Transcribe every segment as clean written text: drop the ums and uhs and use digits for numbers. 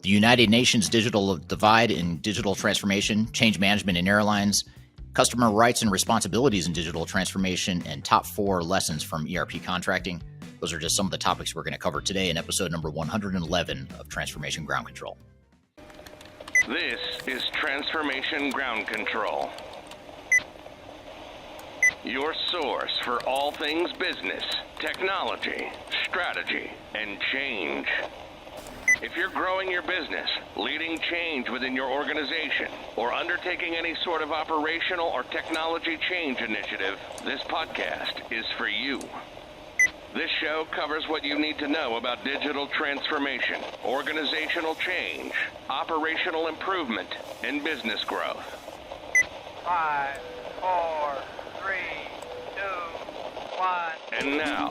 The United Nations Digital Divide in Digital Transformation, Change Management in Airlines, Customer Rights and Responsibilities in Digital Transformation, and Top 4 Lessons from ERP Contracting. Those are just some of the topics we're going to cover today in episode number 111 of Transformation Ground Control. This is Transformation Ground Control, your source for all things business, technology, strategy, and change. If you're growing your business, leading change within your organization, or undertaking any sort of operational or technology change initiative, this podcast is for you. This show covers what you need to know about digital transformation, organizational change, operational improvement, and business growth. 5, 4, 3, 2, 1. And now,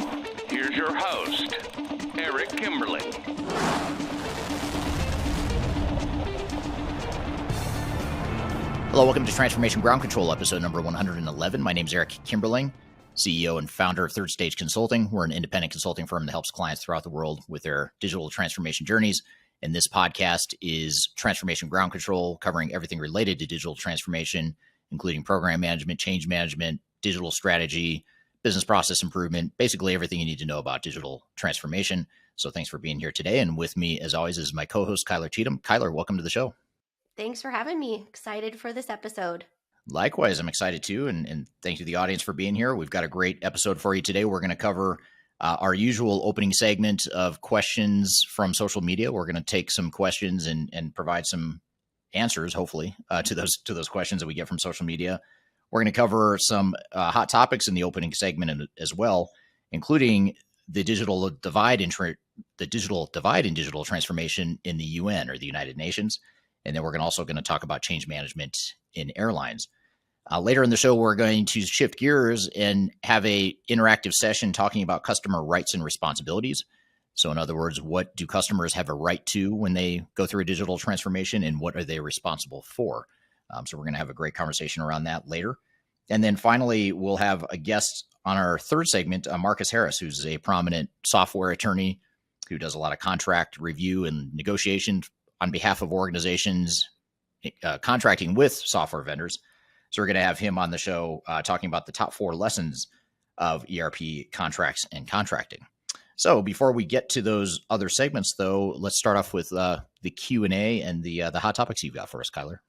here's your host, Eric Kimberling. Hello, welcome to Transformation Ground Control, episode number 111. My name is Eric Kimberling, CEO and founder of Third Stage Consulting. We're an independent consulting firm that helps clients throughout the world with their digital transformation journeys. And this podcast is Transformation Ground Control, covering everything related to digital transformation, including program management, change management, digital strategy, business process improvement, basically everything you need to know about digital transformation. So thanks for being here today. And with me, as always, is my co-host, Kyler Cheatham. Kyler, welcome to the show. Thanks for having me. Excited for this episode. Likewise, I'm excited too. And thank you to the audience for being here. We've got a great episode for you today. We're going to cover our usual opening segment of questions from social media. We're going to take some questions and provide some answers, hopefully, to those questions that we get from social media. We're going to cover some hot topics in the opening segment as well, including the digital divide in digital transformation in the UN, or the United Nations. And then we're also going to talk about change management in airlines. Later in the show, we're going to shift gears and have a interactive session talking about customer rights and responsibilities. So in other words, what do customers have a right to when they go through a digital transformation, and what are they responsible for? So we're going to have a great conversation around that later. And then finally, we'll have a guest on our third segment, Marcus Harris, who's a prominent software attorney who does a lot of contract review and negotiation on behalf of organizations contracting with software vendors. So we're going to have him on the show talking about the top 4 lessons of ERP contracts and contracting. So before we get to those other segments, though, let's start off with the Q&A and the hot topics you've got for us, Kyler.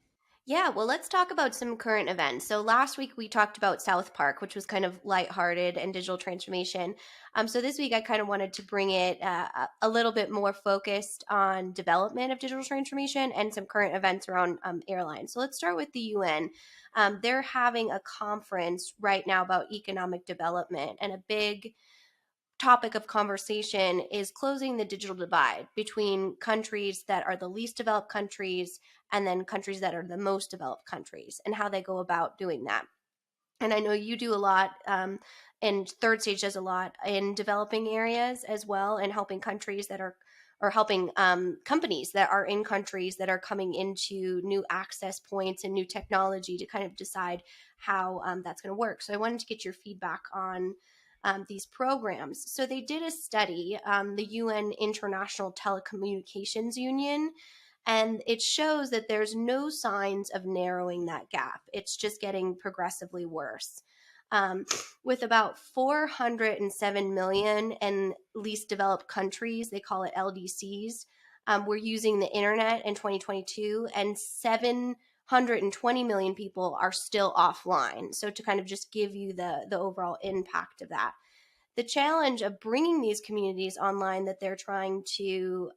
Yeah, well, let's talk about some current events. So last week we talked about South Park, which was kind of lighthearted and digital transformation. So this week I kind of wanted to bring it a little bit more focused on development of digital transformation and some current events around airlines. So let's start with the UN. They're having a conference right now about economic development, and a big topic of conversation is closing the digital divide between countries that are the least developed countries and then countries that are the most developed countries, and how they go about doing that. And I know you do a lot, and Third Stage does a lot in developing areas as well, and helping countries that are, or helping companies that are in countries that are coming into new access points and new technology to kind of decide how that's going to work. So I wanted to get your feedback on these programs. So they did a study, the UN International Telecommunications Union, and it shows that there's no signs of narrowing that gap. It's just getting progressively worse. With about 407 million in least developed countries, they call it LDCs, we're using the internet in 2022, and 720 million people are still offline. So to kind of just give you the overall impact of that. The challenge of bringing these communities online that they're trying to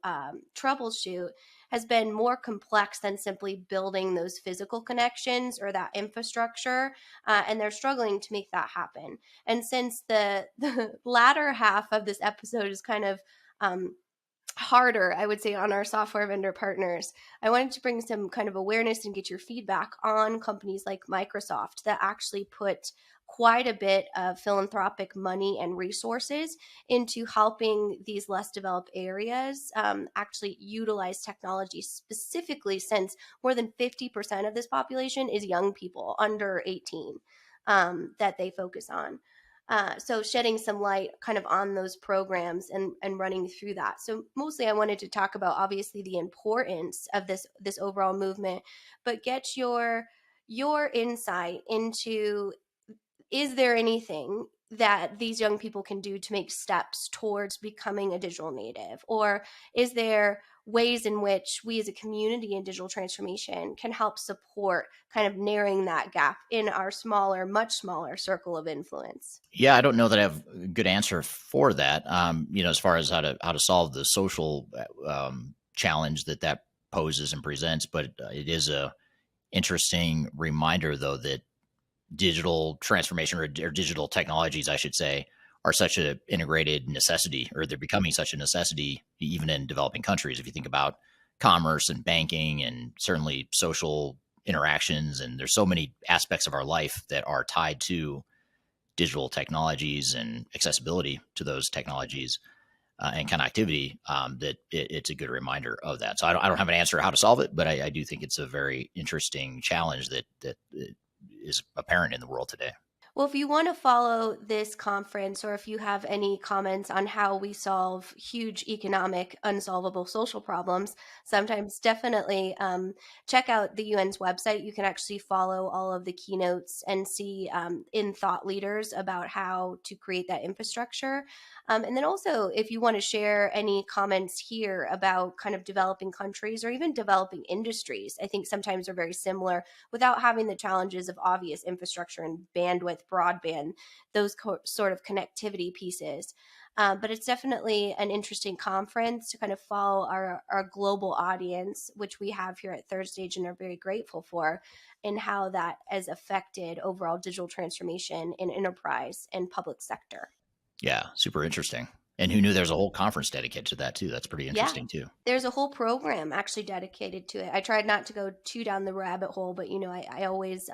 troubleshoot has been more complex than simply building those physical connections or that infrastructure, and they're struggling to make that happen. And since the latter half of this episode is kind of harder, I would say, on our software vendor partners, I wanted to bring some kind of awareness and get your feedback on companies like Microsoft that actually put quite a bit of philanthropic money and resources into helping these less developed areas actually utilize technology, specifically since more than 50% of this population is young people under 18 that they focus on. So shedding some light kind of on those programs and running through that. So mostly I wanted to talk about obviously the importance of this overall movement, but get your insight into, is there anything that these young people can do to make steps towards becoming a digital native? Or is there ways in which we as a community in digital transformation can help support kind of narrowing that gap in our much smaller circle of influence? Yeah, I don't know that I have a good answer for that. As far as how to solve the social challenge that poses and presents, but it is a interesting reminder, though, that digital transformation or digital technologies, I should say, are such an integrated necessity, or they're becoming such a necessity even in developing countries. If you think about commerce and banking and certainly social interactions, and there's so many aspects of our life that are tied to digital technologies and accessibility to those technologies and connectivity, that it's a good reminder of that. So I don't have an answer how to solve it, but I do think it's a very interesting challenge that is apparent in the world today. Well, if you want to follow this conference, or if you have any comments on how we solve huge economic, unsolvable social problems, sometimes definitely check out the UN's website. You can actually follow all of the keynotes and see in thought leaders about how to create that infrastructure. And then also, if you want to share any comments here about kind of developing countries or even developing industries, I think sometimes are very similar without having the challenges of obvious infrastructure and bandwidth, broadband, those sort of connectivity pieces. But it's definitely an interesting conference to kind of follow our global audience, which we have here at Third Stage and are very grateful for, and how that has affected overall digital transformation in enterprise and public sector. Yeah, super interesting. And who knew there's a whole conference dedicated to that too? That's pretty interesting too. There's a whole program actually dedicated to it. I tried not to go too down the rabbit hole, but I always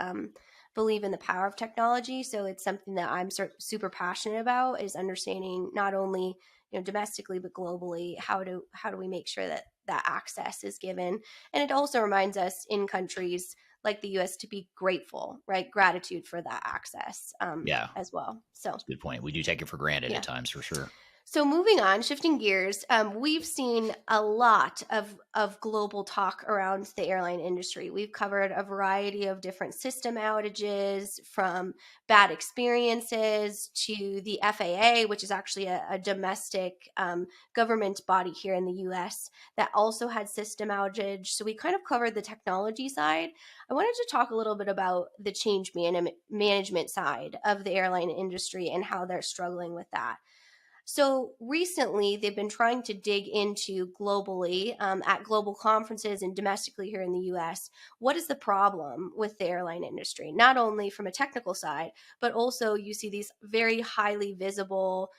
believe in the power of technology. So it's something that I'm super passionate about, is understanding not only domestically but globally how do we make sure that access is given. And it also reminds us in countries like the US to be grateful, right? Gratitude for that access as well. So that's a good point. We do take it for granted at times, for sure. So moving on, shifting gears, we've seen a lot of global talk around the airline industry. We've covered a variety of different system outages, from bad experiences to the FAA, which is actually a domestic government body here in the US that also had system outage. So we kind of covered the technology side. I wanted to talk a little bit about the change management side of the airline industry and how they're struggling with that. So recently, they've been trying to dig into globally at global conferences and domestically here in the US. What is the problem with the airline industry? Not only from a technical side, but also you see these very highly visible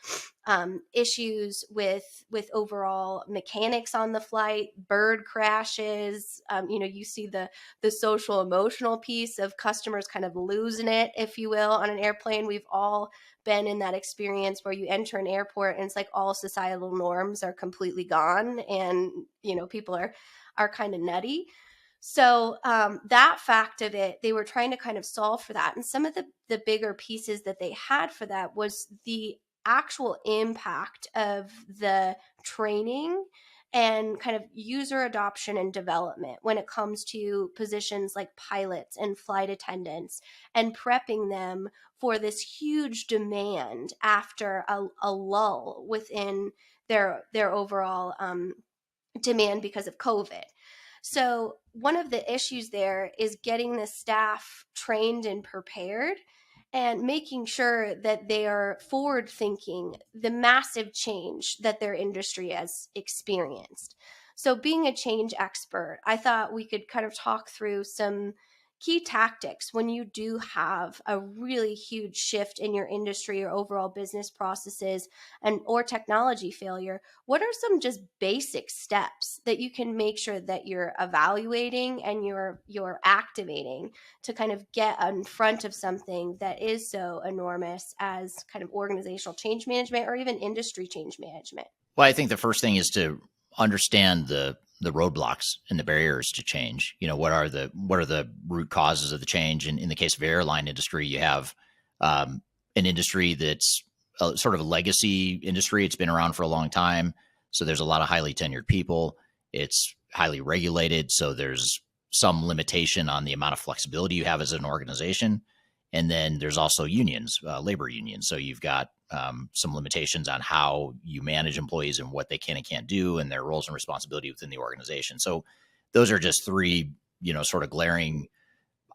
issues with overall mechanics on the flight, bird crashes. You see the social emotional piece of customers kind of losing it, if you will, on an airplane. We've all been in that experience where you enter an airport and it's like all societal norms are completely gone, and people are kind of nutty. So that fact of it, they were trying to kind of solve for that. And some of the bigger pieces that they had for that was the actual impact of the training and kind of user adoption and development when it comes to positions like pilots and flight attendants, and prepping them for this huge demand after a lull within their overall demand because of COVID. So one of the issues there is getting the staff trained and prepared, and making sure that they are forward thinking the massive change that their industry has experienced. So being a change expert, I thought we could kind of talk through some key tactics when you do have a really huge shift in your industry or overall business processes or technology failure. What are some just basic steps that you can make sure that you're evaluating and you're activating to kind of get in front of something that is so enormous as kind of organizational change management or even industry change management? Well, I think the first thing is to understand the roadblocks and the barriers to change. What are the root causes of the change? And in the case of the airline industry, you have an industry that's sort of a legacy industry. It's been around for a long time. So there's a lot of highly tenured people. It's highly regulated. So there's some limitation on the amount of flexibility you have as an organization. And then there's also unions, labor unions. So you've got some limitations on how you manage employees and what they can and can't do and their roles and responsibility within the organization. So those are just three, sort of glaring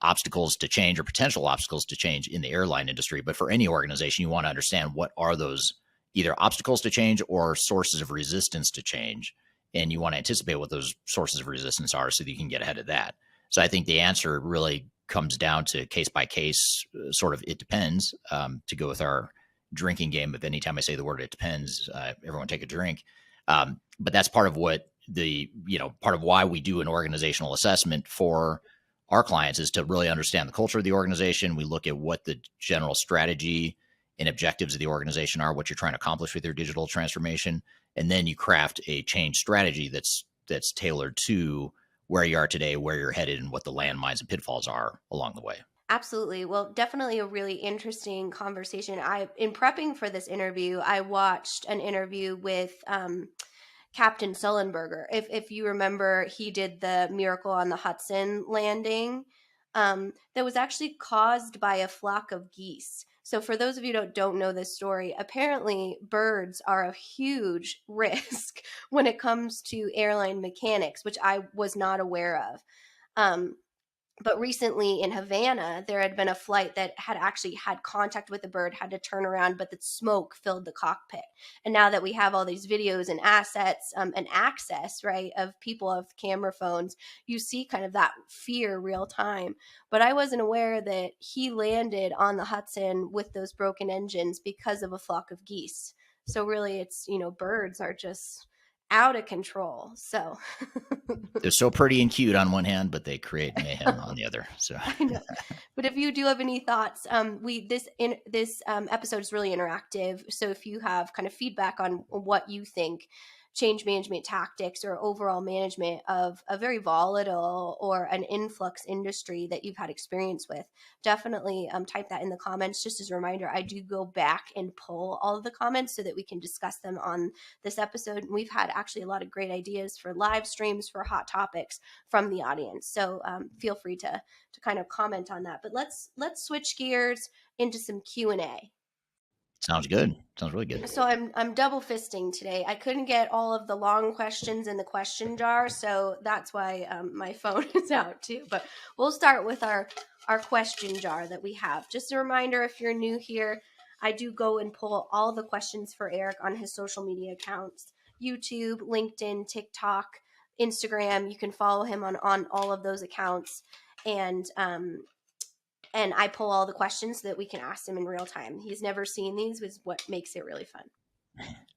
obstacles to change or potential obstacles to change in the airline industry. But for any organization, you want to understand what are those either obstacles to change or sources of resistance to change. And you want to anticipate what those sources of resistance are so that you can get ahead of that. So I think the answer really comes down to case by case, sort of it depends, to go with our drinking game. If anytime I say the word it depends, everyone take a drink. But that's part of what part of why we do an organizational assessment for our clients is to really understand the culture of the organization. We look at what the general strategy and objectives of the organization are, what you're trying to accomplish with your digital transformation. And then you craft a change strategy that's tailored to where you are today, where you're headed, and what the landmines and pitfalls are along the way. Absolutely. Well, definitely a really interesting conversation. In prepping for this interview, I watched an interview with Captain Sullenberger. If you remember, he did the Miracle on the Hudson landing that was actually caused by a flock of geese. So for those of you who don't know this story, apparently birds are a huge risk when it comes to airline mechanics, which I was not aware of. But recently in Havana, there had been a flight that had actually had contact with the bird, had to turn around, but the smoke filled the cockpit. And now that we have all these videos and assets and access, right, of people of camera phones, you see kind of that fear real time. But I wasn't aware that he landed on the Hudson with those broken engines because of a flock of geese. So really it's, birds are just out of control. So they're so pretty and cute on one hand, but they create mayhem on the other. So I know. But if you do have any thoughts, this episode is really interactive. So if you have kind of feedback on what you think change management tactics or overall management of a very volatile or an influx industry that you've had experience with, definitely type that in the comments. Just as a reminder, I do go back and pull all of the comments so that we can discuss them on this episode. And we've had actually a lot of great ideas for live streams for hot topics from the audience. So feel free to kind of comment on that. But let's switch gears into some Q&A. Sounds good. Sounds really good. So I'm double fisting today. I couldn't get all of the long questions in the question jar, so that's why my phone is out too. But we'll start with our question jar that we have. Just a reminder, if you're new here, I do go and pull all the questions for Eric on his social media accounts: YouTube, LinkedIn, TikTok, Instagram. You can follow him on all of those accounts, and I pull all the questions so that we can ask him in real time. He's never seen these, which is what makes it really fun.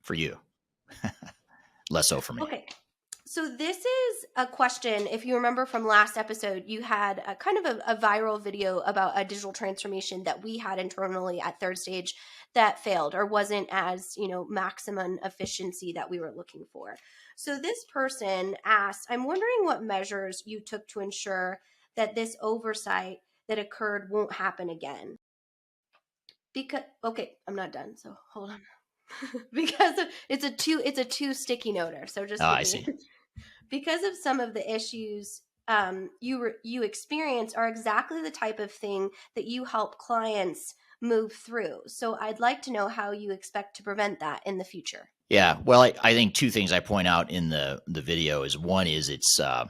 For you. Less so for me. Okay. So this is a question. If you remember from last episode, you had a kind of a viral video about a digital transformation that we had internally at Third Stage that failed or wasn't as, maximum efficiency that we were looking for. So this person asked, I'm wondering what measures you took to ensure that this oversight that occurred won't happen again. I'm not done. So hold on. Because it's a two sticky noter. So just I see. Because of some of the issues you experience are exactly the type of thing that you help clients move through. So I'd like to know how you expect to prevent that in the future. Yeah, well, I think two things I point out in the video is one is it's as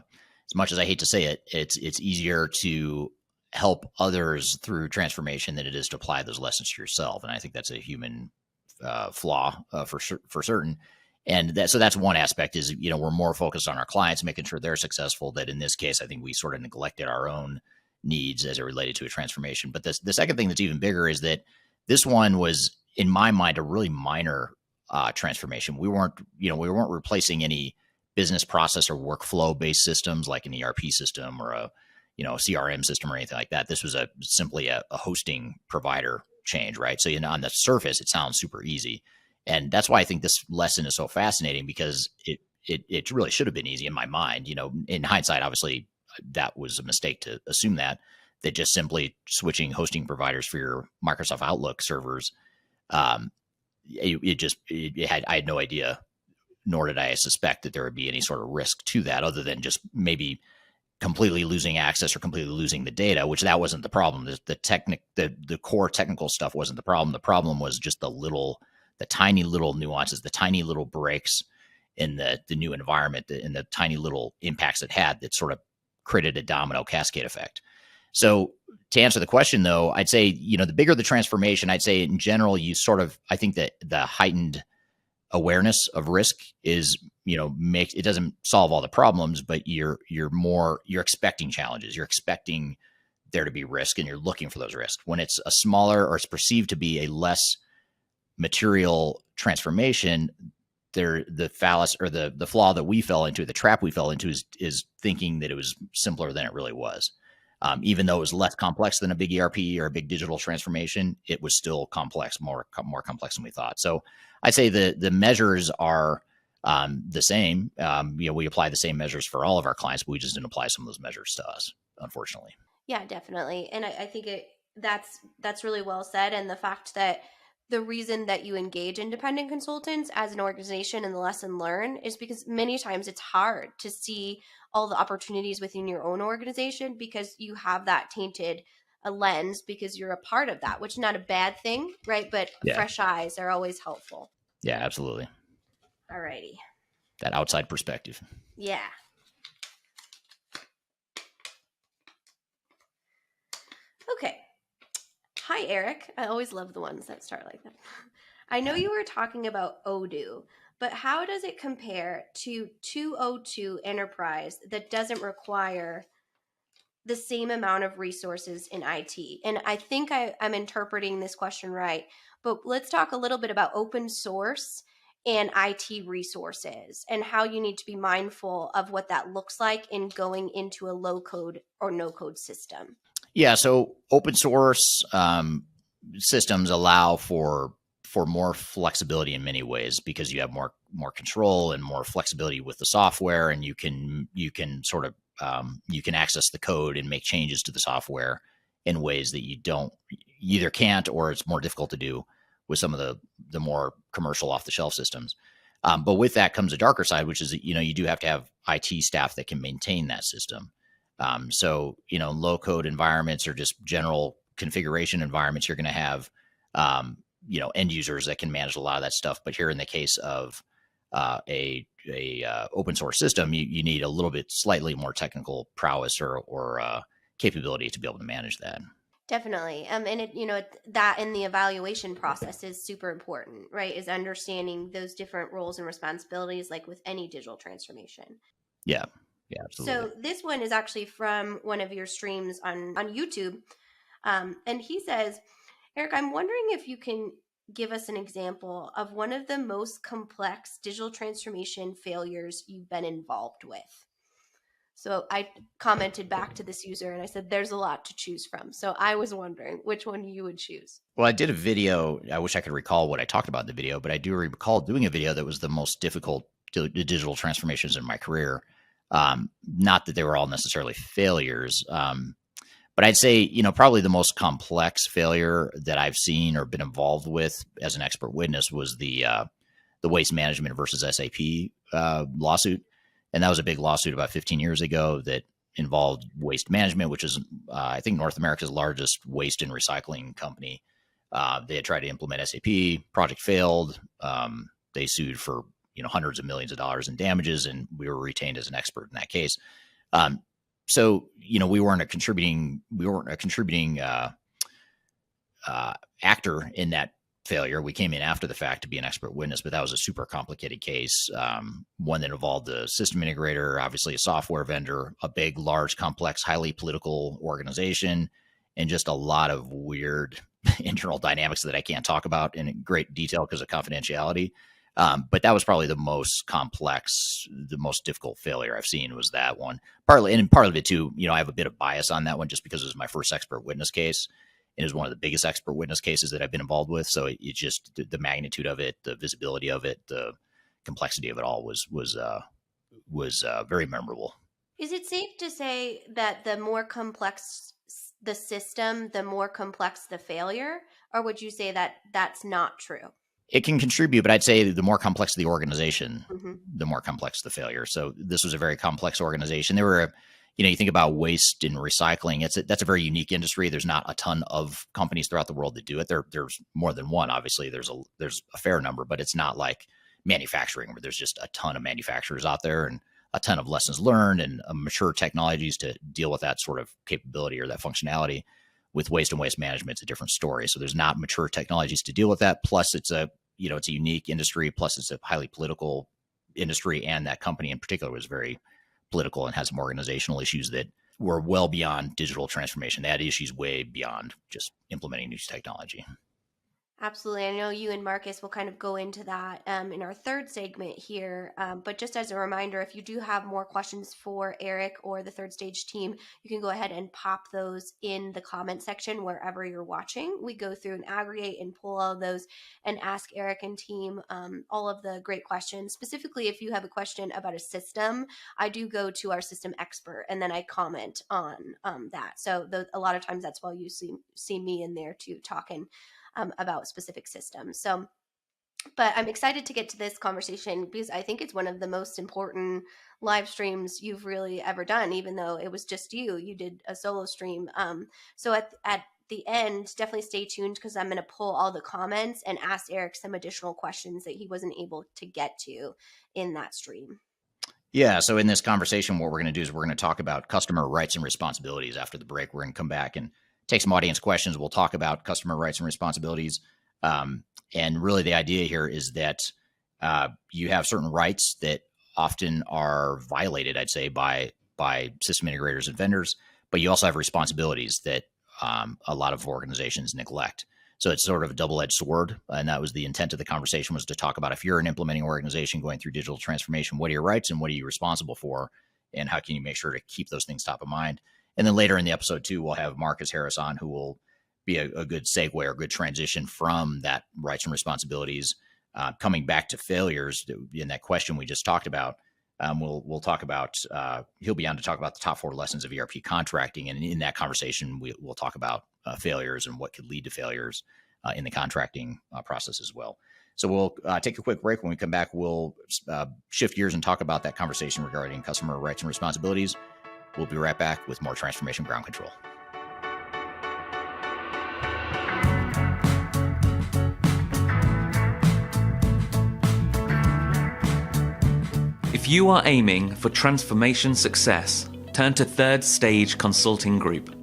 much as I hate to say it, it's easier to help others through transformation than it is to apply those lessons to yourself. And I think that's a human flaw for certain. And so that's one aspect is, we're more focused on our clients, making sure they're successful. That in this case, I think we sort of neglected our own needs as it related to a transformation. But the second thing that's even bigger is that this one was, in my mind, a really minor transformation. We weren't replacing any business process or workflow based systems like an ERP system or a CRM system or anything like that. This was simply a hosting provider change, right? So on the surface, it sounds super easy. And that's why I think this lesson is so fascinating, because it really should have been easy in my mind. In hindsight, obviously that was a mistake to assume that. that just simply switching hosting providers for your Microsoft Outlook servers, I had no idea, nor did I suspect that there would be any sort of risk to that, other than just maybe completely losing access or completely losing the data, which that wasn't the problem. The core technical stuff wasn't the problem. The problem was just the tiny little nuances, the tiny little breaks in the new environment, and the tiny little impacts it had that sort of created a domino cascade effect. So to answer the question, though, I'd say, the bigger the transformation, I'd say in general, I think that the heightened awareness of risk is, it doesn't solve all the problems, but you're expecting challenges. You're expecting there to be risk, and you're looking for those risks. When it's a smaller, or it's perceived to be a less material transformation, the fallacy, or the flaw that we fell into, the trap we fell into, is thinking that it was simpler than it really was. Even though it was less complex than a big ERP or a big digital transformation, it was still complex, more complex than we thought. So I'd say the measures are the same. We apply the same measures for all of our clients, but we just didn't apply some of those measures to us, unfortunately. Yeah, definitely. And I think that's really well said. And the fact that the reason that you engage independent consultants as an organization and the lesson learned is because many times it's hard to see all the opportunities within your own organization, because you have that tainted a lens because you're a part of that, which is not a bad thing, right? But fresh eyes are always helpful. Yeah, absolutely. Alrighty. That outside perspective. Yeah. Okay. Hi, Eric. I always love the ones that start like that. I know you were talking about Odoo, but how does it compare to 202 Enterprise that doesn't require the same amount of resources in IT? And I think I'm interpreting this question right, but let's talk a little bit about open source and IT resources and how you need to be mindful of what that looks like in going into a low code or no code system. Yeah, so open source systems allow for more flexibility in many ways, because you have more control and more flexibility with the software, and you can sort of you can access the code and make changes to the software in ways that you either can't, or it's more difficult to do with some of the more commercial off the shelf systems. But with that comes a darker side, which is, you do have to have IT staff that can maintain that system. So, low code environments, or just general configuration environments, you're going to have, end users that can manage a lot of that stuff. But here, in the case of a open source system, you need a little bit slightly more technical prowess or capability to be able to manage that. Definitely. And that in the evaluation process is super important, right? Is understanding those different roles and responsibilities, like with any digital transformation. Yeah. Yeah, absolutely. So this one is actually from one of your streams on YouTube. And he says, Eric, I'm wondering if you can give us an example of one of the most complex digital transformation failures you've been involved with. So I commented back to this user and I said, there's a lot to choose from. So I was wondering which one you would choose. Well, I did a video. I wish I could recall what I talked about in the video, but I do recall doing a video that was the most difficult digital transformations in my career. Not that they were all necessarily failures, but I'd say, probably the most complex failure that I've seen or been involved with as an expert witness was the Waste Management versus SAP lawsuit. And that was a big lawsuit about 15 years ago that involved Waste Management, which is, I think, North America's largest waste and recycling company. They had tried to implement SAP, project failed. They sued for hundreds of millions of dollars in damages, and we were retained as an expert in that case. So, we weren't a contributing actor in that failure. We came in after the fact to be an expert witness, but that was a super complicated case. One that involved a system integrator, obviously a software vendor, a big, large, complex, highly political organization, and just a lot of weird internal dynamics that I can't talk about in great detail because of confidentiality. But that was probably the most complex, the most difficult failure I've seen was that one. Partly, and part of it too, I have a bit of bias on that one just because it was my first expert witness case. It was one of the biggest expert witness cases that I've been involved with. So it just, the magnitude of it, the visibility of it, the complexity of it all was very memorable. Is it safe to say that the more complex the system, the more complex the failure? Or would you say that that's not true? It can contribute, but I'd say the more complex the organization, Mm-hmm. the more complex the failure. So this was a very complex organization. There were, you think about waste and recycling. That's a very unique industry. There's not a ton of companies throughout the world that do it. There's more than one. Obviously, there's a fair number, but it's not like manufacturing where there's just a ton of manufacturers out there and a ton of lessons learned and mature technologies to deal with that sort of capability or that functionality. With waste and waste management, it's a different story. So there's not mature technologies to deal with that. Plus, it's a unique industry. Plus, it's a highly political industry, and that company in particular was very political and has some organizational issues that were well beyond digital transformation. They had issues way beyond just implementing new technology. Absolutely. I know you and Marcus will kind of go into that in our third segment here. But just as a reminder, if you do have more questions for Eric or the Third Stage team, you can go ahead and pop those in the comment section wherever you're watching. We go through and aggregate and pull all of those and ask Eric and team all of the great questions. Specifically, if you have a question about a system, I do go to our system expert and then I comment on that. So a lot of times that's why you see me in there too, talking about specific systems. So, but I'm excited to get to this conversation because I think it's one of the most important live streams you've really ever done, even though it was just you did a solo stream. So at the end, definitely stay tuned because I'm going to pull all the comments and ask Eric some additional questions that he wasn't able to get to in that stream. Yeah. So in this conversation, what we're going to do is we're going to talk about customer rights and responsibilities. After the break, we're going to come back and take some audience questions. We'll talk about customer rights and responsibilities. And really the idea here is that you have certain rights that often are violated, I'd say, by system integrators and vendors, but you also have responsibilities that a lot of organizations neglect. So it's sort of a double-edged sword. And that was the intent of the conversation, was to talk about, if you're an implementing organization going through digital transformation, what are your rights and what are you responsible for? And how can you make sure to keep those things top of mind? And then later in the episode too, we'll have Marcus Harris on, who will be a good segue or good transition from that rights and responsibilities, coming back to failures in that question we just talked about. We'll talk about, he'll be on to talk about the top 4 lessons of ERP contracting. And in that conversation, we'll talk about failures and what could lead to failures in the contracting process as well. So we'll take a quick break. When we come back, we'll shift gears and talk about that conversation regarding customer rights and responsibilities. We'll be right back with more Transformation Ground Control. If you are aiming for transformation success, turn to Third Stage Consulting Group.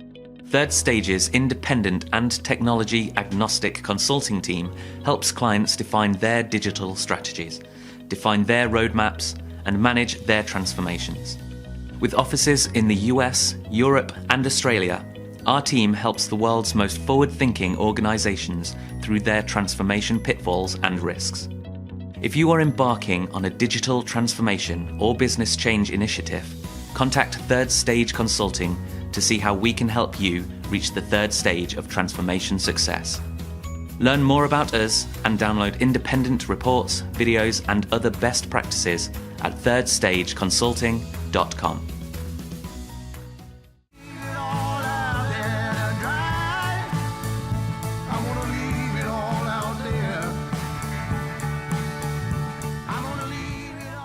Third Stage's independent and technology agnostic consulting team helps clients define their digital strategies, define their roadmaps, and manage their transformations. With offices in the US, Europe, and Australia, our team helps the world's most forward-thinking organizations through their transformation pitfalls and risks. If you are embarking on a digital transformation or business change initiative, contact Third Stage Consulting to see how we can help you reach the third stage of transformation success. Learn more about us and download independent reports, videos, and other best practices at thirdstageconsulting.com.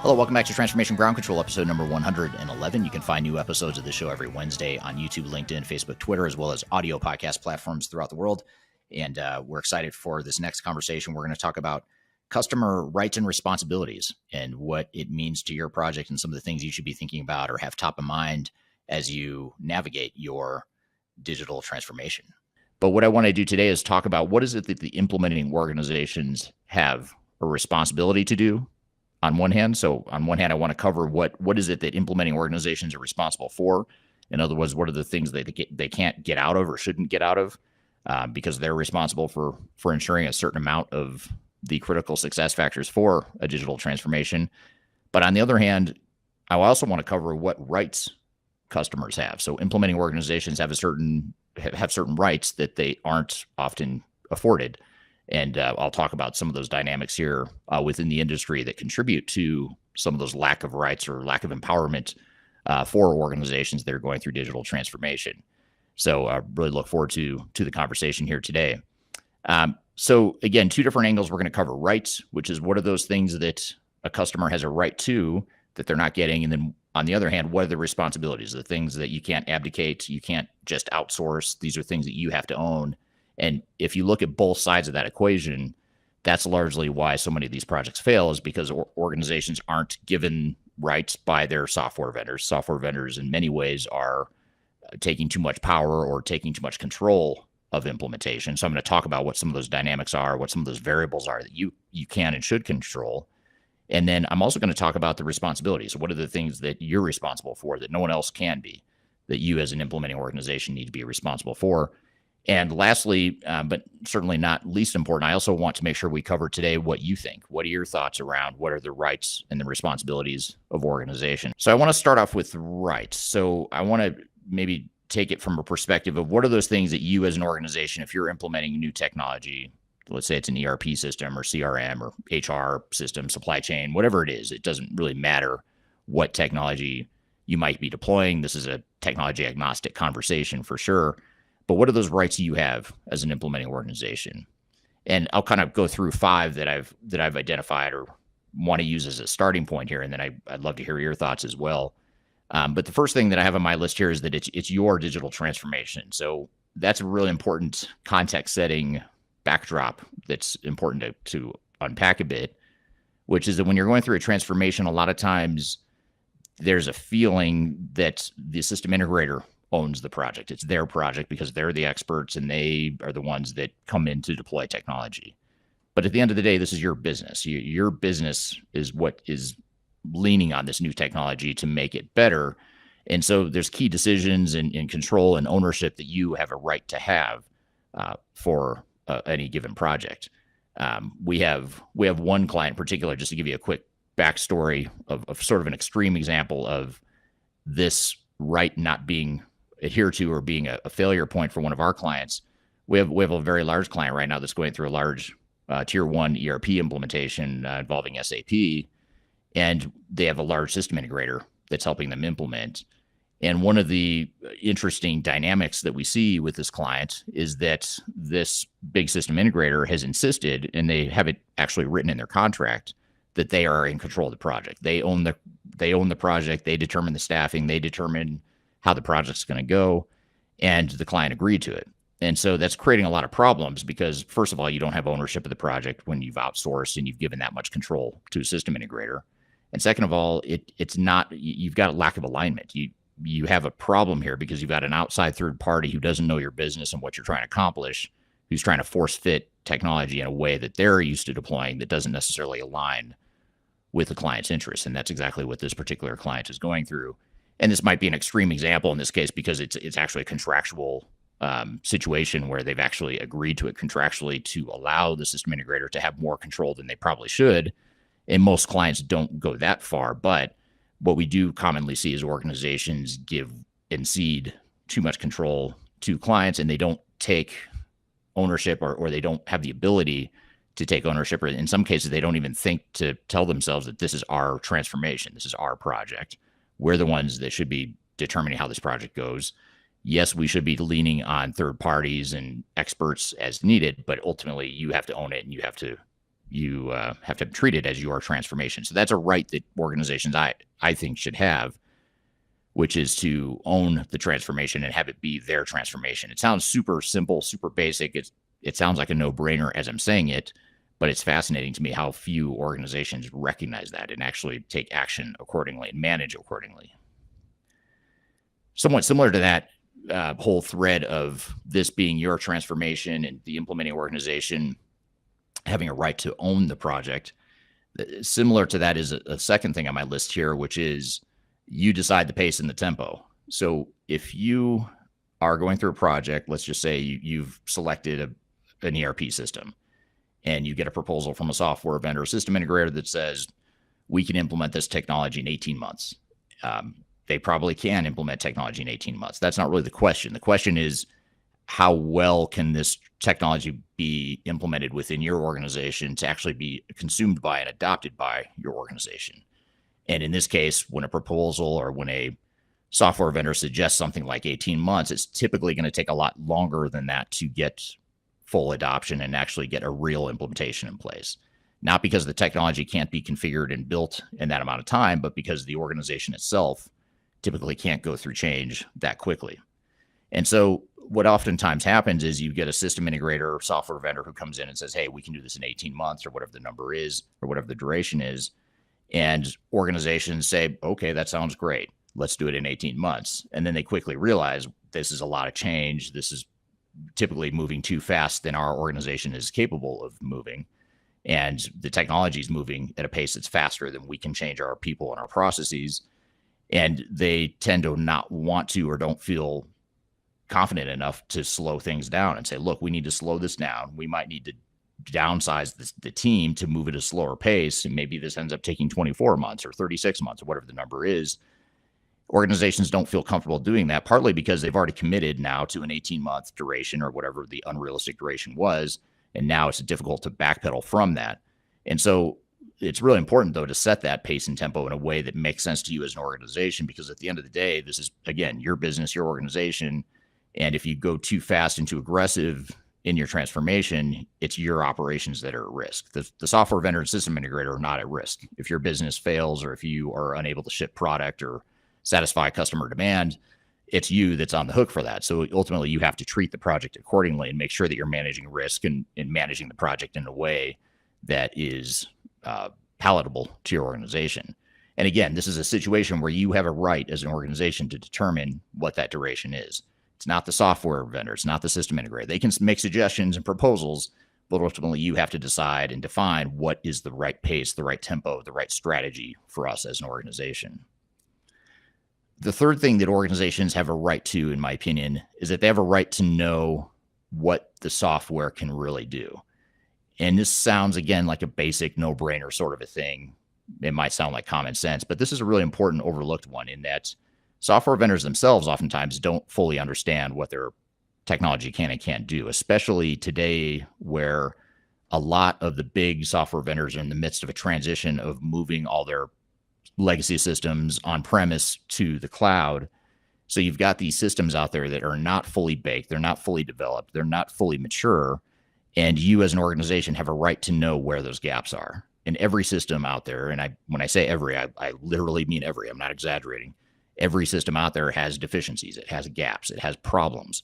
Hello, welcome back to Transformation Ground Control, episode number 111. You can find new episodes of the show every Wednesday on YouTube, LinkedIn, Facebook, Twitter, as well as audio podcast platforms throughout the world. And we're excited for this next conversation. We're going to talk about customer rights and responsibilities and what it means to your project and some of the things you should be thinking about or have top of mind as you navigate your digital transformation. But what I want to do today is talk about what is it that the implementing organizations have a responsibility to do on one hand. So on one hand, I want to cover what is it that implementing organizations are responsible for. In other words, what are the things that they can't get out of or shouldn't get out of because they're responsible for ensuring a certain amount of the critical success factors for a digital transformation. But on the other hand, I also want to cover what rights customers have. So implementing organizations have certain rights that they aren't often afforded. And I'll talk about some of those dynamics here within the industry that contribute to some of those lack of rights or lack of empowerment for organizations that are going through digital transformation. So I really look forward to the conversation here today. So again, two different angles we're going to cover: rights, which is what are those things that a customer has a right to that they're not getting, and then on the other hand, what are the responsibilities, the things that you can't abdicate, you can't just outsource. These are things that you have to own. And if you look at both sides of that equation, that's largely why so many of these projects fail, is because organizations aren't given rights by their software vendors. Software vendors in many ways are taking too much power or taking too much control of implementation. So I'm going to talk about what some of those dynamics are, what some of those variables are that you can and should control. And then I'm also going to talk about the responsibilities. What are the things that you're responsible for that no one else can be, that you as an implementing organization need to be responsible for? And lastly, but certainly not least important, I also want to make sure we cover today what you think. What are your thoughts around what are the rights and the responsibilities of organization? So I want to start off with rights. So I want to maybe take it from a perspective of what are those things that you as an organization, if you're implementing new technology, let's say it's an ERP system or CRM or HR system, supply chain, whatever it is, it doesn't really matter what technology you might be deploying. This is a technology agnostic conversation for sure. But what are those rights you have as an implementing organization? And I'll kind of go through 5 that I've identified or want to use as a starting point here, and then I'd love to hear your thoughts as well. But the first thing that I have on my list here is that it's your digital transformation. So that's a really important context setting backdrop that's important to unpack a bit, which is that when you're going through a transformation, a lot of times there's a feeling that the system integrator owns the project. It's their project because they're the experts and they are the ones that come in to deploy technology. But at the end of the day, this is your business. Your business is what is leaning on this new technology to make it better. And so there's key decisions and control and ownership that you have a right to have for any given project. We have one client in particular, just to give you a quick backstory of sort of an extreme example of this right not being adhered to or being a failure point for one of our clients. We have a very large client right now that's going through a large tier 1 ERP implementation involving SAP, and they have a large system integrator that's helping them implement. And one of the interesting dynamics that we see with this client is that this big system integrator has insisted, and they have it actually written in their contract, that they are in control of the project. They own the project. They determine the staffing. They determine how the project's going to go, and the client agreed to it. And so that's creating a lot of problems because, first of all, you don't have ownership of the project when you've outsourced and you've given that much control to a system integrator. And second of all, it's not, you've got a lack of alignment. You have a problem here because you've got an outside third party who doesn't know your business and what you're trying to accomplish, who's trying to force fit technology in a way that they're used to deploying that doesn't necessarily align with the client's interests. And that's exactly what this particular client is going through. And this might be an extreme example in this case because it's actually a contractual situation where they've actually agreed to it contractually to allow the system integrator to have more control than they probably should. And most clients don't go that far, but what we do commonly see is organizations give and cede too much control to clients, and they don't take ownership or they don't have the ability to take ownership. Or in some cases, they don't even think to tell themselves that this is our transformation. This is our project. We're the ones that should be determining how this project goes. Yes, we should be leaning on third parties and experts as needed, but ultimately you have to own it and you have to treat it as your transformation. So that's a right that organizations I think should have, which is to own the transformation and have it be their transformation. It sounds super simple, super basic. It sounds like a no-brainer as I'm saying it, but it's fascinating to me how few organizations recognize that and actually take action accordingly and manage accordingly. Somewhat similar to that whole thread of this being your transformation and the implementing organization having a right to own the project, similar to that is a second thing on my list here, which is you decide the pace and the tempo. So if you are going through a project, let's just say you've selected an ERP system and you get a proposal from a software vendor, system integrator that says, we can implement this technology in 18 months. They probably can implement technology in 18 months. That's not really the question. The question is, how well can this technology be implemented within your organization to actually be consumed by and adopted by your organization? And in this case, when a proposal or when a software vendor suggests something like 18 months, it's typically going to take a lot longer than that to get full adoption and actually get a real implementation in place. Not because the technology can't be configured and built in that amount of time, but because the organization itself typically can't go through change that quickly. And so what oftentimes happens is you get a system integrator or software vendor who comes in and says, hey, we can do this in 18 months or whatever the number is or whatever the duration is. And organizations say, okay, that sounds great. Let's do it in 18 months. And then they quickly realize this is a lot of change. This is typically moving too fast than our organization is capable of moving. And the technology is moving at a pace that's faster than we can change our people and our processes. And they tend to not want to or don't feel confident enough to slow things down and say, look, we need to slow this down. We might need to downsize the team to move at a slower pace. And maybe this ends up taking 24 months or 36 months or whatever the number is. Organizations don't feel comfortable doing that, partly because they've already committed now to an 18-month duration or whatever the unrealistic duration was. And now it's difficult to backpedal from that. And so it's really important, though, to set that pace and tempo in a way that makes sense to you as an organization, because at the end of the day, this is, again, your business, your organization. And if you go too fast and too aggressive in your transformation, it's your operations that are at risk. The software vendor and system integrator are not at risk. If your business fails or if you are unable to ship product or satisfy customer demand, it's you that's on the hook for that. So ultimately, you have to treat the project accordingly and make sure that you're managing risk and managing the project in a way that is palatable to your organization. And again, this is a situation where you have a right as an organization to determine what that duration is. It's not the software vendor. It's not the system integrator. They can make suggestions and proposals, but ultimately you have to decide and define what is the right pace, the right tempo, the right strategy for us as an organization. The third thing that organizations have a right to, in my opinion, is that they have a right to know what the software can really do. And this sounds, again, like a basic no-brainer sort of a thing. It might sound like common sense, but this is a really important overlooked one, in that software vendors themselves oftentimes don't fully understand what their technology can and can't do, especially today where a lot of the big software vendors are in the midst of a transition of moving all their legacy systems on premise to the cloud. So you've got these systems out there that are not fully baked, they're not fully developed, they're not fully mature, and you as an organization have a right to know where those gaps are. And every system out there, and when I say every, I literally mean every, I'm not exaggerating. Every system out there has deficiencies, it has gaps, it has problems,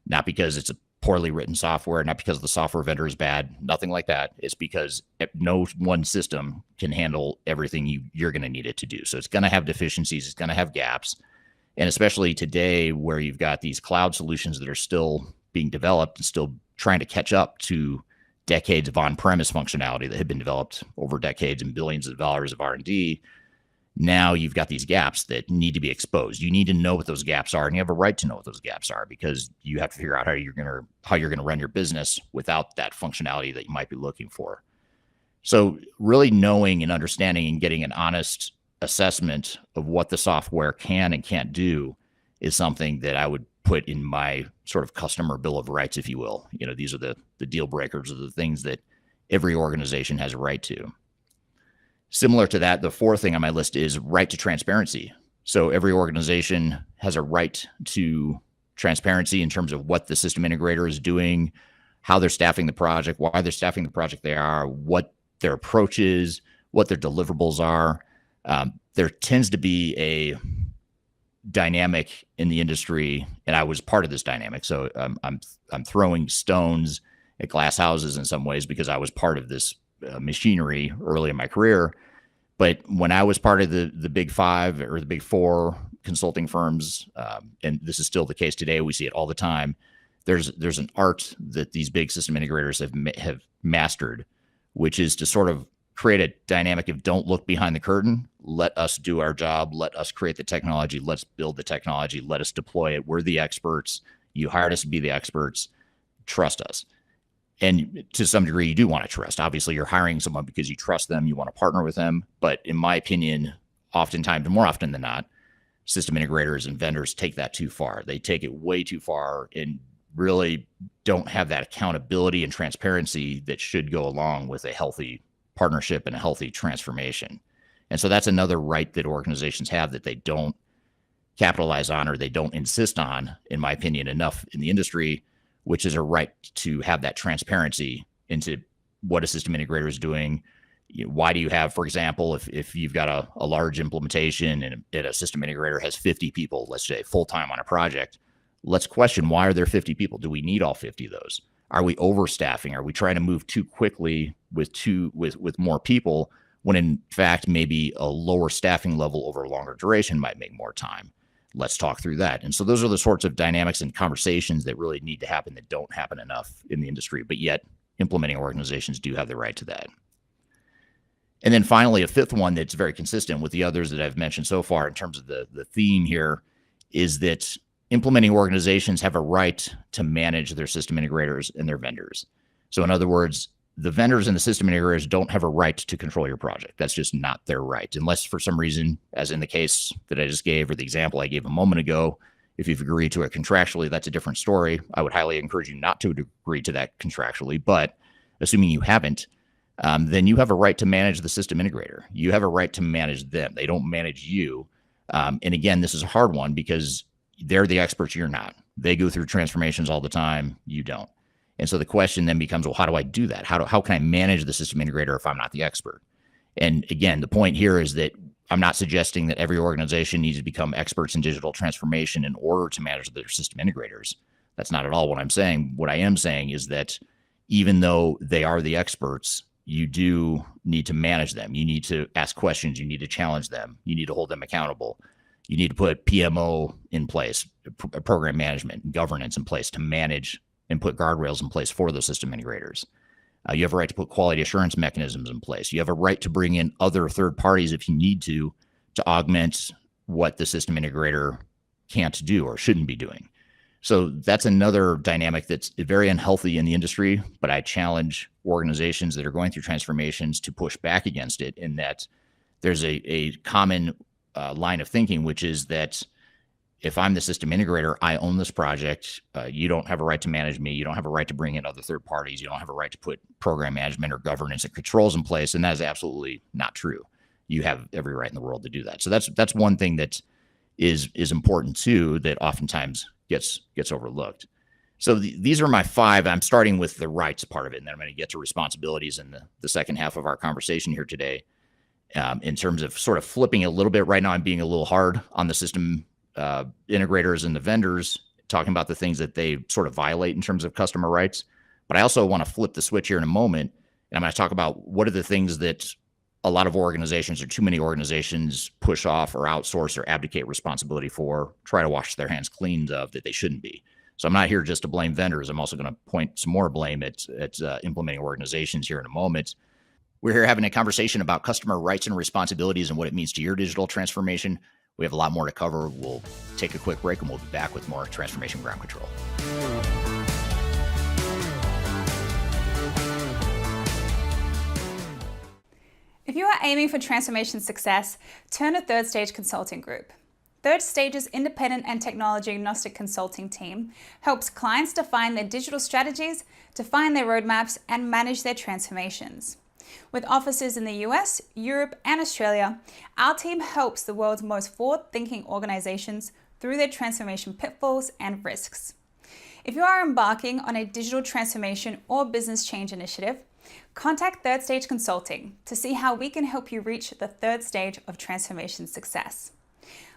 not because it's a poorly written software, not because the software vendor is bad, nothing like that. It's because no one system can handle everything you're going to need it to do. So it's going to have deficiencies, it's going to have gaps. And especially today where you've got these cloud solutions that are still being developed and still trying to catch up to decades of on-premise functionality that had been developed over decades and billions of dollars of R&D. Now you've got these gaps that need to be exposed. You need to know what those gaps are, and you have a right to know what those gaps are, because you have to figure out how you're going to run your business without that functionality that you might be looking for. So really knowing and understanding and getting an honest assessment of what the software can and can't do is something that I would put in my sort of customer bill of rights, if you will. You know, these are the deal breakers, or the things that every organization has a right to. Similar to that, the fourth thing on my list is right to transparency. So every organization has a right to transparency in terms of what the system integrator is doing, how they're staffing the project, why they're staffing the project they are, what their approach is, what their deliverables are. There tends to be a dynamic in the industry, and I was part of this dynamic. So I'm throwing stones at glass houses in some ways, because I was part of this machinery early in my career. But when I was part of the big five or the big four consulting firms, and this is still the case today, we see it all the time. There's an art that these big system integrators have mastered, which is to sort of create a dynamic of don't look behind the curtain. Let us do our job. Let us create the technology. Let's build the technology. Let us deploy it. We're the experts. You hired us to be the experts. Trust us. And to some degree, you do want to trust. Obviously, you're hiring someone because you trust them. You want to partner with them. But in my opinion, oftentimes, more often than not, system integrators and vendors take that too far. They take it way too far and really don't have that accountability and transparency that should go along with a healthy partnership and a healthy transformation. And so that's another right that organizations have that they don't capitalize on, or they don't insist on, in my opinion, enough in the industry, which is a right to have that transparency into what a system integrator is doing. Why do you have, for example, if you've got a large implementation and a system integrator has 50 people, let's say full-time on a project, let's question, why are there 50 people? Do we need all 50 of those? Are we overstaffing? Are we trying to move too quickly with more people when in fact maybe a lower staffing level over a longer duration might make more time? Let's talk through that. And so those are the sorts of dynamics and conversations that really need to happen that don't happen enough in the industry, but yet implementing organizations do have the right to that. And then finally, a fifth one that's very consistent with the others that I've mentioned so far in terms of the theme here is that implementing organizations have a right to manage their system integrators and their vendors. So in other words, the vendors and the system integrators don't have a right to control your project. That's just not their right. Unless for some reason, as in the case that I just gave or the example I gave a moment ago, if you've agreed to it contractually, that's a different story. I would highly encourage you not to agree to that contractually. But assuming you haven't, then you have a right to manage the system integrator. You have a right to manage them. They don't manage you. And again, this is a hard one because they're the experts, you're not. They go through transformations all the time, you don't. And so the question then becomes, well, how do I do that? How can I manage the system integrator if I'm not the expert? And again, the point here is that I'm not suggesting that every organization needs to become experts in digital transformation in order to manage their system integrators. That's not at all what I'm saying. What I am saying is that even though they are the experts, you do need to manage them. You need to ask questions. You need to challenge them. You need to hold them accountable. You need to put PMO in place, program management and governance in place to manage and put guardrails in place for those system integrators. You have a right to put quality assurance mechanisms in place. You have a right to bring in other third parties if you need to augment what the system integrator can't do or shouldn't be doing. So that's another dynamic that's very unhealthy in the industry, but I challenge organizations that are going through transformations to push back against it, in that there's a common line of thinking, which is that if I'm the system integrator, I own this project. You don't have a right to manage me. You don't have a right to bring in other third parties. You don't have a right to put program management or governance and controls in place. And that is absolutely not true. You have every right in the world to do that. So that's one thing that is important too, that oftentimes gets overlooked. So these are my five. I'm starting with the rights part of it, and then I'm going to get to responsibilities in the second half of our conversation here today. In terms of sort of flipping a little bit right now, I'm being a little hard on the system integrators and the vendors, talking about the things that they sort of violate in terms of customer rights. But I also want to flip the switch here in a moment, and I'm going to talk about what are the things that a lot of organizations, or too many organizations, push off or outsource or abdicate responsibility for, try to wash their hands clean of, that they shouldn't be. So I'm not here just to blame vendors. I'm also going to point some more blame at implementing organizations here in a moment. We're here having a conversation about customer rights and responsibilities and what it means to your digital transformation. We have a lot more to cover. We'll take a quick break and we'll be back with more Transformation Ground Control. If you are aiming for transformation success, turn to Third Stage Consulting Group. Third Stage's independent and technology agnostic consulting team helps clients define their digital strategies, define their roadmaps, and manage their transformations. With offices in the US, Europe, and Australia, our team helps the world's most forward-thinking organizations through their transformation pitfalls and risks. If you are embarking on a digital transformation or business change initiative, contact Third Stage Consulting to see how we can help you reach the third stage of transformation success.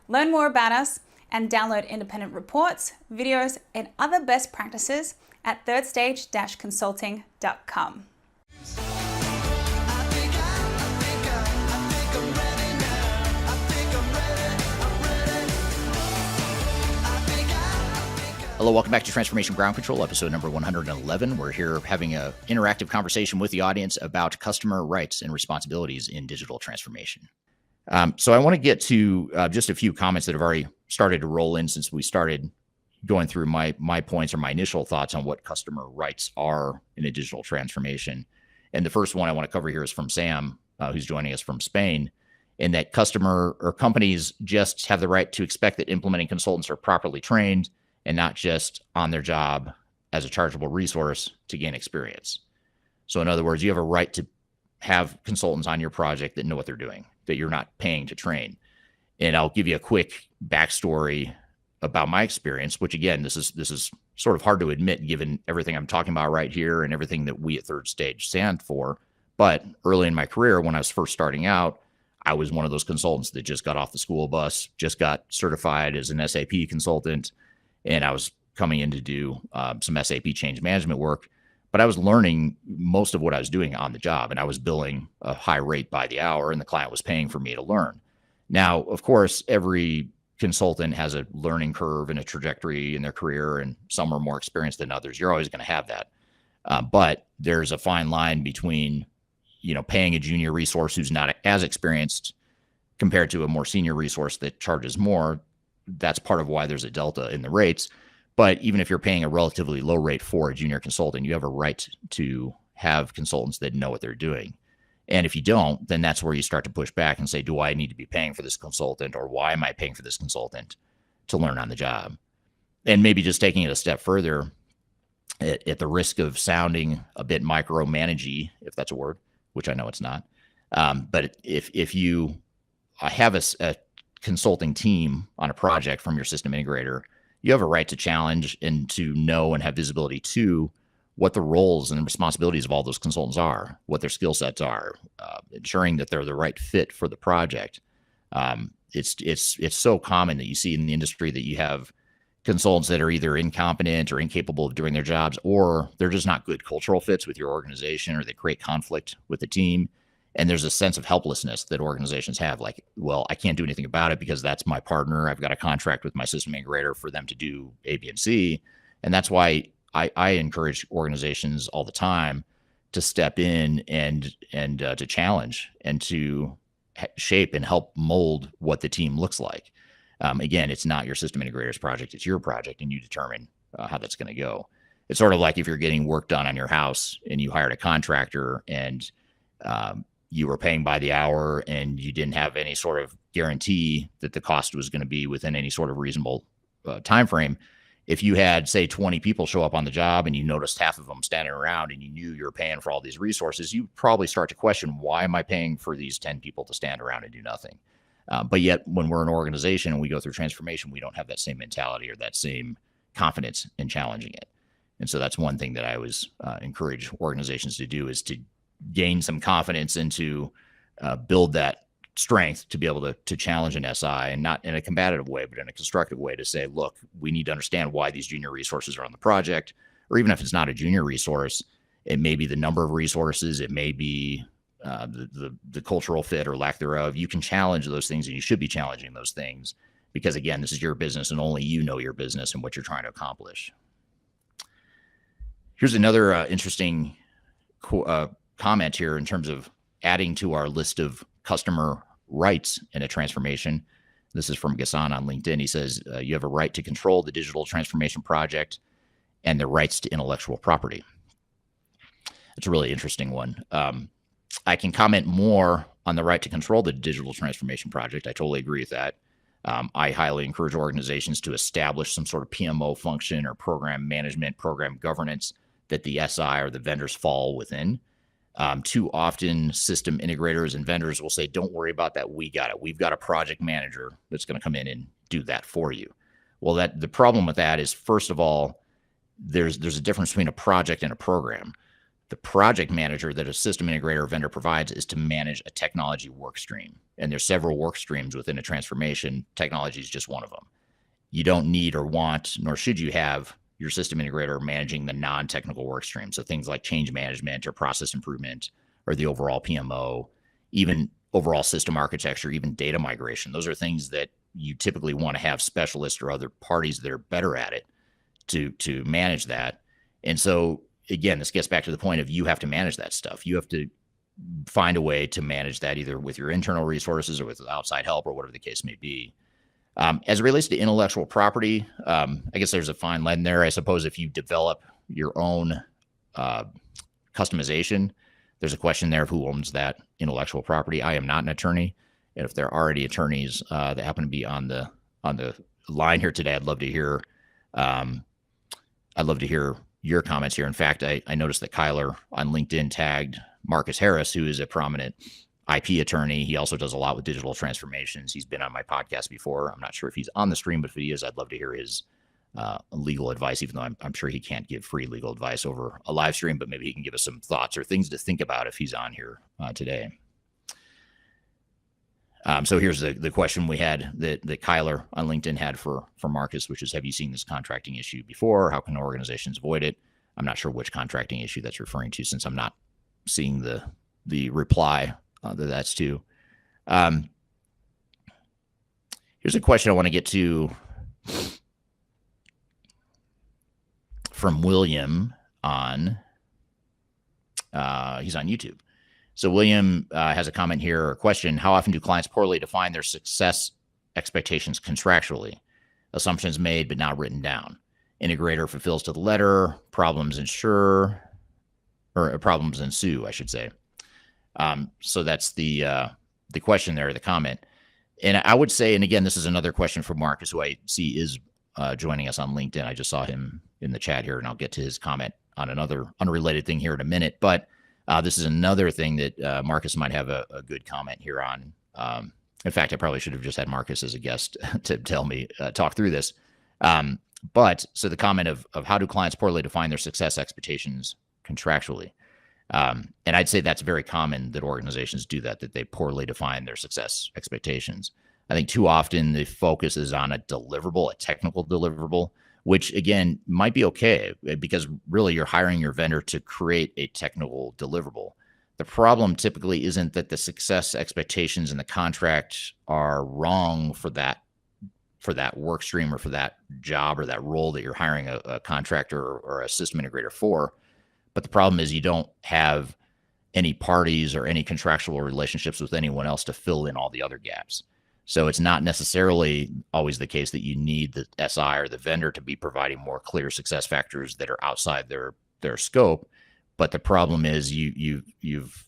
Learn more about us and download independent reports, videos, and other best practices at thirdstage-consulting.com. Hello, welcome back to Transformation Ground Control, episode number 111. We're here having an interactive conversation with the audience about customer rights and responsibilities in digital transformation. So I want to get to just a few comments that have already started to roll in since we started going through my points or my initial thoughts on what customer rights are in a digital transformation. And the first one I want to cover here is from Sam, who's joining us from Spain, in that customer or companies just have the right to expect that implementing consultants are properly trained and not just on their job as a chargeable resource to gain experience. So in other words, you have a right to have consultants on your project that know what they're doing, that you're not paying to train. And I'll give you a quick backstory about my experience, which again, this is sort of hard to admit given everything I'm talking about right here and everything that we at Third Stage stand for. But early in my career, when I was first starting out, I was one of those consultants that just got off the school bus, just got certified as an SAP consultant, and I was coming in to do some SAP change management work. But I was learning most of what I was doing on the job, and I was billing a high rate by the hour, and the client was paying for me to learn. Now, of course, every consultant has a learning curve and a trajectory in their career, and some are more experienced than others. You're always going to have that. But there's a fine line between, paying a junior resource who's not as experienced compared to a more senior resource that charges more. That's part of why there's a delta in the rates. But even if you're paying a relatively low rate for a junior consultant, you have a right to have consultants that know what they're doing. And if you don't, then that's where you start to push back and say, do I need to be paying for this consultant, or why am I paying for this consultant to learn on the job? And maybe just taking it a step further, at the risk of sounding a bit micromanagey, if that's a word, which I know it's not. But if you have a consulting team on a project from your system integrator, you have a right to challenge and to know and have visibility to what the roles and responsibilities of all those consultants are, what their skill sets are, ensuring that they're the right fit for the project. It's so common that you see in the industry that you have consultants that are either incompetent or incapable of doing their jobs, or they're just not good cultural fits with your organization, or they create conflict with the team. And there's a sense of helplessness that organizations have, like, well, I can't do anything about it because that's my partner. I've got a contract with my system integrator for them to do A, B, and C. And that's why I encourage organizations all the time to step in and to challenge and to shape and help mold what the team looks like. Again, it's not your system integrator's project, it's your project, and you determine how that's going to go. It's sort of like if you're getting work done on your house and you hired a contractor and you were paying by the hour and you didn't have any sort of guarantee that the cost was going to be within any sort of reasonable time frame. If you had, say, 20 people show up on the job and you noticed half of them standing around and you knew you were paying for all these resources, you probably start to question, why am I paying for these 10 people to stand around and do nothing? But yet when we're an organization and we go through transformation, we don't have that same mentality or that same confidence in challenging it. And so that's one thing that I always encourage organizations to do, is to gain some confidence and to build that strength to be able to challenge an SI, and not in a combative way, but in a constructive way, to say, look, we need to understand why these junior resources are on the project. Or even if it's not a junior resource, it may be the number of resources, it may be the cultural fit or lack thereof. You can challenge those things, and you should be challenging those things, because again, this is your business and only you know your business and what you're trying to accomplish. Here's another interesting comment here in terms of adding to our list of customer rights in a transformation. This is from Gassan on LinkedIn. He says, you have a right to control the digital transformation project and the rights to intellectual property. It's a really interesting one. I can comment more on the right to control the digital transformation project. I totally agree with that. I highly encourage organizations to establish some sort of PMO function or program management, program governance that the SI or the vendors fall within. Too often, system integrators and vendors will say, don't worry about that, we got it. We've got a project manager that's going to come in and do that for you. Well, the problem with that is, first of all, there's a difference between a project and a program. The project manager that a system integrator or vendor provides is to manage a technology work stream. And there's several work streams within a transformation. Technology is just one of them. You don't need or want, nor should you have your system integrator managing the non-technical work stream. So things like change management or process improvement or the overall PMO, even overall system architecture, even data migration. Those are things that you typically want to have specialists or other parties that are better at it to manage that. And so again, this gets back to the point of, you have to manage that stuff. You have to find a way to manage that either with your internal resources or with outside help or whatever the case may be. As it relates to intellectual property, I guess there's a fine line there. I suppose if you develop your own customization, there's a question there of who owns that intellectual property. I am not an attorney, and if there are any attorneys that happen to be on the line here today, I'd love to hear. I'd love to hear your comments here. In fact, I noticed that Kyler on LinkedIn tagged Marcus Harris, who is a prominent IP attorney. He also does a lot with digital transformations. He's been on my podcast before. I'm not sure if he's on the stream, but if he is, I'd love to hear his legal advice, even though I'm sure he can't give free legal advice over a live stream, but maybe he can give us some thoughts or things to think about if he's on here today. So here's the question we had that Kyler on LinkedIn had for Marcus, which is, have you seen this contracting issue before? How can organizations avoid it? I'm not sure which contracting issue that's referring to, since I'm not seeing the reply that's to. Here's a question I want to get to from William on, he's on YouTube. So William has a comment here, or a question: how often do clients poorly define their success expectations contractually? Assumptions made but not written down. Integrator fulfills to the letter. Problems ensue, I should say. So that's the question there, the comment. And I would say, and again, this is another question from Marcus, who I see is joining us on LinkedIn. I just saw him in the chat here, and I'll get to his comment on another unrelated thing here in a minute. But this is another thing that Marcus might have a good comment here on. In fact, I probably should have just had Marcus as a guest to tell me, talk through this. But so the comment of how do clients poorly define their success expectations contractually? And I'd say that's very common that organizations do that they poorly define their success expectations. I think too often the focus is on a deliverable, a technical deliverable, which again might be okay because really you're hiring your vendor to create a technical deliverable. The problem typically isn't that the success expectations in the contract are wrong for that work stream or for that job or that role that you're hiring a contractor or a system integrator for. But the problem is you don't have any parties or any contractual relationships with anyone else to fill in all the other gaps. So it's not necessarily always the case that you need the SI or the vendor to be providing more clear success factors that are outside their scope. But the problem is you've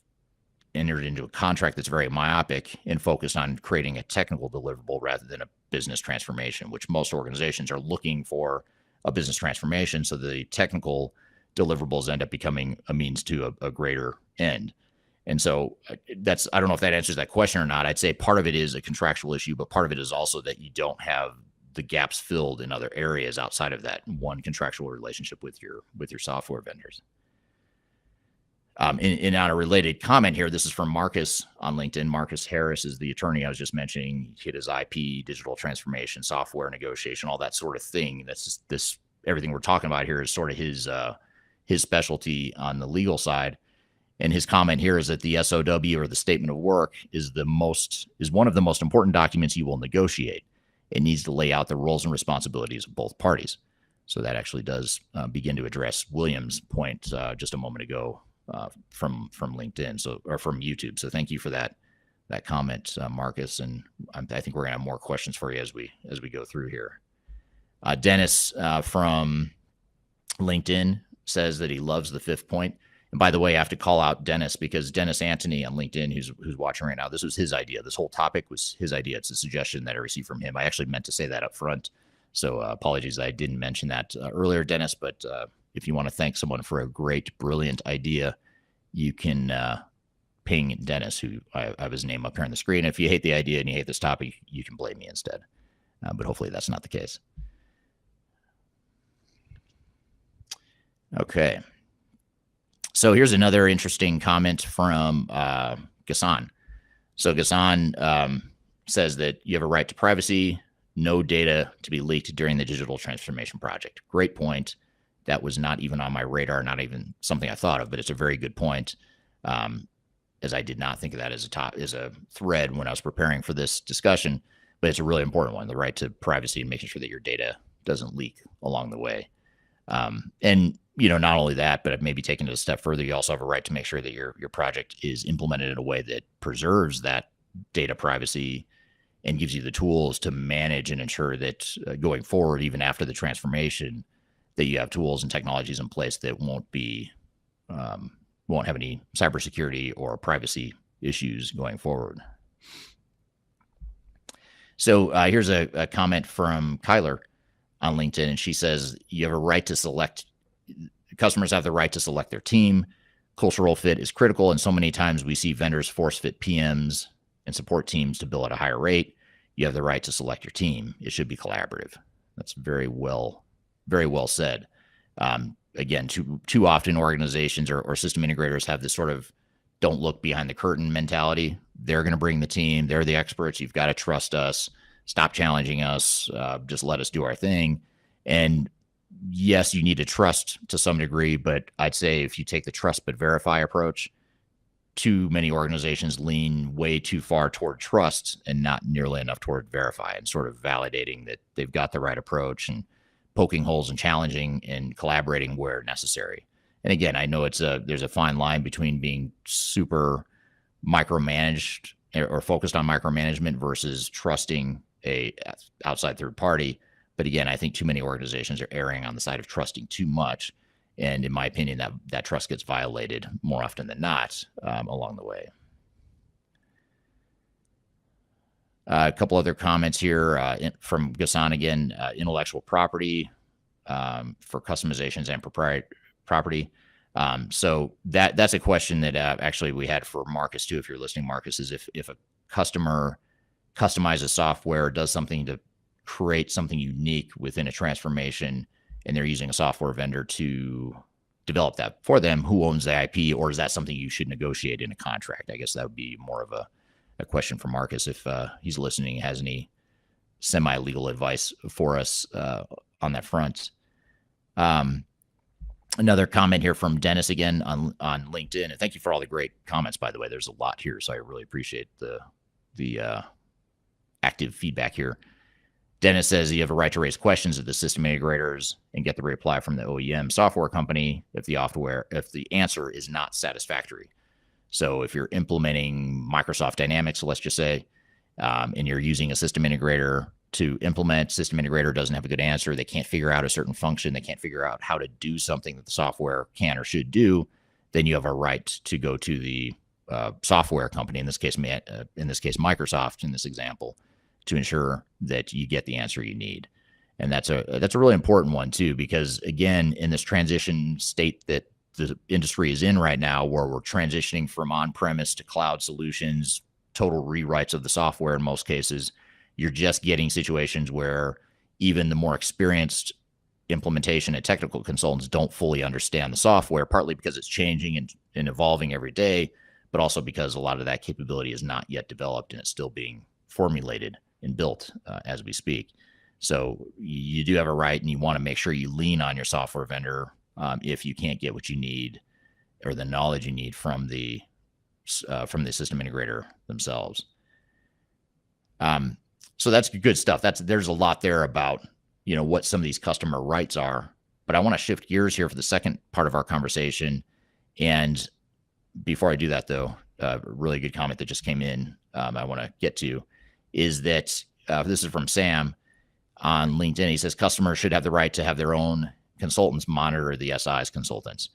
entered into a contract that's very myopic and focused on creating a technical deliverable rather than a business transformation, which most organizations are looking for a business transformation. So the technical deliverables end up becoming a means to a greater end. And so I don't know if that answers that question or not. I'd say part of it is a contractual issue, but part of it is also that you don't have the gaps filled in other areas outside of that one contractual relationship with your software vendors. And on a related comment here, this is from Marcus on LinkedIn. Marcus Harris is the attorney I was just mentioning. He his IP, digital transformation, software negotiation, all that sort of thing. That's just this, everything we're talking about here is sort of his specialty on the legal side. And his comment here is that the SOW, or the statement of work, is one of the most important documents you will negotiate. It needs to lay out the roles and responsibilities of both parties. So that actually does begin to address William's point just a moment ago from LinkedIn, or from YouTube. So thank you for that comment, Marcus. And I think we're gonna have more questions for you as we go through here. Dennis from LinkedIn says that he loves the fifth point. And by the way, I have to call out Dennis, because Dennis Anthony on LinkedIn, who's watching right now, this was his idea. This whole topic was his idea. It's a suggestion that I received from him. I actually meant to say that up front. So apologies that I didn't mention that earlier, Dennis. But if you want to thank someone for a great, brilliant idea, you can ping Dennis, who I have his name up here on the screen. If you hate the idea and you hate this topic, you can blame me instead. But hopefully that's not the case. Okay. So here's another interesting comment from Ghassan. So Ghassan says that you have a right to privacy, no data to be leaked during the digital transformation project. Great point. That was not even on my radar, not even something I thought of, but it's a very good point, as I did not think of that as a thread when I was preparing for this discussion, but it's a really important one, the right to privacy and making sure that your data doesn't leak along the way. And not only that, but maybe taking it a step further, you also have a right to make sure that your project is implemented in a way that preserves that data privacy and gives you the tools to manage and ensure that going forward, even after the transformation, that you have tools and technologies in place that won't have any cybersecurity or privacy issues going forward. So here's a comment from Kyler on LinkedIn, and she says, you have a right to select, customers have the right to select their team. cultural fit is critical, and so many times we see vendors force fit PMs and support teams to bill at a higher rate. You have the right to select your team. It should be collaborative. That's very well said. Again, too often organizations or system integrators have this sort of don't look behind the curtain mentality. They're going to bring the team. They're the experts. You've got to trust us. Stop challenging us. Just let us do our thing. And yes, you need to trust to some degree, but I'd say if you take the trust but verify approach, too many organizations lean way too far toward trust and not nearly enough toward verify and sort of validating that they've got the right approach and poking holes and challenging and collaborating where necessary. And again, I know there's a fine line between being super micromanaged or focused on micromanagement versus trusting a outside third party. But again, I think too many organizations are erring on the side of trusting too much. And in my opinion, that trust gets violated more often than not along the way. A couple other comments here from Ghassan again, intellectual property for customizations and property. So that's a question that actually we had for Marcus too. If you're listening, Marcus, is if a customer customizes software, does something to create something unique within a transformation, and they're using a software vendor to develop that for them, who owns the IP, or is that something you should negotiate in a contract? I guess that would be more of a question for Marcus if he's listening, has any semi-legal advice for us on that front. Another comment here from Dennis again on LinkedIn. And thank you for all the great comments, by the way. There's a lot here, so I really appreciate the active feedback here. Dennis says you have a right to raise questions of the system integrators and get the reply from the OEM software company if the answer is not satisfactory. So if you're implementing Microsoft Dynamics, let's just say, and you're using a system integrator to implement, system integrator doesn't have a good answer, they can't figure out a certain function, they can't figure out how to do something that the software can or should do, then you have a right to go to the software company, in this case Microsoft in this example, to ensure that you get the answer you need. And that's a really important one too, because again, in this transition state that the industry is in right now, where we're transitioning from on-premise to cloud solutions, total rewrites of the software in most cases, you're just getting situations where even the more experienced implementation and technical consultants don't fully understand the software, partly because it's changing and evolving every day, but also because a lot of that capability is not yet developed and it's still being formulated and built as we speak. So you do have a right, and you want to make sure you lean on your software vendor if you can't get what you need or the knowledge you need from the system integrator themselves. So that's good stuff. There's a lot there about what some of these customer rights are. But I want to shift gears here for the second part of our conversation. And before I do that, though, a really good comment that just came in I want to get to is that this is from Sam on LinkedIn. He says customers should have the right to have their own consultants monitor the SI's consultants.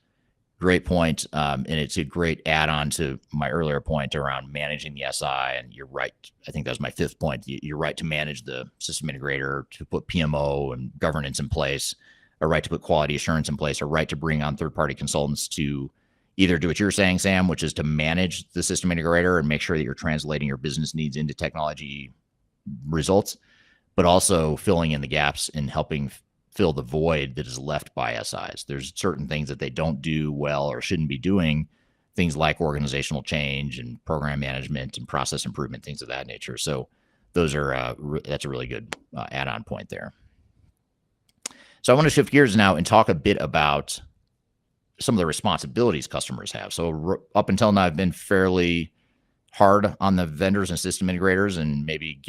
Great point. And it's a great add-on to my earlier point around managing the SI. And you're right. I think that was my fifth point. You're right to manage the system integrator, to put PMO and governance in place, a right to put quality assurance in place, a right to bring on third-party consultants to either do what you're saying, Sam, which is to manage the system integrator and make sure that you're translating your business needs into technology results, but also filling in the gaps and helping fill the void that is left by SIs. There's certain things that they don't do well or shouldn't be doing, things like organizational change and program management and process improvement, things of that nature. So those are that's a really good add-on point there. So I want to shift gears now and talk a bit about some of the responsibilities customers have. So up until now, I've been fairly hard on the vendors and system integrators, and maybe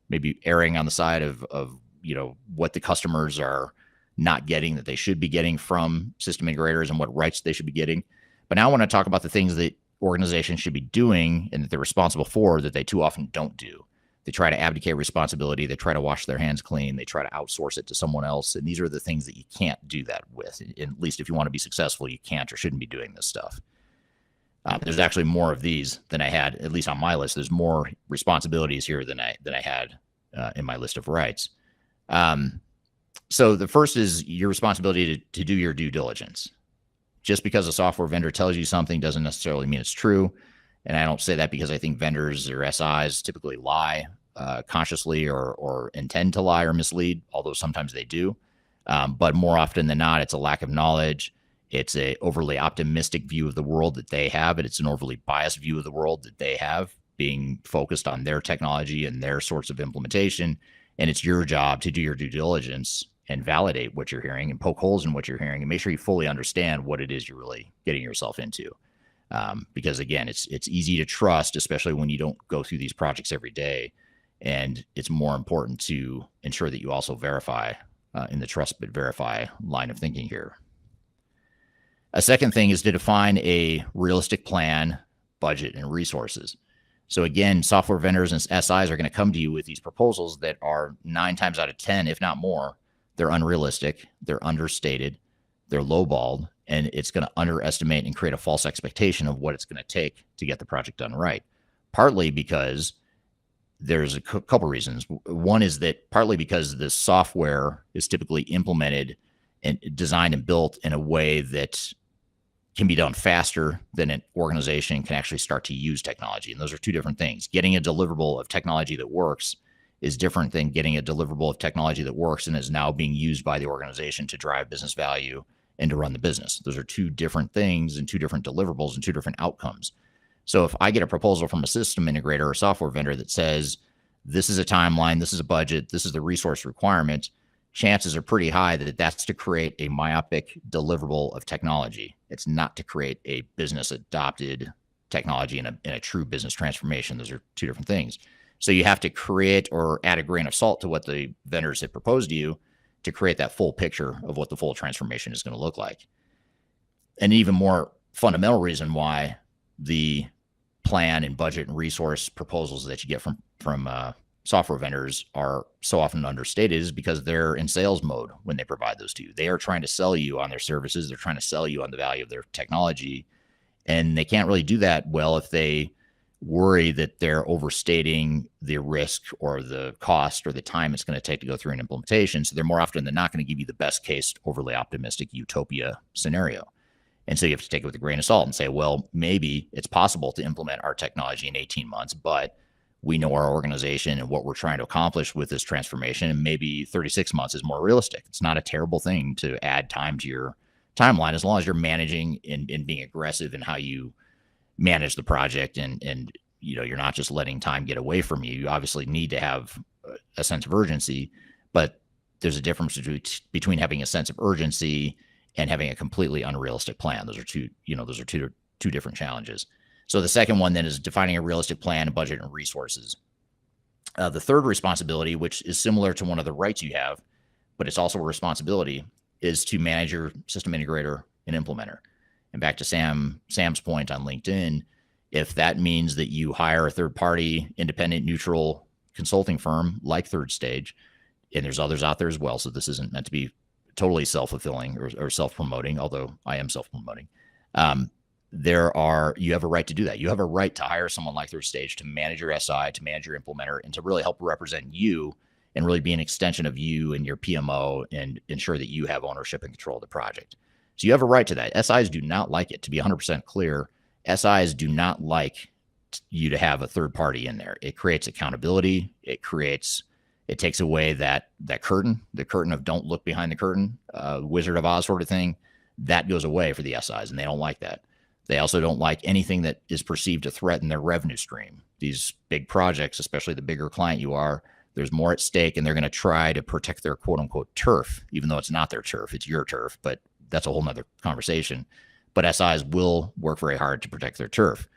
maybe erring on the side of what the customers are not getting that they should be getting from system integrators and what rights they should be getting. But now I want to talk about the things that organizations should be doing and that they're responsible for that they too often don't do. They try to abdicate responsibility. They try to wash their hands clean. They try to outsource it to someone else. And these are the things that you can't do that with. And at least if you want to be successful, you can't or shouldn't be doing this stuff. There's actually more of these than I had, at least on my list. There's more responsibilities here than I had in my list of rights. So the first is your responsibility to do your due diligence. just because a software vendor tells you something doesn't necessarily mean it's true. And I don't say that because I think vendors or SIs typically lie consciously or intend to lie or mislead, although sometimes they do. But more often than not, it's a lack of knowledge. It's a overly optimistic view of the world that they have, and it's an overly biased view of the world that they have, being focused on their technology and their sorts of implementation. And it's your job to do your due diligence and validate what you're hearing and poke holes in what you're hearing and make sure you fully understand what it is you're really getting yourself into. Because again, it's easy to trust, especially when you don't go through these projects every day. And it's more important to ensure that you also verify in the trust but verify line of thinking here. A second thing is to define a realistic plan, budget, and resources. So again, software vendors and SIs are going to come to you with these proposals that are 9 times out of 10, if not more, they're unrealistic, they're understated, they're lowballed, and it's going to underestimate and create a false expectation of what it's going to take to get the project done right. Partly because there's a couple reasons. One is that partly because the software is typically implemented and designed and built in a way that can be done faster than an organization can actually start to use technology. And those are two different things. Getting a deliverable of technology that works is different than getting a deliverable of technology that works and is now being used by the organization to drive business value and to run the business. Those are two different things and two different deliverables and two different outcomes. So if I get a proposal from a system integrator or software vendor that says, this is a timeline, this is a budget, this is the resource requirement, chances are pretty high that that's to create a myopic deliverable of technology. It's not to create a business adopted technology in a true business transformation. Those are two different things. So you have to create or add a grain of salt to what the vendors have proposed to you to create that full picture of what the full transformation is going to look like. An even more fundamental reason why the plan and budget and resource proposals that you get from software vendors are so often understated is because they're in sales mode when they provide those to you. They are trying to sell you on their services. They're trying to sell you on the value of their technology. And they can't really do that well if they worry that they're overstating the risk or the cost or the time it's going to take to go through an implementation. So they're more often than not going to give you the best case, overly optimistic utopia scenario. And so you have to take it with a grain of salt and say, well, maybe it's possible to implement our technology in 18 months, but we know our organization and what we're trying to accomplish with this transformation, and maybe 36 months is more realistic. It's not a terrible thing to add time to your timeline as long as you're managing and being aggressive in how you manage the project, and you're not just letting time get away from you. You obviously need to have a sense of urgency, but there's a difference between having a sense of urgency and having a completely unrealistic plan. Those are two different challenges. So the second one then is defining a realistic plan, budget, and resources. The third responsibility, which is similar to one of the rights you have, but it's also a responsibility, is to manage your system integrator and implementer. And back to Sam's point on LinkedIn, if that means that you hire a third-party, independent, neutral consulting firm like Third Stage, and there's others out there as well, so this isn't meant to be totally self-fulfilling or self-promoting, although I am self-promoting. You have a right to do that. You have a right to hire someone like Third Stage to manage your SI, to manage your implementer, and to really help represent you and really be an extension of you and your PMO and ensure that you have ownership and control of the project. So you have a right to that. SIs do not like it. To be 100% clear, SIs do not like you to have a third party in there. It creates accountability. It takes away that curtain, the curtain of don't look behind the curtain, Wizard of Oz sort of thing. That goes away for the SIs, and they don't like that. They also don't like anything that is perceived to threaten their revenue stream. These big projects, especially the bigger client you are, there's more at stake, and they're going to try to protect their quote unquote turf, even though it's not their turf, it's your turf, but that's a whole nother conversation. But SIs will work very hard to protect their turf.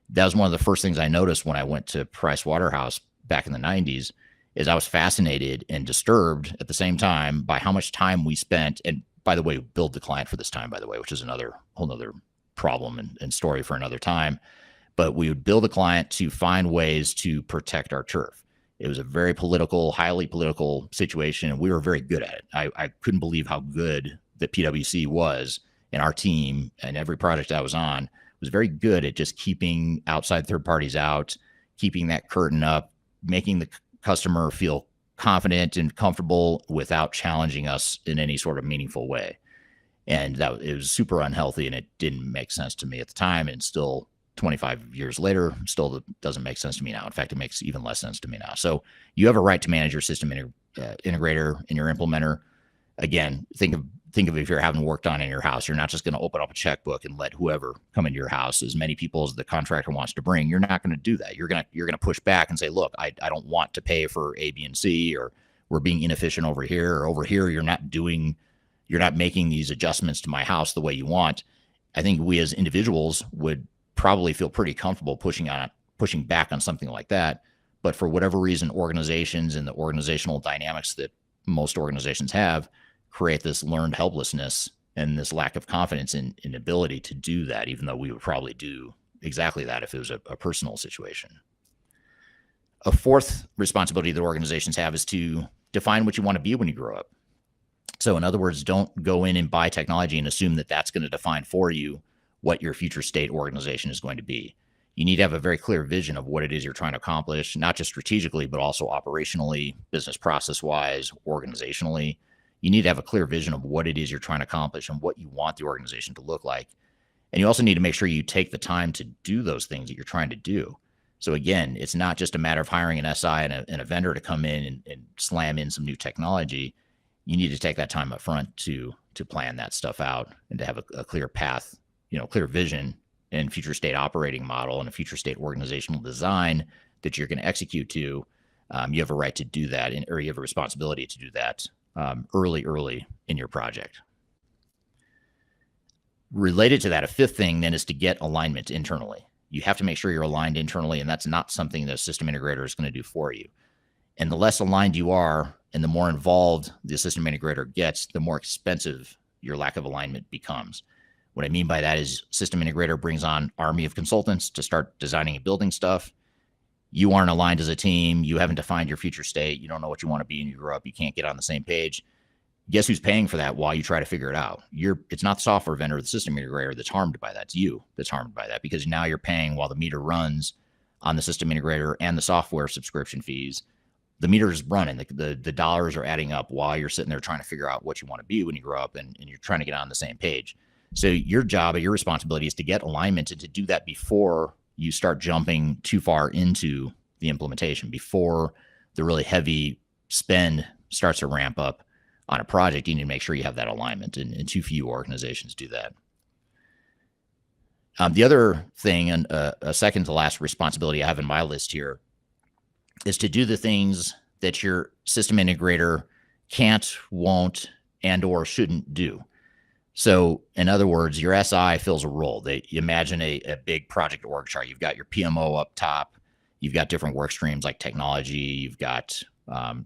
That was one of the first things I noticed when I went to Price Waterhouse back in the 90s, is I was fascinated and disturbed at the same time by how much time we spent. And by the way, billed the client for this time, by the way, which is another whole nother problem and story for another time. But we would bill the client to find ways to protect our turf. It was a very political, highly political situation, and we were very good at it. I couldn't believe how good that PwC was, and our team and every project I was on was very good at just keeping outside third parties out, keeping that curtain up, making the customer feel confident and comfortable without challenging us in any sort of meaningful way. And that it was super unhealthy, and it didn't make sense to me at the time. And still 25 years later, still doesn't make sense to me now. In fact, it makes even less sense to me now. So you have a right to manage your system integrator and your implementer. Again, think of if you're having work done in your house, you're not just going to open up a checkbook and let whoever come into your house, as many people as the contractor wants to bring. You're not going to do that. You're going to push back and say, look, I don't want to pay for A, B, and C, or we're being inefficient over here, or over here you're not making these adjustments to my house the way you want. I think we as individuals would probably feel pretty comfortable pushing back on something like that. But for whatever reason, organizations and the organizational dynamics that most organizations have create this learned helplessness and this lack of confidence in ability to do that, even though we would probably do exactly that if it was a personal situation. A fourth responsibility that organizations have is to define what you want to be when you grow up. So in other words, don't go in and buy technology and assume that that's going to define for you what your future state organization is going to be. You need to have a very clear vision of what it is you're trying to accomplish, not just strategically, but also operationally, business process-wise, organizationally. You need to have a clear vision of what it is you're trying to accomplish and what you want the organization to look like. And you also need to make sure you take the time to do those things that you're trying to do. So again, it's not just a matter of hiring an SI and a vendor to come in and slam in some new technology. You need to take that time up front to plan that stuff out and to have a clear path, clear vision and future state operating model and a future state organizational design that you're going to execute to. You have a right to do that, or you have a responsibility to do that early in your project. Related to that, a fifth thing then is to get alignment internally. You have to make sure you're aligned internally, and that's not something that a system integrator is going to do for you. And the less aligned you are, and the more involved the system integrator gets, the more expensive your lack of alignment becomes. What I mean by that is system integrator brings on army of consultants to start designing and building stuff. You aren't aligned as a team. You haven't defined your future state. You don't know what you want to be when you grow up. You can't get on the same page. Guess who's paying for that while you try to figure it out? It's not the software vendor or the system integrator that's harmed by that. It's you that's harmed by that, because now you're paying while the meter runs on the system integrator and the software subscription fees. The meter is running. The dollars are adding up while you're sitting there trying to figure out what you want to be when you grow up, and you're trying to get on the same page. So your job or your responsibility is to get alignment and to do that before you start jumping too far into the implementation, before the really heavy spend starts to ramp up on a project. You need to make sure you have that alignment, and too few organizations do that. The other thing, and a second to last responsibility I have in my list here, is to do the things that your system integrator can't, won't, and or shouldn't do. So in other words, your SI fills a role. You imagine a big project org chart. You've got your PMO up top. You've got different work streams like technology. You've got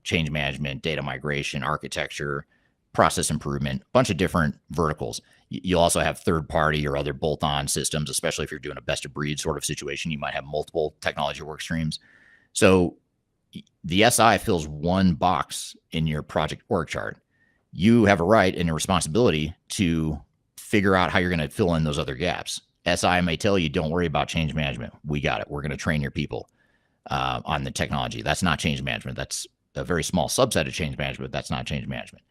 change management, data migration, architecture, process improvement, a bunch of different verticals. You'll also have third-party or other bolt-on systems, especially if you're doing a best-of-breed sort of situation. You might have multiple technology work streams. So the SI fills one box in your project org chart. You have a right and a responsibility to figure out how you're going to fill in those other gaps. SI may tell you, don't worry about change management. We got it. We're going to train your people on the technology. That's not change management. That's a very small subset of change management. That's not change management.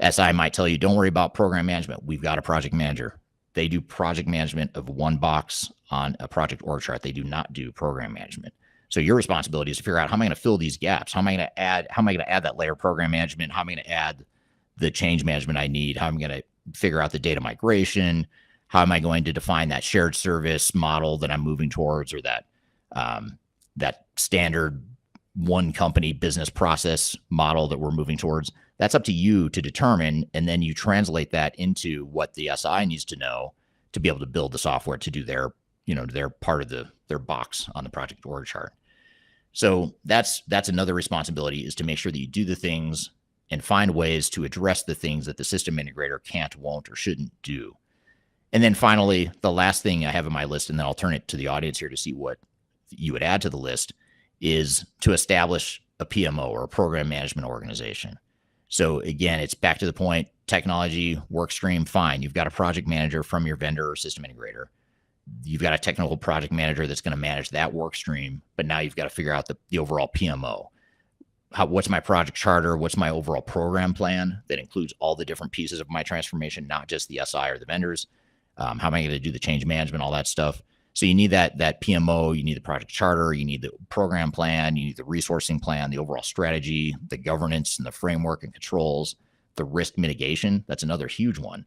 SI might tell you, don't worry about program management. We've got a project manager. They do project management of one box on a project org chart. They do not do program management. So your responsibility is to figure out, how am I going to fill these gaps? How am I going to add that layer of program management? How am I going to add the change management I need? How am I going to figure out the data migration? How am I going to define that shared service model that I'm moving towards, or that standard one company business process model that we're moving towards? That's up to you to determine, and then you translate that into what the SI needs to know to be able to build the software to do their part of their box on the project org chart. So that's another responsibility, is to make sure that you do the things and find ways to address the things that the system integrator can't, won't, or shouldn't do. And then finally, the last thing I have on my list, and then I'll turn it to the audience here to see what you would add to the list, is to establish a PMO, or a program management organization. So again, it's back to the point, technology work stream, fine. You've got a project manager from your vendor or system integrator. You've got a technical project manager that's going to manage that work stream, but now you've got to figure out the overall PMO. what's my project charter? What's my overall program plan that includes all the different pieces of my transformation, not just the SI or the vendors? How am I going to do the change management, all that stuff? So you need that PMO, you need the project charter, you need the program plan, you need the resourcing plan, the overall strategy, the governance and the framework and controls, the risk mitigation. That's another huge one.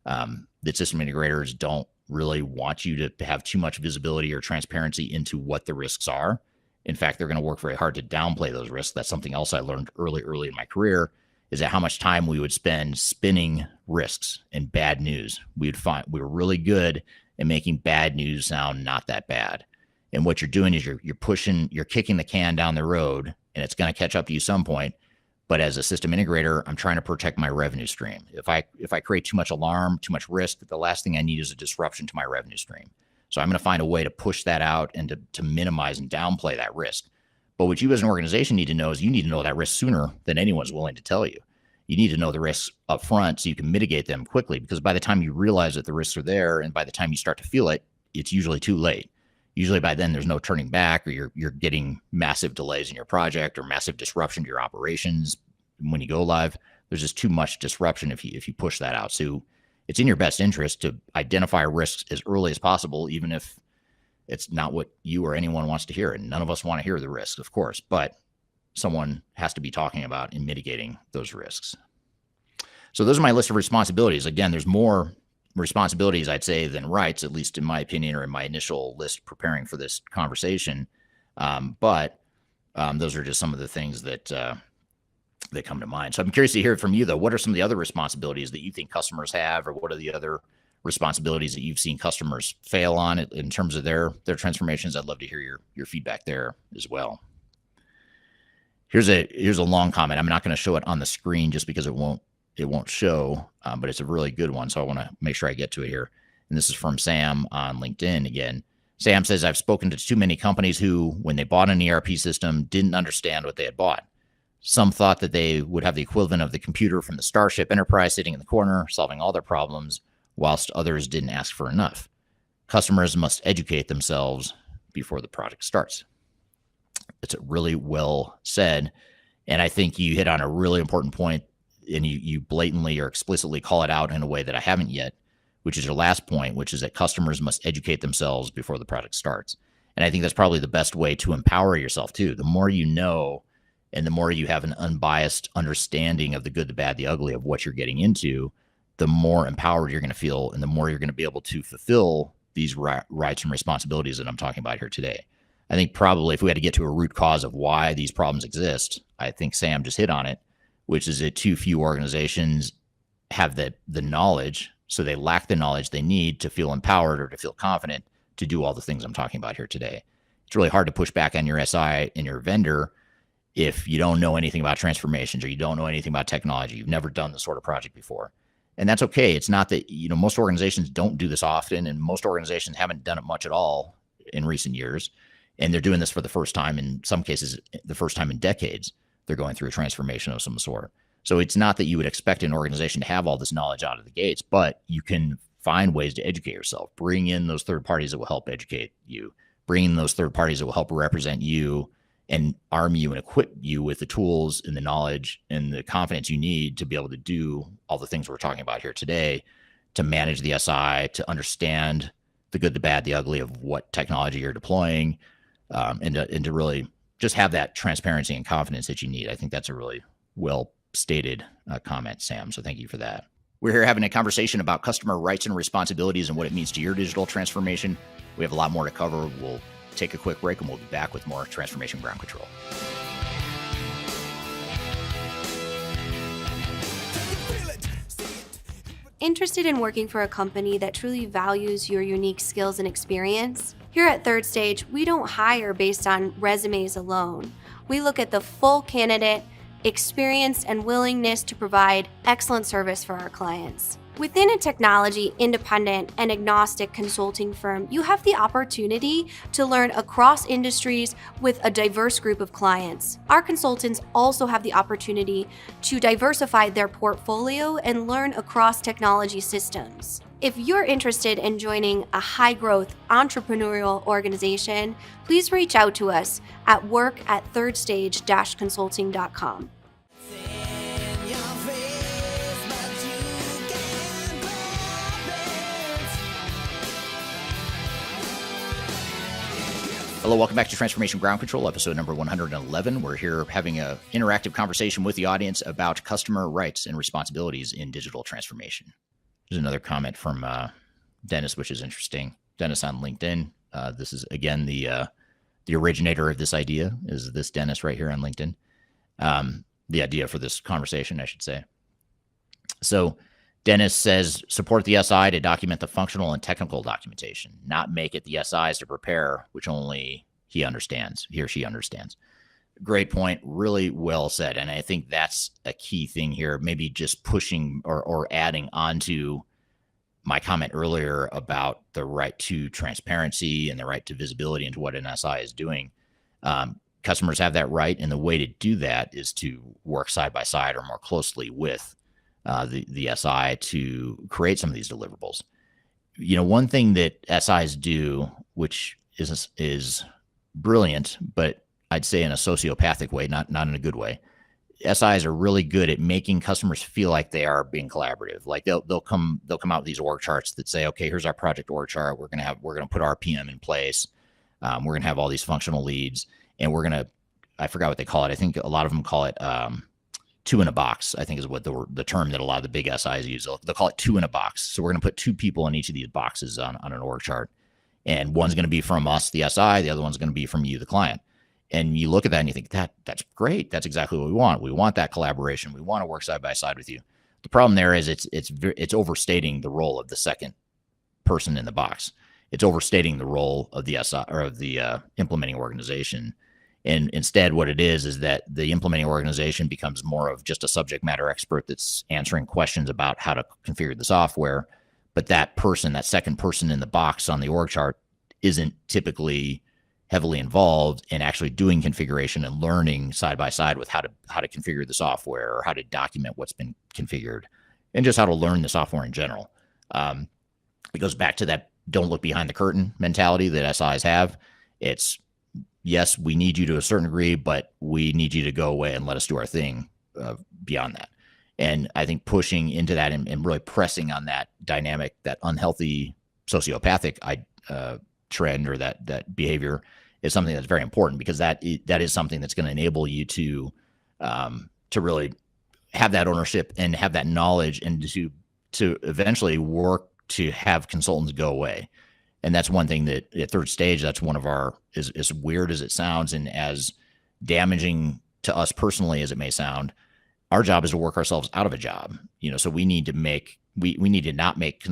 That system integrators don't really want you to have too much visibility or transparency into what the risks are. In fact, they're going to work very hard to downplay those risks. That's something else I learned early in my career, is that how much time we would spend spinning risks and bad news. We were really good at making bad news sound not that bad. And what you're doing is you're kicking the can down the road, and it's going to catch up to you some point. But as a system integrator, I'm trying to protect my revenue stream. If I create too much alarm, too much risk, the last thing I need is a disruption to my revenue stream. So I'm going to find a way to push that out and to minimize and downplay that risk. But what you as an organization need to know is you need to know that risk sooner than anyone's willing to tell you. You need to know the risks up front so you can mitigate them quickly, because by the time you realize that the risks are there and by the time you start to feel it, it's usually too late. Usually by then there's no turning back, or you're getting massive delays in your project or massive disruption to your operations when you go live. There's just too much disruption if you push that out. So it's in your best interest to identify risks as early as possible, even if it's not what you or anyone wants to hear. And none of us want to hear the risks, of course, but someone has to be talking about and mitigating those risks. So those are my list of responsibilities. Again, there's more responsibilities, I'd say, than rights, at least in my opinion, or in my initial list preparing for this conversation. But those are just some of the things that come to mind. So I'm curious to hear from you, though. What are some of the other responsibilities that you think customers have, or what are the other responsibilities that you've seen customers fail on in terms of their transformations? I'd love to hear your feedback there as well. Here's a long comment. I'm not going to show it on the screen just because it won't show, but it's a really good one. So I want to make sure I get to it here. And this is from Sam on LinkedIn again. Sam says, I've spoken to too many companies who, when they bought an ERP system, didn't understand what they had bought. Some thought that they would have the equivalent of the computer from the Starship Enterprise sitting in the corner, solving all their problems, whilst others didn't ask for enough. Customers must educate themselves before the project starts. It's really well said. And I think you hit on a really important point, and you blatantly or explicitly call it out in a way that I haven't yet, which is your last point, which is that customers must educate themselves before the project starts. And I think that's probably the best way to empower yourself too. The more you know, and the more you have an unbiased understanding of the good, the bad, the ugly of what you're getting into, the more empowered you're going to feel, and the more you're going to be able to fulfill these rights and responsibilities that I'm talking about here today. I think probably if we had to get to a root cause of why these problems exist, I think Sam just hit on it, which is that too few organizations have the knowledge, so they lack the knowledge they need to feel empowered or to feel confident to do all the things I'm talking about here today. It's really hard to push back on your SI and your vendor if you don't know anything about transformations, or you don't know anything about technology. You've never done this sort of project before. And that's okay. It's not that, most organizations don't do this often, and most organizations haven't done it much at all in recent years. And they're doing this for the first time, in some cases, the first time in decades. They're going through a transformation of some sort. So it's not that you would expect an organization to have all this knowledge out of the gates, but you can find ways to educate yourself. Bring in those third parties that will help educate you. Bring in those third parties that will help represent you and arm you and equip you with the tools and the knowledge and the confidence you need to be able to do all the things we're talking about here today, to manage the SI, to understand the good, the bad, the ugly of what technology you're deploying, and to really just have that transparency and confidence that you need. I think that's a really well stated comment, Sam. So thank you for that. We're here having a conversation about customer rights and responsibilities and what it means to your digital transformation. We have a lot more to cover. We'll take a quick break and we'll be back with more Transformation Ground Control. Interested in working for a company that truly values your unique skills and experience? Here at Third Stage, we don't hire based on resumes alone. We look at the full candidate, experience, and willingness to provide excellent service for our clients. Within a technology, independent, and agnostic consulting firm, you have the opportunity to learn across industries with a diverse group of clients. Our consultants also have the opportunity to diversify their portfolio and learn across technology systems. If you're interested in joining a high-growth entrepreneurial organization, please reach out to us at work@thirdstage-consulting.com. Hello, welcome back to Transformation Ground Control, episode number 111. We're here having an interactive conversation with the audience about customer rights and responsibilities in digital transformation. There's another comment from Dennis, which is interesting. Dennis on LinkedIn. This is, again, the originator of this idea, is this Dennis right here on LinkedIn. The idea for this conversation, I should say. So Dennis says, support the SI to document the functional and technical documentation, not make it the SIs to prepare, which only he or she understands. Great point. Really well said. And I think that's a key thing here, maybe just pushing or adding on to my comment earlier about the right to transparency and the right to visibility into what an SI is doing. Customers have that right. And the way to do that is to work side by side or more closely with the SI to create some of these deliverables. You know, one thing that SIs do, which is brilliant, but I'd say in a sociopathic way, not in a good way. SIs are really good at making customers feel like they are being collaborative. Like they'll come out with these org charts that say, okay, here's our project org chart. We're gonna put our PM in place. We're gonna have all these functional leads, and I forgot what they call it. I think a lot of them call it two in a box, I think is what the term that a lot of the big SIs use. They'll call it two in a box. So we're going to put two people in each of these boxes on an org chart. And one's going to be from us, the SI. The other one's going to be from you, the client. And you look at that and you think, that's great. That's exactly what we want. We want that collaboration. We want to work side by side with you. The problem there is it's overstating the role of the second person in the box. It's overstating the role of the SI or of the implementing organization. And instead, what it is that the implementing organization becomes more of just a subject matter expert that's answering questions about how to configure the software. But that second person in the box on the org chart isn't typically heavily involved in actually doing configuration and learning side by side with how to configure the software or how to document what's been configured and just how to learn the software in general. It goes back to that don't look behind the curtain mentality that SIs have. It's, yes, we need you to a certain degree, but we need you to go away and let us do our thing beyond that. And I think pushing into that and really pressing on that dynamic, that unhealthy sociopathic trend or that behavior is something that's very important, because that is something that's going to enable you to really have that ownership and have that knowledge and to eventually work to have consultants go away. And that's one thing that at Third Stage, that's one of our, as weird as it sounds and as damaging to us personally as it may sound, our job is to work ourselves out of a job. You know, so we need to not make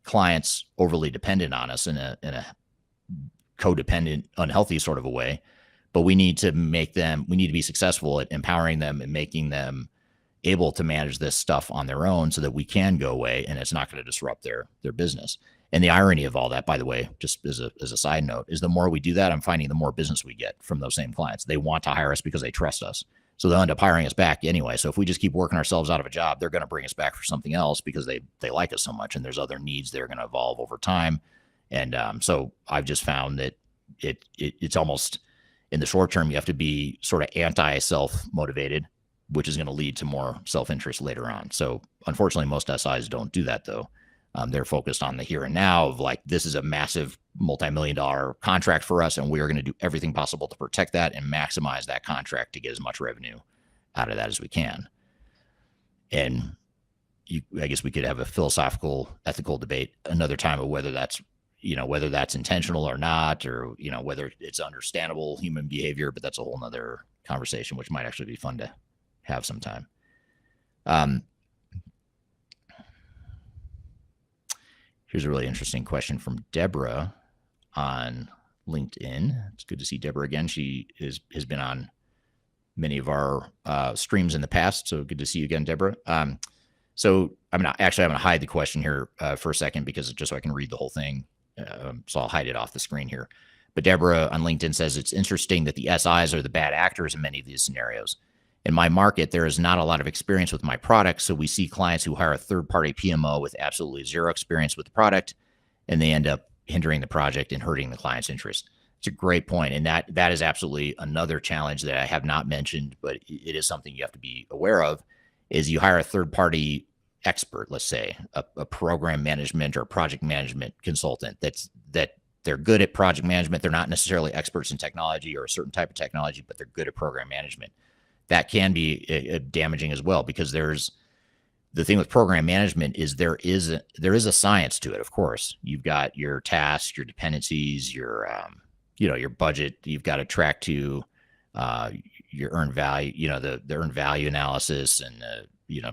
clients overly dependent on us in a codependent, unhealthy sort of a way, but we need to be successful at empowering them and making them able to manage this stuff on their own so that we can go away and it's not going to disrupt their business. And the irony of all that, by the way, just as a side note, is the more we do that, I'm finding the more business we get from those same clients. They want to hire us because they trust us. So they'll end up hiring us back anyway. So if we just keep working ourselves out of a job, they're going to bring us back for something else because they like us so much, and there's other needs that are going to evolve over time. And so I've just found that it's almost, in the short term, you have to be sort of anti-self motivated, which is going to lead to more self-interest later on. So unfortunately, most SIs don't do that, though. They're focused on the here and now of like, this is a massive multi-million-dollar contract for us, and we are going to do everything possible to protect that and maximize that contract to get as much revenue out of that as we can. And I guess we could have a philosophical, ethical debate another time of whether that's intentional or not, or, whether it's understandable human behavior, but that's a whole nother conversation, which might actually be fun to have sometime. Here's a really interesting question from Deborah on LinkedIn. It's good to see Deborah again. She has been on many of our streams in the past, so good to see you again, Deborah. So I'm going to hide the question here for a second because just so I can read the whole thing. So I'll hide it off the screen here. But Deborah on LinkedIn says it's interesting that the SIs are the bad actors in many of these scenarios. In my market, there is not a lot of experience with my product, so we see clients who hire a third-party PMO with absolutely zero experience with the product, and they end up hindering the project and hurting the client's interest. It's a great point, and that is absolutely another challenge that I have not mentioned, but it is something you have to be aware of, is you hire a third-party expert, let's say, a program management or project management consultant that they're good at project management. They're not necessarily experts in technology or a certain type of technology, but they're good at program management. That can be damaging as well, because there's the thing with program management is there is a science to it. Of course, you've got your tasks, your dependencies, your budget. You've got to track to your earned value, the earned value analysis and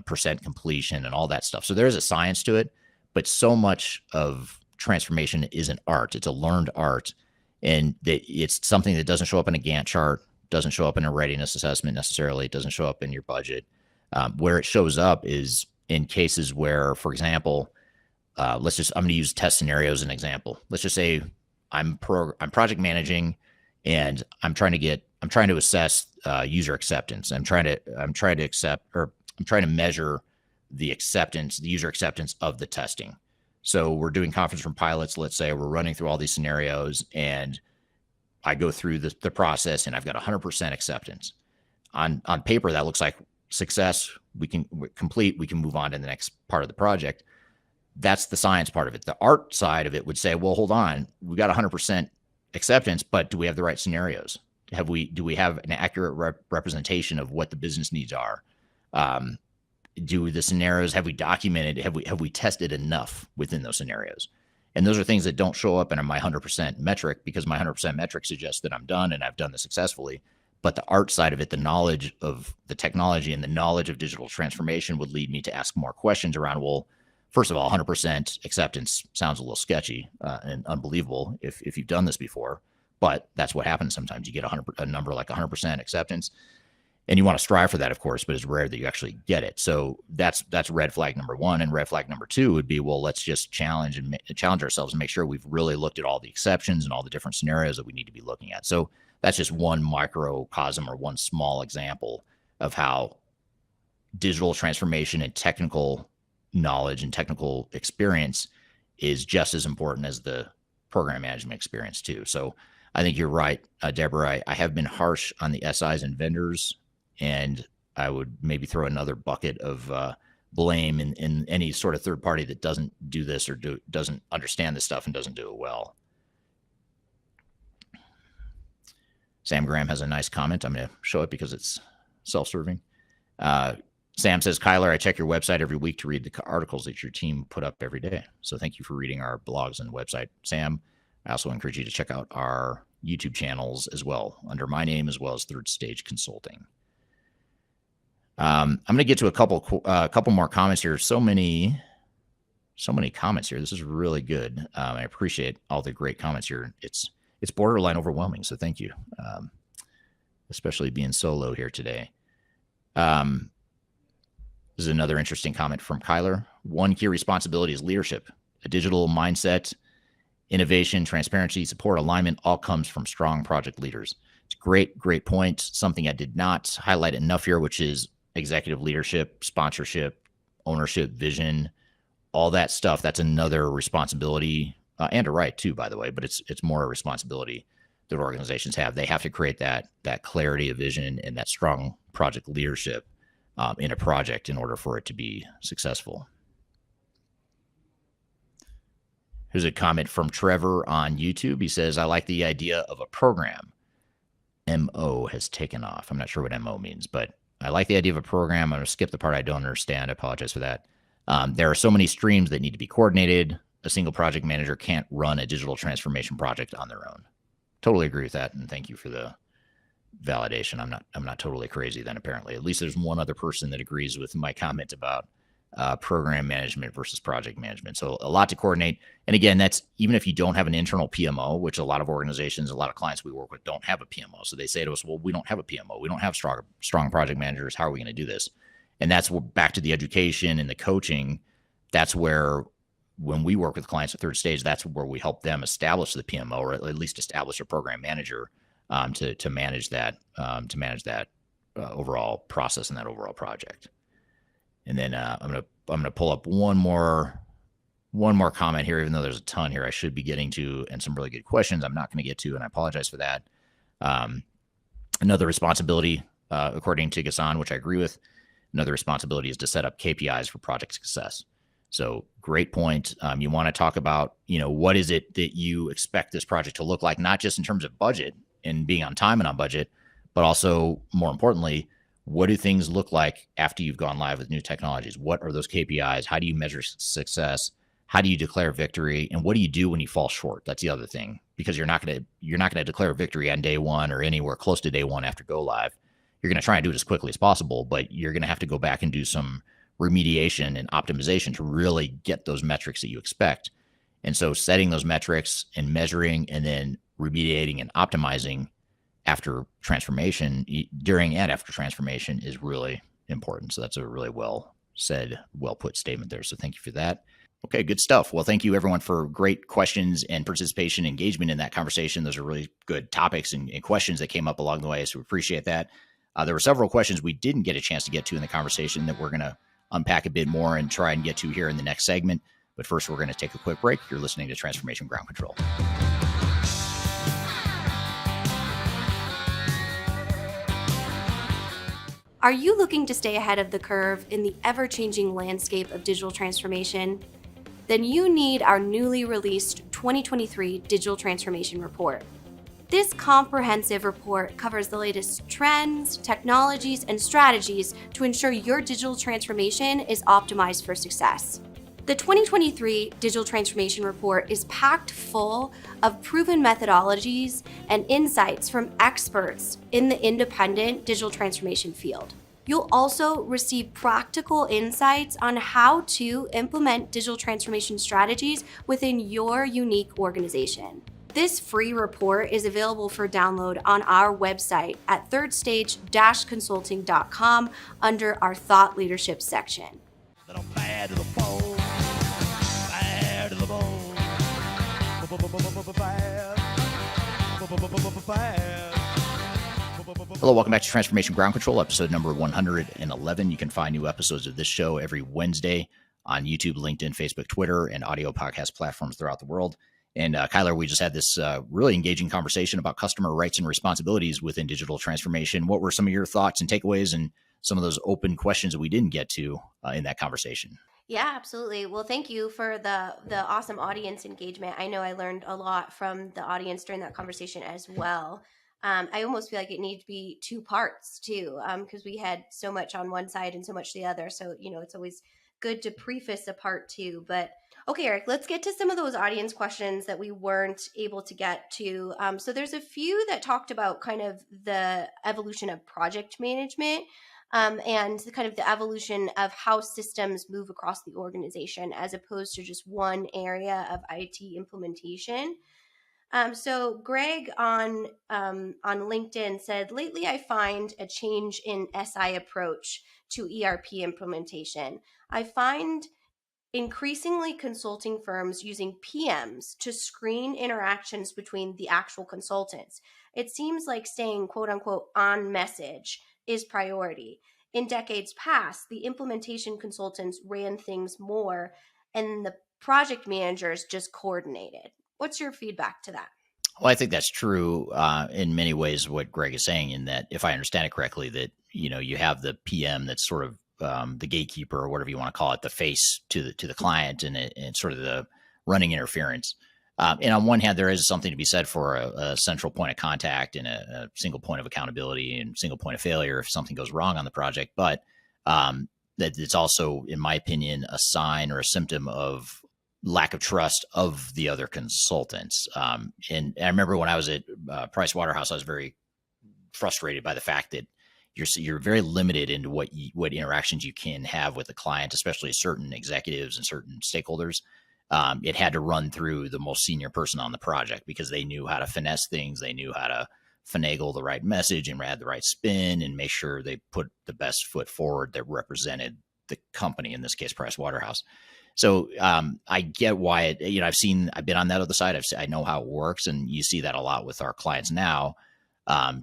percent completion and all that stuff. So there's a science to it, but so much of transformation is an art. It's a learned art, and it's something that doesn't show up in a Gantt chart. Doesn't show up in a readiness assessment necessarily. It doesn't show up in your budget. Where it shows up is in cases where, for example, I'm going to use test scenarios as an example. Let's just say I'm project managing, and I'm trying to assess user acceptance. I'm trying to measure the user acceptance of the testing. So we're doing conference room pilots. Let's say we're running through all these scenarios, and I go through the process, and I've got 100% acceptance. On paper, that looks like success. We can complete. We can move on to the next part of the project. That's the science part of it. The art side of it would say, well, hold on, we got 100% acceptance, but do we have the right scenarios? Do we have an accurate representation of what the business needs are? Do the scenarios, have we documented? Have we tested enough within those scenarios? And those are things that don't show up in my 100% metric, because my 100% metric suggests that I'm done and I've done this successfully. But the art side of it, the knowledge of the technology and the knowledge of digital transformation, would lead me to ask more questions around, well, first of all, 100% acceptance sounds a little sketchy and unbelievable if you've done this before. But that's what happens sometimes. You get a number like 100% acceptance, and you want to strive for that, of course, but it's rare that you actually get it. So that's red flag number one. And red flag number two would be, well, let's just challenge ourselves and make sure we've really looked at all the exceptions and all the different scenarios that we need to be looking at. So that's just one microcosm or one small example of how digital transformation and technical knowledge and technical experience is just as important as the program management experience too. So I think you're right, Deborah. I have been harsh on the SIs and vendors, and I would maybe throw another bucket of blame in any sort of third party that doesn't do this or doesn't understand this stuff and doesn't do it well. Sam Graham has a nice comment. I'm going to show it because it's self-serving. Sam says, Kyler, I check your website every week to read the articles that your team put up every day. So thank you for reading our blogs and website, Sam. I also encourage you to check out our YouTube channels as well, under my name, as well as Third Stage Consulting. I'm going to get to a couple more comments here. So many comments here. This is really good. I appreciate all the great comments here. It's borderline overwhelming, so thank you, especially being solo here today. This is another interesting comment from Kyler. One key responsibility is leadership. A digital mindset, innovation, transparency, support, alignment, all comes from strong project leaders. It's a great point. Something I did not highlight enough here, which is executive leadership, sponsorship, ownership, vision, all that stuff. That's another responsibility and a right too, by the way, but it's more a responsibility that organizations have. They have to create that clarity of vision and that strong project leadership in a project in order for it to be successful. Here's a comment from Trevor on YouTube. He says, I like the idea of a program. MO has taken off. I'm not sure what MO means, but I like the idea of a program. I'm going to skip the part I don't understand. I apologize for that. There are so many streams that need to be coordinated. A single project manager can't run a digital transformation project on their own. Totally agree with that, and thank you for the validation. I'm not totally crazy then, apparently. At least there's one other person that agrees with my comment about program management versus project management. So a lot to coordinate. And again, that's even if you don't have an internal PMO, which a lot of organizations, a lot of clients we work with don't have a PMO. So they say to us, well, we don't have a PMO. We don't have strong project managers. How are we going to do this? And that's back to the education and the coaching. That's where, when we work with clients at third stage, that's where we help them establish the PMO, or at least establish a program manager to manage that overall process and that overall project. And then I'm gonna pull up one more comment here, even though there's a ton here I should be getting to, and some really good questions I'm not going to get to, and I apologize for that. Another responsibility, according to Ghassan, which I agree with, another responsibility is to set up KPIs for project success. So great point. You want to talk about, what is it that you expect this project to look like, not just in terms of budget and being on time and on budget, but also, more importantly, what do things look like after you've gone live with new technologies? What are those KPIs? How do you measure success? How do you declare victory? And what do you do when you fall short? That's the other thing, because you're not going to declare victory on day one or anywhere close to day one after go live. You're going to try and do it as quickly as possible, but you're going to have to go back and do some remediation and optimization to really get those metrics that you expect. And so setting those metrics and measuring and then remediating and optimizing after transformation, during and after transformation, is really important. So that's a really well said, well put statement there. So thank you for that. Okay, good stuff. Well, thank you everyone for great questions and participation, engagement in that conversation. Those are really good topics and questions that came up along the way. So we appreciate that. There were several questions we didn't get a chance to get to in the conversation that we're going to unpack a bit more and try and get to here in the next segment. But first, we're going to take a quick break. You're listening to Transformation Ground Control. Are you looking to stay ahead of the curve in the ever-changing landscape of digital transformation? Then you need our newly released 2023 Digital Transformation Report. This comprehensive report covers the latest trends, technologies, and strategies to ensure your digital transformation is optimized for success. The 2023 Digital Transformation Report is packed full of proven methodologies and insights from experts in the independent digital transformation field. You'll also receive practical insights on how to implement digital transformation strategies within your unique organization. This free report is available for download on our website at thirdstage-consulting.com under our Thought Leadership section. Bad to the bone, bad to the bone, bad. Hello, welcome back to Transformation Ground Control, episode number 111. You can find new episodes of this show every Wednesday on YouTube, LinkedIn, Facebook, Twitter, and audio podcast platforms throughout the world. And Kyler, we just had this really engaging conversation about customer rights and responsibilities within digital transformation. What were some of your thoughts and takeaways and some of those open questions that we didn't get to in that conversation? Yeah, absolutely. Well, thank you for the awesome audience engagement. I know I learned a lot from the audience during that conversation as well. I almost feel like it needs to be two parts too, because we had so much on one side and so much the other. So, it's always good to preface a part two. But okay, Eric, let's get to some of those audience questions that we weren't able to get to. So there's a few that talked about kind of the evolution of project management. And kind of the evolution of how systems move across the organization as opposed to just one area of IT implementation. So Greg on LinkedIn said, lately I find a change in SI approach to ERP implementation. I find increasingly consulting firms using PMs to screen interactions between the actual consultants. It seems like staying quote unquote on message is priority. In decades past, the implementation consultants ran things more and the project managers just coordinated. What's your feedback to that? Well, I think that's true in many ways, what Greg is saying, in that, if I understand it correctly, that, you have the PM that's sort of the gatekeeper, or whatever you want to call it, the face to the client, and sort of the running interference. And on one hand, there is something to be said for a central point of contact and a single point of accountability and single point of failure if something goes wrong on the project. But that it's also, in my opinion, a sign or a symptom of lack of trust of the other consultants. And I remember when I was at Price Waterhouse, I was very frustrated by the fact that you're very limited into what interactions you can have with the client, especially certain executives and certain stakeholders. It had to run through the most senior person on the project because they knew how to finesse things. They knew how to finagle the right message and add the right spin and make sure they put the best foot forward that represented the company, in this case, Price Waterhouse. So I get why I've been on that other side. I know how it works, and you see that a lot with our clients now.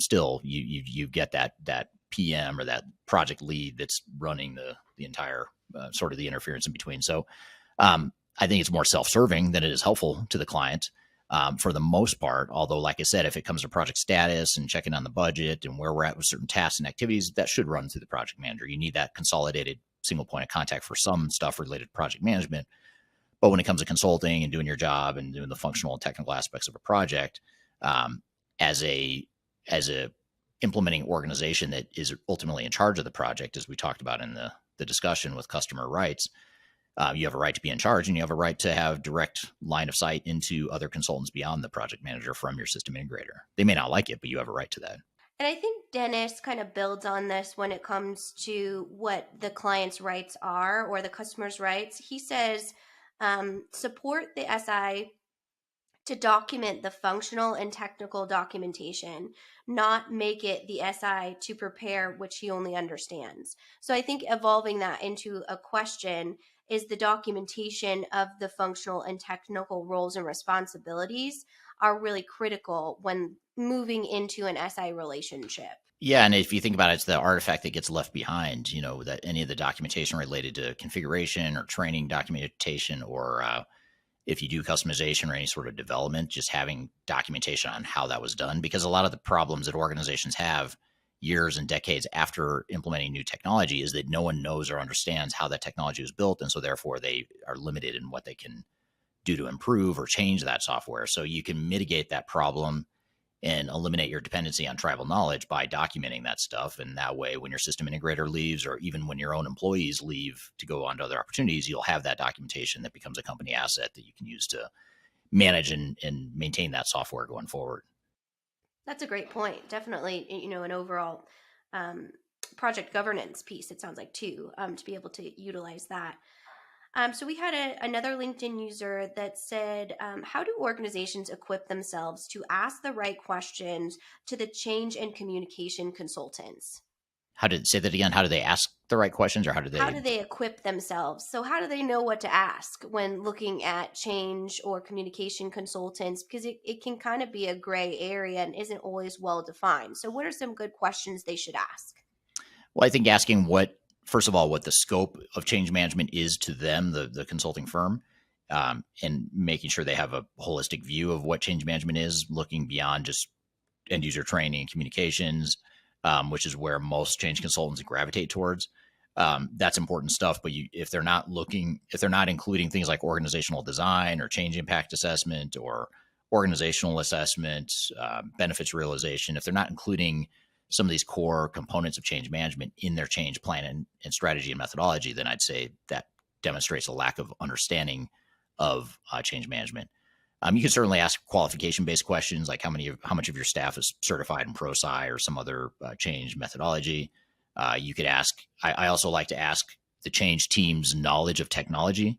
Still, you get that PM or that project lead that's running the entire sort of the interference in between. So I think it's more self-serving than it is helpful to the client for the most part. Although, like I said, if it comes to project status and checking on the budget and where we're at with certain tasks and activities, that should run through the project manager. You need that consolidated single point of contact for some stuff related to project management. But when it comes to consulting and doing your job and doing the functional and technical aspects of a project, as a implementing organization that is ultimately in charge of the project, as we talked about in the discussion with customer rights, you have a right to be in charge, and you have a right to have direct line of sight into other consultants beyond the project manager from your system integrator. They may not like it, but you have a right to that. And I think Dennis kind of builds on this when it comes to what the client's rights are or the customer's rights. He says, support the SI to document the functional and technical documentation, not make it the SI to prepare which he only understands. So I think evolving that into a question is the documentation of the functional and technical roles and responsibilities are really critical when moving into an SI relationship. Yeah, and if you think about it, it's the artifact that gets left behind, that any of the documentation related to configuration or training documentation, or if you do customization or any sort of development, just having documentation on how that was done. Because a lot of the problems that organizations have years and decades after implementing new technology is that no one knows or understands how that technology was built. And so therefore they are limited in what they can do to improve or change that software. So you can mitigate that problem and eliminate your dependency on tribal knowledge by documenting that stuff. And that way, when your system integrator leaves, or even when your own employees leave to go on to other opportunities, you'll have that documentation that becomes a company asset that you can use to manage and maintain that software going forward. That's a great point. Definitely, an overall project governance piece, it sounds like, too, to be able to utilize that. So we had another LinkedIn user that said, how do organizations equip themselves to ask the right questions to the change and communication consultants? Say that again? How do they ask the right questions, or how do they equip themselves? So how do they know what to ask when looking at change or communication consultants? Because it can kind of be a gray area and isn't always well defined. So what are some good questions they should ask? Well, I think asking first of all, what the scope of change management is to them, the consulting firm, and making sure they have a holistic view of what change management is, looking beyond just end user training and communications, which is where most change consultants gravitate towards. That's important stuff. But if they're not including things like organizational design or change impact assessment or organizational assessment, benefits realization, if they're not including some of these core components of change management in their change plan and strategy and methodology, then I'd say that demonstrates a lack of understanding of change management. You can certainly ask qualification-based questions, like how much of your staff is certified in ProSci or some other change methodology. You could ask. I also like to ask the change team's knowledge of technology,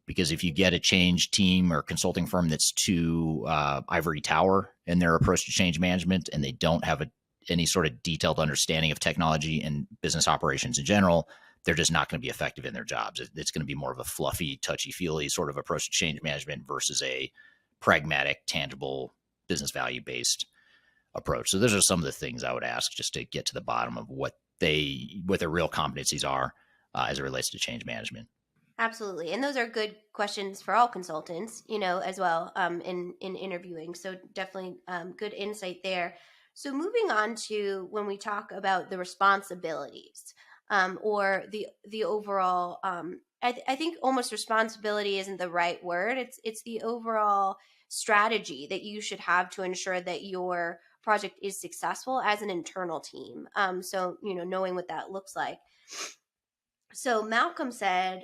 because if you get a change team or consulting firm that's too ivory tower in their approach to change management, and they don't have any sort of detailed understanding of technology and business operations in general, they're just not going to be effective in their jobs. It's going to be more of a fluffy, touchy-feely sort of approach to change management versus a pragmatic, tangible, business value-based approach. So those are some of the things I would ask, just to get to the bottom of what their real competencies are as it relates to change management. Absolutely. And those are good questions for all consultants, as well, in interviewing. So definitely good insight there. So moving on to when we talk about the responsibilities, or the overall, I think almost responsibility isn't the right word. It's the overall strategy that you should have to ensure that your project is successful as an internal team. So knowing what that looks like. So Malcolm said,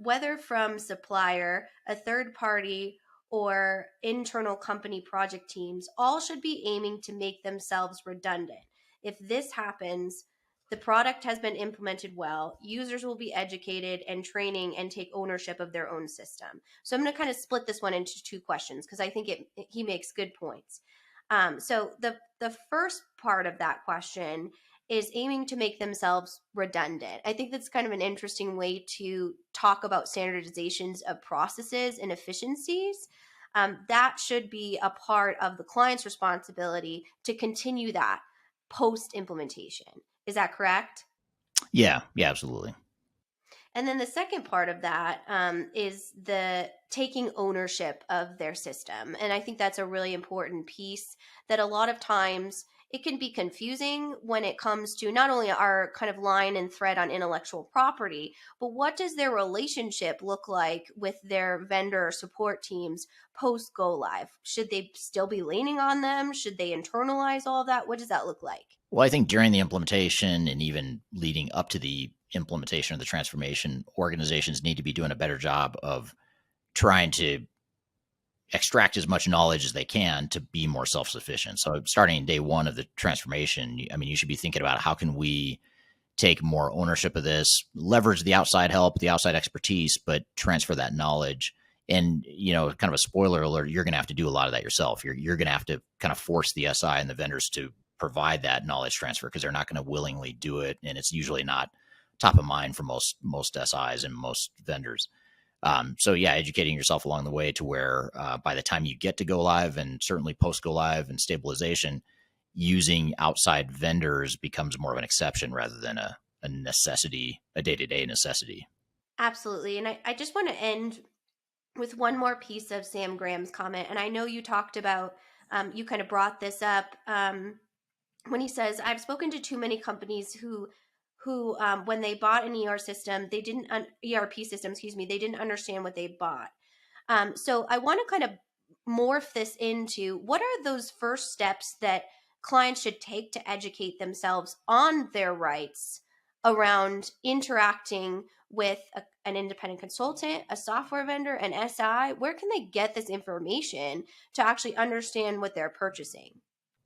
whether from supplier, a third party, or internal company project teams, all should be aiming to make themselves redundant. If this happens, the product has been implemented well, users will be educated and training and take ownership of their own system. So I'm going to kind of split this one into two questions, because I think he makes good points. So the first part of that question is aiming to make themselves redundant. I think that's kind of an interesting way to talk about standardizations of processes and efficiencies. That should be a part of the client's responsibility to continue that post implementation. Is that correct? Yeah, absolutely. And then the second part of that is the taking ownership of their system. And I think that's a really important piece that a lot of times it can be confusing when it comes to not only our kind of line and thread on intellectual property, but what does their relationship look like with their vendor support teams post go live? Should they still be leaning on them? Should they internalize all of that? What does that look like? Well, I think during the implementation and even leading up to the implementation of the transformation, organizations need to be doing a better job of trying to extract as much knowledge as they can to be more self-sufficient. So starting day one of the transformation, I mean, you should be thinking about how can we take more ownership of this, leverage the outside help, the outside expertise, but transfer that knowledge. And, kind of a spoiler alert, you're going to have to do a lot of that yourself. You're going to have to kind of force the SI and the vendors to provide that knowledge transfer because they're not going to willingly do it. And it's usually not top of mind for most SIs and most vendors. So educating yourself along the way to where by the time you get to go live and certainly post go live and stabilization, using outside vendors becomes more of an exception rather than a necessity, a day-to-day necessity. Absolutely. And I just want to end with one more piece of Sam Graham's comment. And I know you talked about, you kind of brought this up when he says, I've spoken to too many companies who when they bought an ERP system, they didn't understand what they bought. So I want to kind of morph this into what are those first steps that clients should take to educate themselves on their rights around interacting with an independent consultant, a software vendor, an SI? Where can they get this information to actually understand what they're purchasing?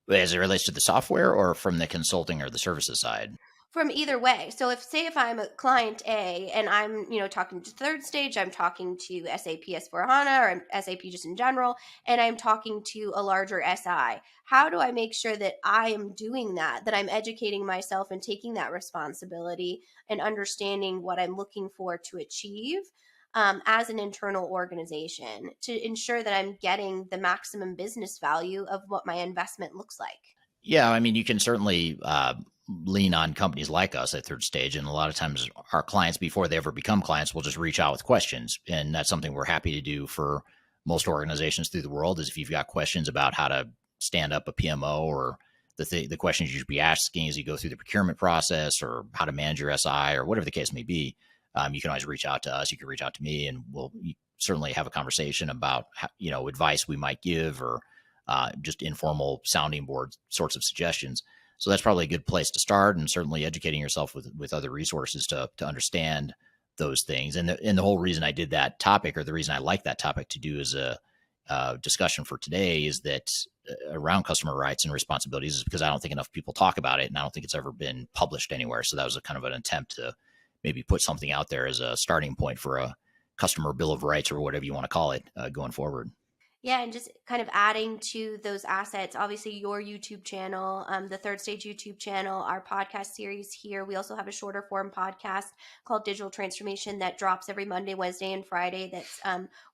As it relates to the software or from the consulting or the services side? From either way. So if I'm a client A and I'm, talking to third stage, I'm talking to SAP S/4HANA or SAP just in general, and I'm talking to a larger SI, how do I make sure that I am doing that I'm educating myself and taking that responsibility and understanding what I'm looking for to achieve as an internal organization to ensure that I'm getting the maximum business value of what my investment looks like? Yeah, I mean, you can certainly lean on companies like us at third stage. And a lot of times our clients, before they ever become clients, will just reach out with questions. And that's something we're happy to do for most organizations through the world is if you've got questions about how to stand up a PMO or the questions you should be asking as you go through the procurement process or how to manage your SI or whatever the case may be, you can always reach out to us. You can reach out to me and we'll certainly have a conversation about, advice we might give or just informal sounding board sorts of suggestions. So that's probably a good place to start, and certainly educating yourself with other resources to understand those things. And the whole reason I did that topic, or the reason I like that topic to do as a discussion for today, is that around customer rights and responsibilities is because I don't think enough people talk about it, and I don't think it's ever been published anywhere. So that was a kind of an attempt to maybe put something out there as a starting point for a customer bill of rights or whatever you want to call it going forward. Yeah, and just kind of adding to those assets, obviously your YouTube channel, the Third Stage YouTube channel, our podcast series here. We also have a shorter form podcast called Digital Transformation that drops every Monday, Wednesday, and Friday. That's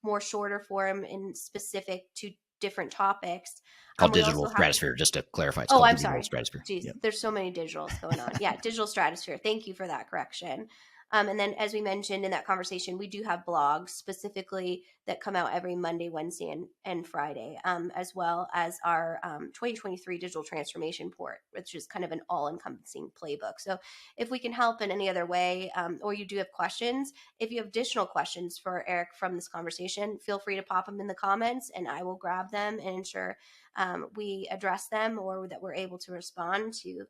more shorter form and specific to different topics. Called Digital Stratosphere, just to clarify. It's called Digital Stratosphere. Jeez, yep. There's so many digitals going on. Yeah, Digital Stratosphere. Thank you for that correction. And then, as we mentioned in that conversation, we do have blogs specifically that come out every Monday, Wednesday, and Friday, as well as our 2023 Digital Transformation Report, which is kind of an all-encompassing playbook. So if we can help in any other way, or you do have questions, if you have additional questions for Eric from this conversation, feel free to pop them in the comments, and I will grab them and ensure we address them or that we're able to respond to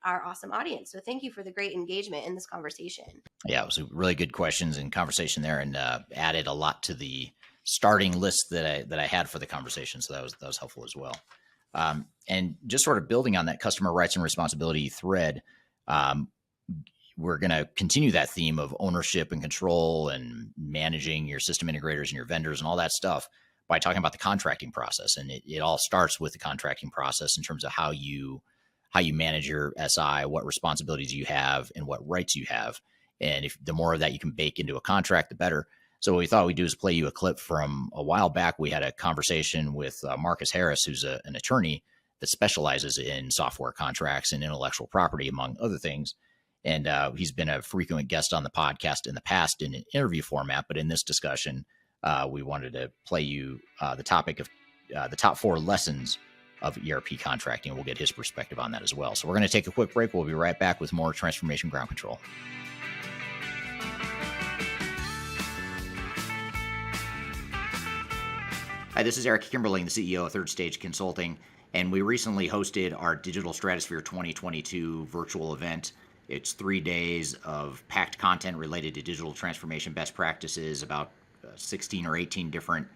our awesome audience. So thank you for the great engagement in this conversation. Yeah, it was really good questions and conversation there, and added a lot to the starting list that I had for the conversation. So that was helpful as well. And just sort of building on that customer rights and responsibility thread, we're going to continue that theme of ownership and control and managing your system integrators and your vendors and all that stuff by talking about the contracting process. And it all starts with the contracting process in terms of how you manage your SI, what responsibilities you have, and what rights you have. And if the more of that you can bake into a contract, the better. So what we thought we'd do is play you a clip from a while back. We had a conversation with Marcus Harris, who's an attorney that specializes in software contracts and intellectual property, among other things. And he's been a frequent guest on the podcast in the past in an interview format. But in this discussion, we wanted to play you the topic of the top 4 lessons of ERP contracting. We'll get his perspective on that as well. So we're going to take a quick break. We'll be right back with more Transformation Ground Control. Hi, this is Eric Kimberling, the CEO of Third Stage Consulting, and we recently hosted our Digital Stratosphere 2022 virtual event. It's 3 days of packed content related to digital transformation best practices, about 16 or 18 different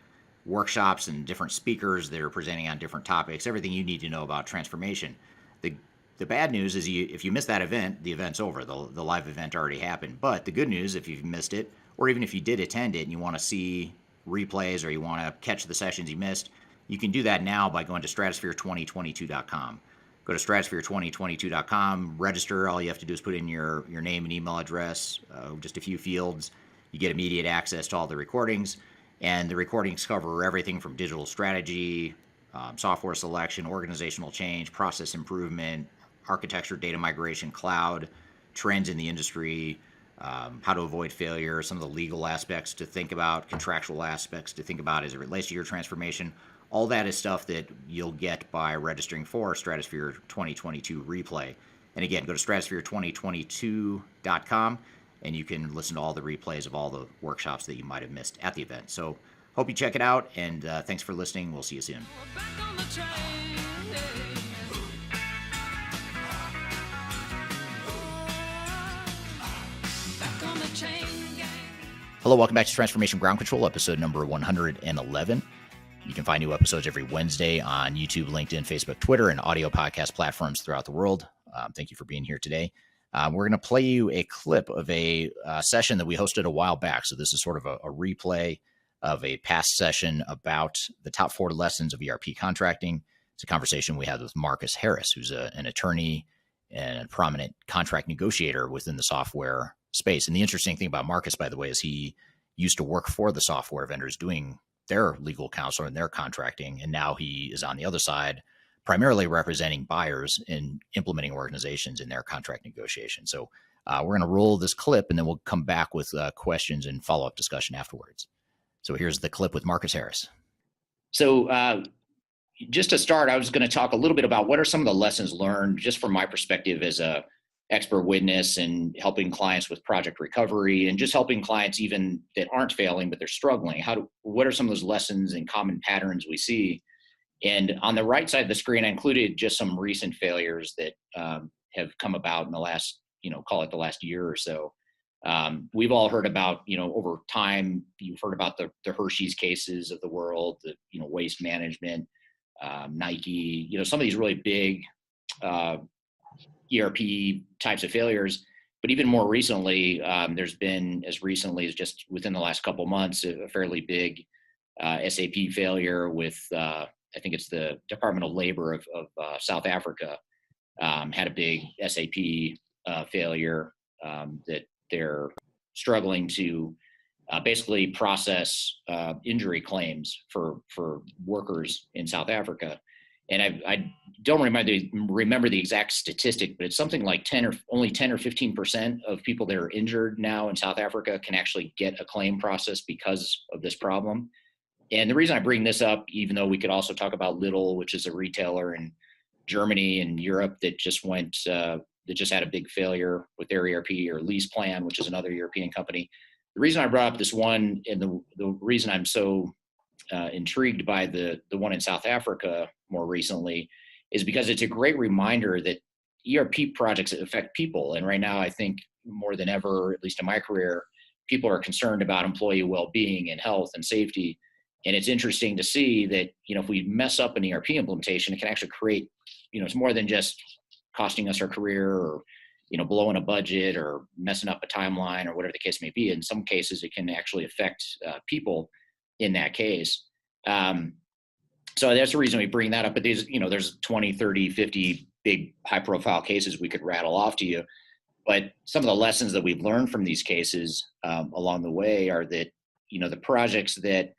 workshops and different speakers that are presenting on different topics, everything you need to know about transformation. The bad news is if you miss that event, the event's over. The live event already happened. But the good news, if you've missed it, or even if you did attend it and you want to see replays or you want to catch the sessions you missed, you can do that now by going to stratosphere2022.com. Go to stratosphere2022.com, register. All you have to do is put in your name and email address, just a few fields. You get immediate access to all the recordings, and the recordings cover everything from digital strategy, software selection, organizational change, process improvement, architecture, data migration, cloud, trends in the industry, how to avoid failure, some of the legal aspects to think about, contractual aspects to think about as it relates to your transformation. All that is stuff that you'll get by registering for Stratosphere 2022 replay. And again, go to stratosphere2022.com and you can listen to all the replays of all the workshops that you might have missed at the event. So hope you check it out, and thanks for listening. We'll see you soon. Hello, welcome back to Transformation Ground Control, episode number 111. You can find new episodes every Wednesday on YouTube, LinkedIn, Facebook, Twitter, and audio podcast platforms throughout the world. Thank you for being here today. We're going to play you a clip of a session that we hosted a while back. So this is sort of a replay of a past session about the top 4 lessons of ERP contracting. It's a conversation we had with Marcus Harris, who's an attorney and a prominent contract negotiator within the software space. And the interesting thing about Marcus, by the way, is he used to work for the software vendors doing their legal counsel and their contracting. And now he is on the other side, primarily representing buyers and implementing organizations in their contract negotiation. So we're going to roll this clip and then we'll come back with questions and follow-up discussion afterwards. So here's the clip with Marcus Harris. So just to start, I was going to talk a little bit about what are some of the lessons learned just from my perspective as a expert witness and helping clients with project recovery and just helping clients even that aren't failing, but they're struggling. What are some of those lessons and common patterns we see? And on the right side of the screen, I included just some recent failures that have come about in the last, call it the last year or so. We've all heard about, over time, you've heard about the Hershey's cases of the world, the, Waste Management, Nike, some of these really big ERP types of failures. But even more recently, there's been, as recently as just within the last couple of months, a fairly big SAP failure with, I think it's the Department of Labor of South Africa, had a big SAP failure that they're struggling to basically process injury claims for workers in South Africa. And I don't remember the exact statistic, but it's something like only 10 or 15% of people that are injured now in South Africa can actually get a claim process because of this problem. And the reason I bring this up, even though we could also talk about Lidl, which is a retailer in Germany and Europe that just had a big failure with their ERP, or LeasePlan, which is another European company. The reason I brought up this one, and the reason I'm so intrigued by the one in South Africa more recently, is because it's a great reminder that ERP projects affect people. And right now, I think more than ever, at least in my career, people are concerned about employee well-being and health and safety. And it's interesting to see that, if we mess up an ERP implementation, it can actually create, it's more than just costing us our career or, blowing a budget or messing up a timeline or whatever the case may be. In some cases, it can actually affect people in that case. So that's the reason we bring that up. But there's 20, 30, 50 big high profile cases we could rattle off to you. But some of the lessons that we've learned from these cases along the way are that, the projects that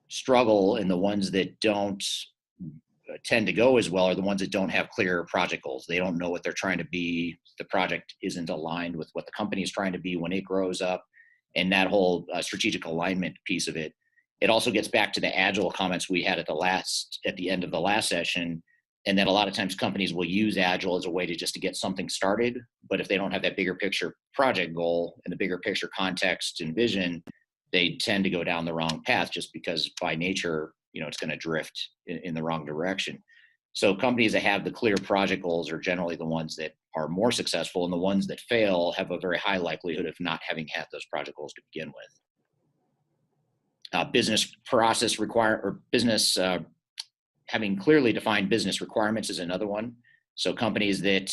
struggle and the ones that don't tend to go as well are the ones that don't have clear project goals. They don't know what they're trying to be. The project isn't aligned with what the company is trying to be when it grows up. And that whole strategic alignment piece of it. It also gets back to the agile comments we had at the end of the last session. And that a lot of times companies will use agile as a way to get something started. But if they don't have that bigger picture project goal and the bigger picture context and vision, they tend to go down the wrong path just because by nature, it's going to drift in the wrong direction. So companies that have the clear project goals are generally the ones that are more successful, and the ones that fail have a very high likelihood of not having had those project goals to begin with. Business process business having clearly defined business requirements is another one. So companies that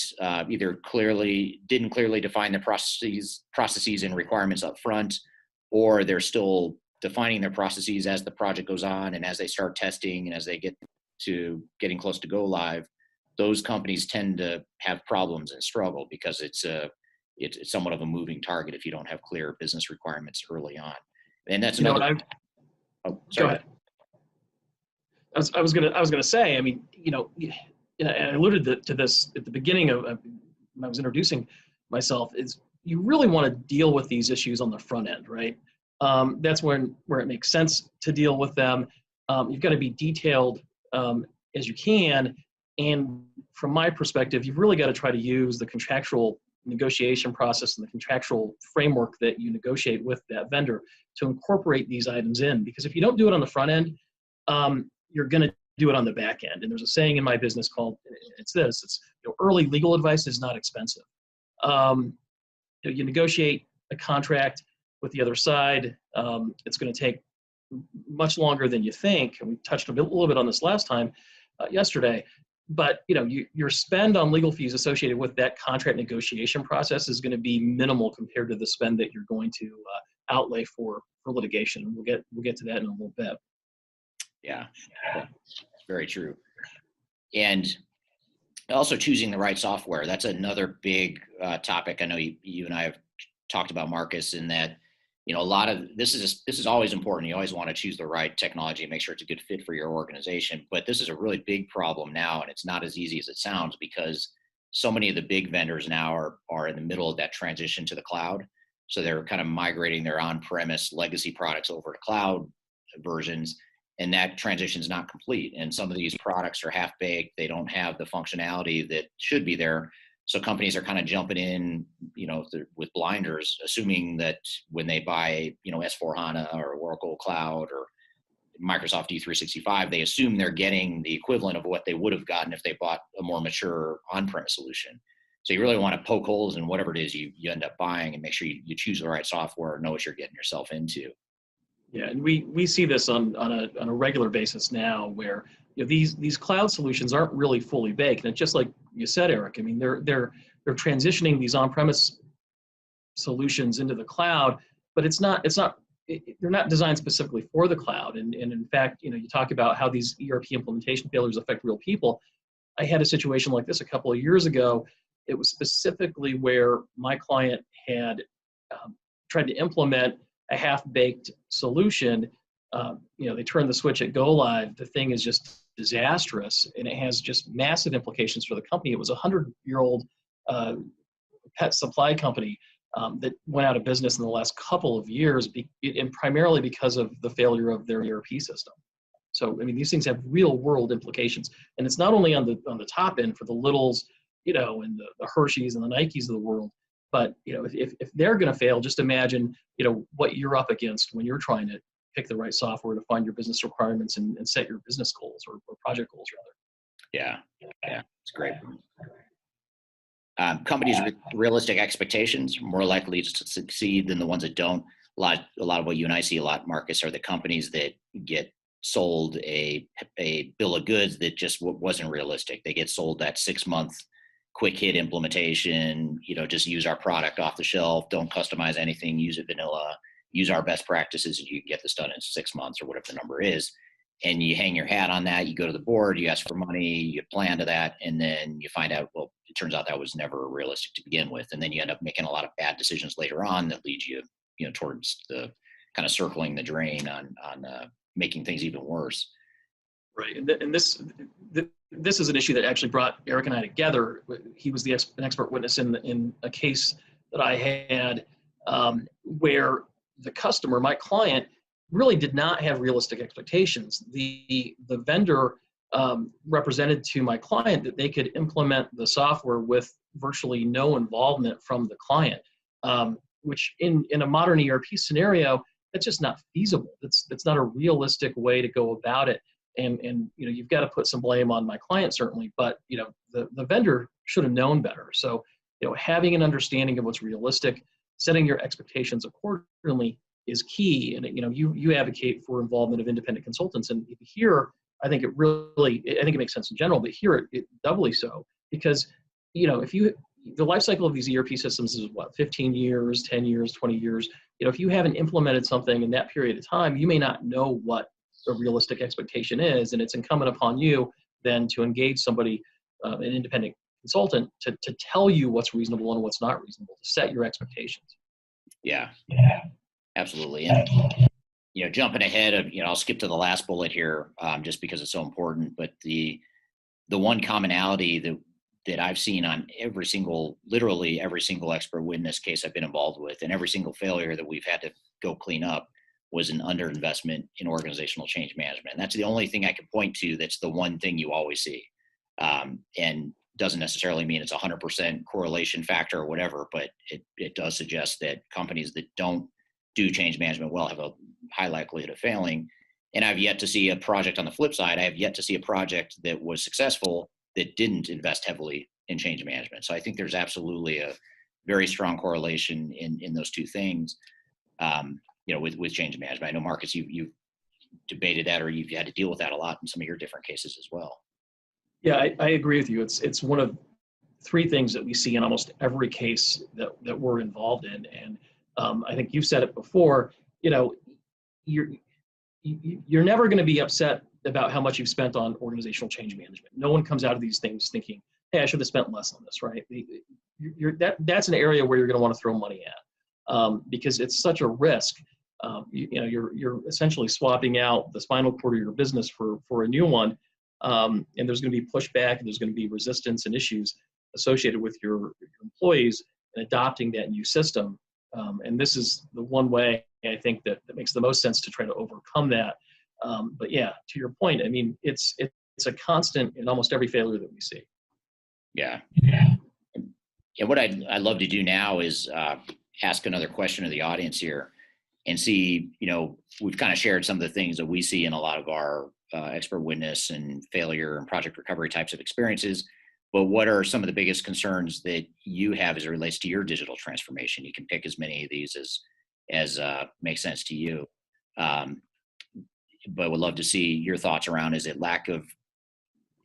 either didn't clearly define their processes and requirements up front, or they're still defining their processes as the project goes on and as they start testing and as they get to getting close to go live, those companies tend to have problems and struggle because it's somewhat of a moving target if you don't have clear business requirements early on. And that's another. Go ahead. I was gonna say. I mean, I alluded to this at the beginning of when I was introducing myself. Is you really want to deal with these issues on the front end, right? That's where it makes sense to deal with them. You've got to be detailed as you can. And from my perspective, you've really got to try to use the contractual negotiation process and the contractual framework that you negotiate with that vendor to incorporate these items in. Because if you don't do it on the front end, you're going to do it on the back end. And there's a saying in my business called, it's early legal advice is not expensive. You negotiate a contract with the other side. It's going to take much longer than you think. And we touched a little bit on this last time, yesterday. But your spend on legal fees associated with that contract negotiation process is going to be minimal compared to the spend that you're going to outlay for litigation. We'll get to that in a little bit. Yeah, it's very true. And also choosing the right software. That's another big topic. I know you and I have talked about, Marcus, in that, a lot of this is always important. You always want to choose the right technology and make sure it's a good fit for your organization. But this is a really big problem now, and it's not as easy as it sounds because so many of the big vendors now are in the middle of that transition to the cloud. So they're kind of migrating their on-premise legacy products over to cloud versions, and that transition is not complete. And some of these products are half-baked. They don't have the functionality that should be there. So companies are kind of jumping in, with blinders, assuming that when they buy, S/4HANA or Oracle Cloud or Microsoft D365, they assume they're getting the equivalent of what they would have gotten if they bought a more mature on-premise solution. So you really want to poke holes in whatever it is you end up buying and make sure you choose the right software and know what you're getting yourself into. Yeah, and we see this on a regular basis now, where these cloud solutions aren't really fully baked. And it's just like you said, Eric. I mean, they're transitioning these on-premise solutions into the cloud, but they're not designed specifically for the cloud. And in fact, you talk about how these ERP implementation failures affect real people. I had a situation like this a couple of years ago. It was specifically where my client had tried to implement a half-baked solution. They turned the switch at go live. The thing is just disastrous, and it has just massive implications for the company. It was a 100-year-old pet supply company that went out of business in the last couple of years, and primarily because of the failure of their ERP system. So, I mean, these things have real-world implications, and it's not only on the top end for the littles, and the Hershey's and the Nikes of the world, but if they're going to fail, just imagine what you're up against when you're trying to pick the right software to find your business requirements and set your business goals or project goals rather. Yeah, it's great. Companies with realistic expectations are more likely to succeed than the ones that don't. A lot of what you and I see a lot, Marcus, are the companies that get sold a bill of goods that just wasn't realistic. They get sold that 6-month quick hit implementation, just use our product off the shelf, don't customize anything, use it vanilla, use our best practices, and you can get this done in 6 months or whatever the number is. and you hang your hat on that. You go to the board, you ask for money, you plan to that, and then you find out, well, it turns out that was never realistic to begin with, and then you end up making a lot of bad decisions later on that lead you, towards the kind of circling the drain on making things even worse. Right, and this is an issue that actually brought Eric and I together. He was an expert witness in a case that I had where the customer, my client, really did not have realistic expectations. The vendor represented to my client that they could implement the software with virtually no involvement from the client, which in a modern ERP scenario, that's just not feasible. That's not a realistic way to go about it. And you've got to put some blame on my client, certainly, but the vendor should have known better. So having an understanding of what's realistic, setting your expectations accordingly is key. And you advocate for involvement of independent consultants, and here I think it makes sense in general, but here it doubly so, because the life cycle of these ERP systems is what, 15 years, 10 years, 20 years. If you haven't implemented something in that period of time, you may not know what a realistic expectation is, and it's incumbent upon you then to engage somebody, an independent consultant, to tell you what's reasonable and what's not reasonable, to set your expectations. Yeah, absolutely. And jumping ahead of, I'll skip to the last bullet here, just because it's so important. But the one commonality that I've seen on literally every single expert witness case I've been involved with, and every single failure that we've had to go clean up, was an underinvestment in organizational change management. And that's the only thing I can point to that's the one thing you always see. And doesn't necessarily mean it's 100% correlation factor or whatever, but it does suggest that companies that don't do change management well have a high likelihood of failing. And I've yet to see a project on the flip side. I have yet to see a project that was successful that didn't invest heavily in change management. So I think there's absolutely a very strong correlation in those two things. With change management. I know, Marcus, you've debated that, or you've had to deal with that a lot in some of your different cases as well. Yeah, I agree with you. It's one of three things that we see in almost every case that we're involved in. And I think you've said it before, you're never going to be upset about how much you've spent on organizational change management. No one comes out of these things thinking, hey, I should have spent less on this, right? That's an area where you're going to want to throw money at, because it's such a risk. You're essentially swapping out the spinal cord of your business for a new one, and there's going to be pushback, and there's going to be resistance and issues associated with your employees and adopting that new system. And this is the one way I think that makes the most sense to try to overcome that. But yeah, to your point, I mean, it's a constant in almost every failure that we see. Yeah. And what I'd love to do now is ask another question of the audience here, and see, we've kind of shared some of the things that we see in a lot of our expert witness and failure and project recovery types of experiences. But what are some of the biggest concerns that you have as it relates to your digital transformation? You can pick as many of these as makes sense to you. But would love to see your thoughts around, is it lack of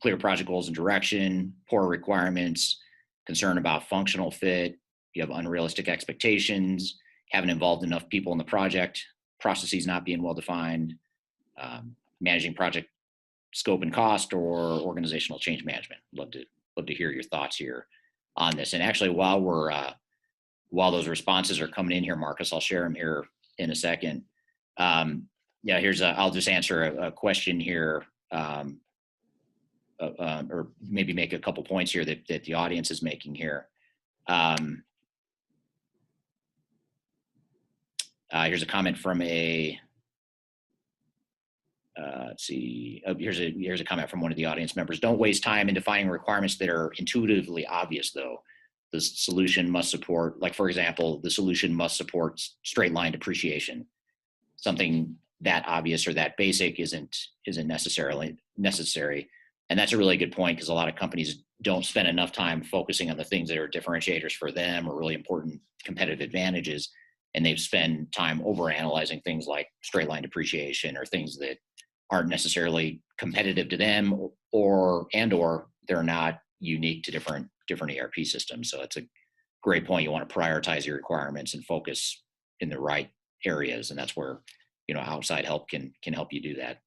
clear project goals and direction, poor requirements, concern about functional fit, you have unrealistic expectations, haven't involved enough people in the project, processes not being well defined, managing project scope and cost, or organizational change management? Love to hear your thoughts here on this. And actually, while those responses are coming in here, Marcus, I'll share them here in a second. I'll just answer a question here, or maybe make a couple points here that the audience is making here. Here's a comment from let's see. Here's a comment from one of the audience members. Don't waste time in defining requirements that are intuitively obvious, though. The solution must support, like, for example, the solution must support straight line depreciation. Something that obvious or that basic isn't necessarily necessary. And that's a really good point, because a lot of companies don't spend enough time focusing on the things that are differentiators for them or really important competitive advantages. And they've spent time overanalyzing things like straight line depreciation or things that aren't necessarily competitive to them, or they're not unique to different ERP systems. So it's a great point. You want to prioritize your requirements and focus in the right areas. And that's where, outside help can help you do that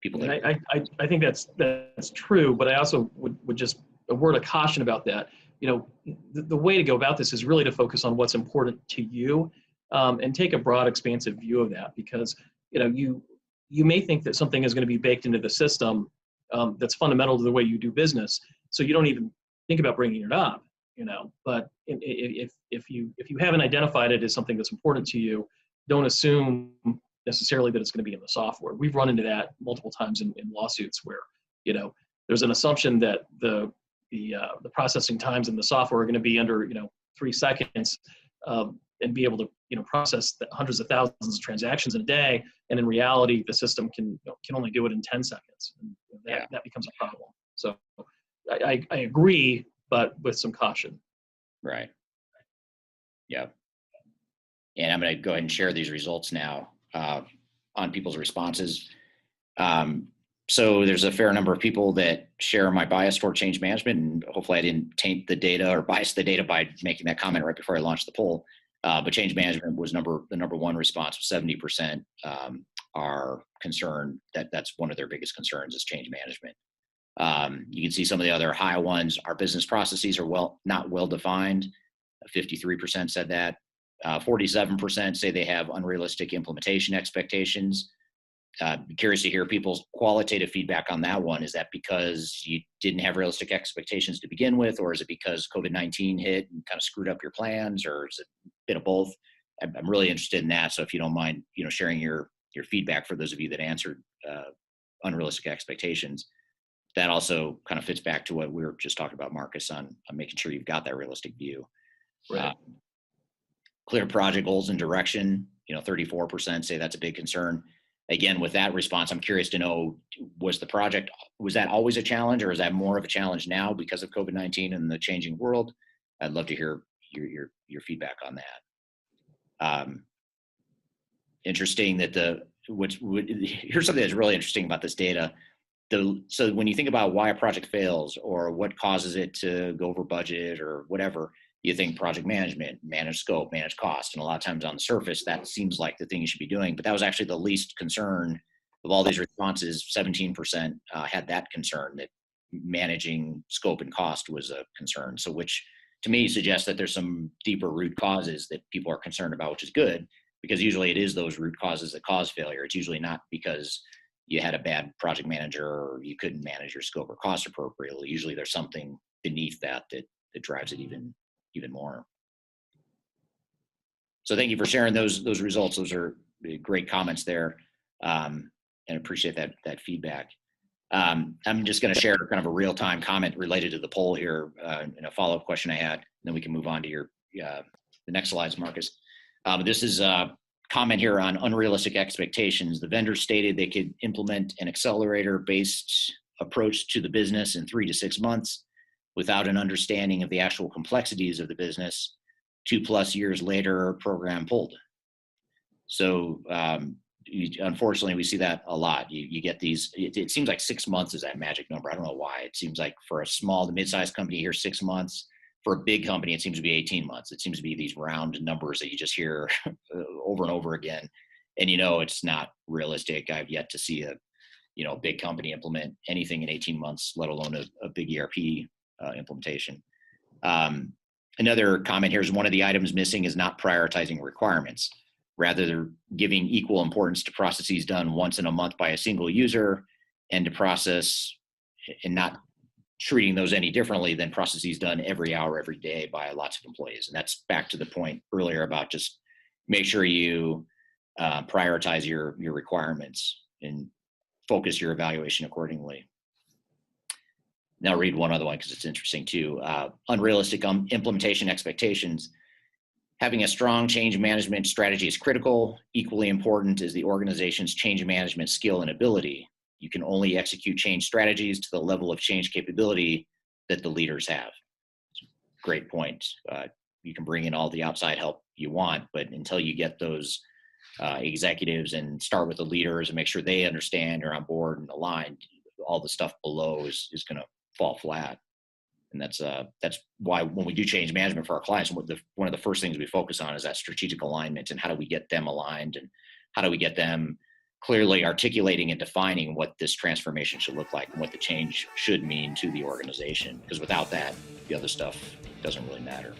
people And that I think that's true, but I also would just a word of caution about that. The way to go about this is really to focus on what's important to you, and take a broad, expansive view of that, because you may think that something is going to be baked into the system, that's fundamental to the way you do business, so you don't even think about bringing it up. But if you haven't identified it as something that's important to you, don't assume necessarily that it's going to be in the software. We've run into that multiple times in lawsuits where there's an assumption that the processing times in the software are going to be under 3 seconds, and be able to process hundreds of thousands of transactions in a day, and in reality the system can only do it in 10 seconds, and that becomes a problem. So I agree, but with some caution. Right. Yeah. And I'm going to go ahead and share these results now on people's responses. So there's a fair number of people that share my bias toward change management, and hopefully I didn't taint the data or bias the data by making that comment right before I launched the poll. But change management was the number one response. 70% are concerned that's one of their biggest concerns is change management. You can see some of the other high ones. Our business processes are not well defined. 53% said that. 47% say they have unrealistic implementation expectations. Curious to hear people's qualitative feedback on that one. Is that because you didn't have realistic expectations to begin with, or is it because COVID-19 hit and kind of screwed up your plans, or is it a bit of both? I'm really interested in that. So if you don't mind, sharing your feedback for those of you that answered unrealistic expectations. That also kind of fits back to what we were just talking about, Marcus, on making sure you've got that realistic view. Right. Clear project goals and direction. 34% say that's a big concern. Again, with that response, I'm curious to know, was that always a challenge, or is that more of a challenge now because of COVID-19 and the changing world? I'd love to hear your feedback on that. Interesting that here's something that's really interesting about this data. So when you think about why a project fails or what causes it to go over budget or whatever, you think project management, manage scope, manage cost. And a lot of times on the surface, that seems like the thing you should be doing. But that was actually the least concern of all these responses. 17% had that concern, that managing scope and cost was a concern. So which to me suggests that there's some deeper root causes that people are concerned about, which is good, because usually it is those root causes that cause failure. It's usually not because you had a bad project manager or you couldn't manage your scope or cost appropriately. Usually there's something beneath that drives it even more. So thank you for sharing those results. Those are great comments there, and appreciate that feedback. I'm just going to share kind of a real-time comment related to the poll here, and a follow-up question I had, and then we can move on to the next slides, Marcus. This is a comment here on unrealistic expectations. The vendor stated they could implement an accelerator-based approach to the business in 3 to 6 months without an understanding of the actual complexities of the business. 2+ years later, program pulled. So unfortunately, we see that a lot. You get these, it seems like 6 months is that magic number. I don't know why. It seems like for a small to mid-sized company here, 6 months. For a big company, it seems to be 18 months. It seems to be these round numbers that you just hear over and over again. And it's not realistic. I've yet to see a big company implement anything in 18 months, let alone a big ERP implementation. Another comment here is one of the items missing is not prioritizing requirements. Rather, they're giving equal importance to processes done once in a month by a single user, and to process and not treating those any differently than processes done every hour, every day by lots of employees. And that's back to the point earlier about just make sure you prioritize your requirements and focus your evaluation accordingly. Now I'll read one other one because it's interesting too. Unrealistic implementation expectations. Having a strong change management strategy is critical. Equally important is the organization's change management skill and ability. You can only execute change strategies to the level of change capability that the leaders have. Great point. You can bring in all the outside help you want, but until you get those executives and start with the leaders and make sure they understand, are on board and aligned, all the stuff below is going to fall flat. And that's why when we do change management for our clients, one of the first things we focus on is that strategic alignment, and how do we get them aligned, and how do we get them clearly articulating and defining what this transformation should look like and what the change should mean to the organization. Because without that, the other stuff doesn't really matter.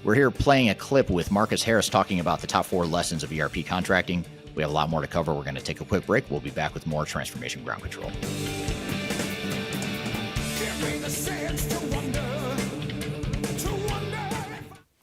We're here playing a clip with Marcus Harris talking about the top 4 lessons of ERP contracting. We have a lot more to cover. We're going to take a quick break. We'll be back with more Transformation Ground Control.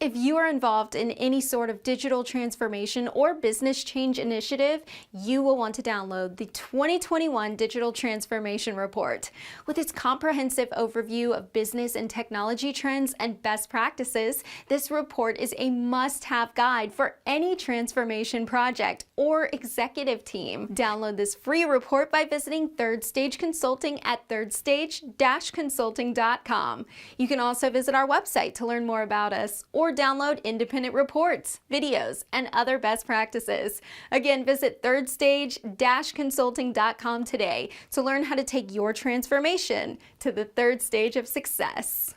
If you are involved in any sort of digital transformation or business change initiative, you will want to download the 2021 Digital Transformation Report. With its comprehensive overview of business and technology trends and best practices, this report is a must-have guide for any transformation project or executive team. Download this free report by visiting Third Stage Consulting at thirdstage-consulting.com. You can also visit our website to learn more about us or download independent reports, videos, and other best practices. Again, visit thirdstage-consulting.com today to learn how to take your transformation to the third stage of success.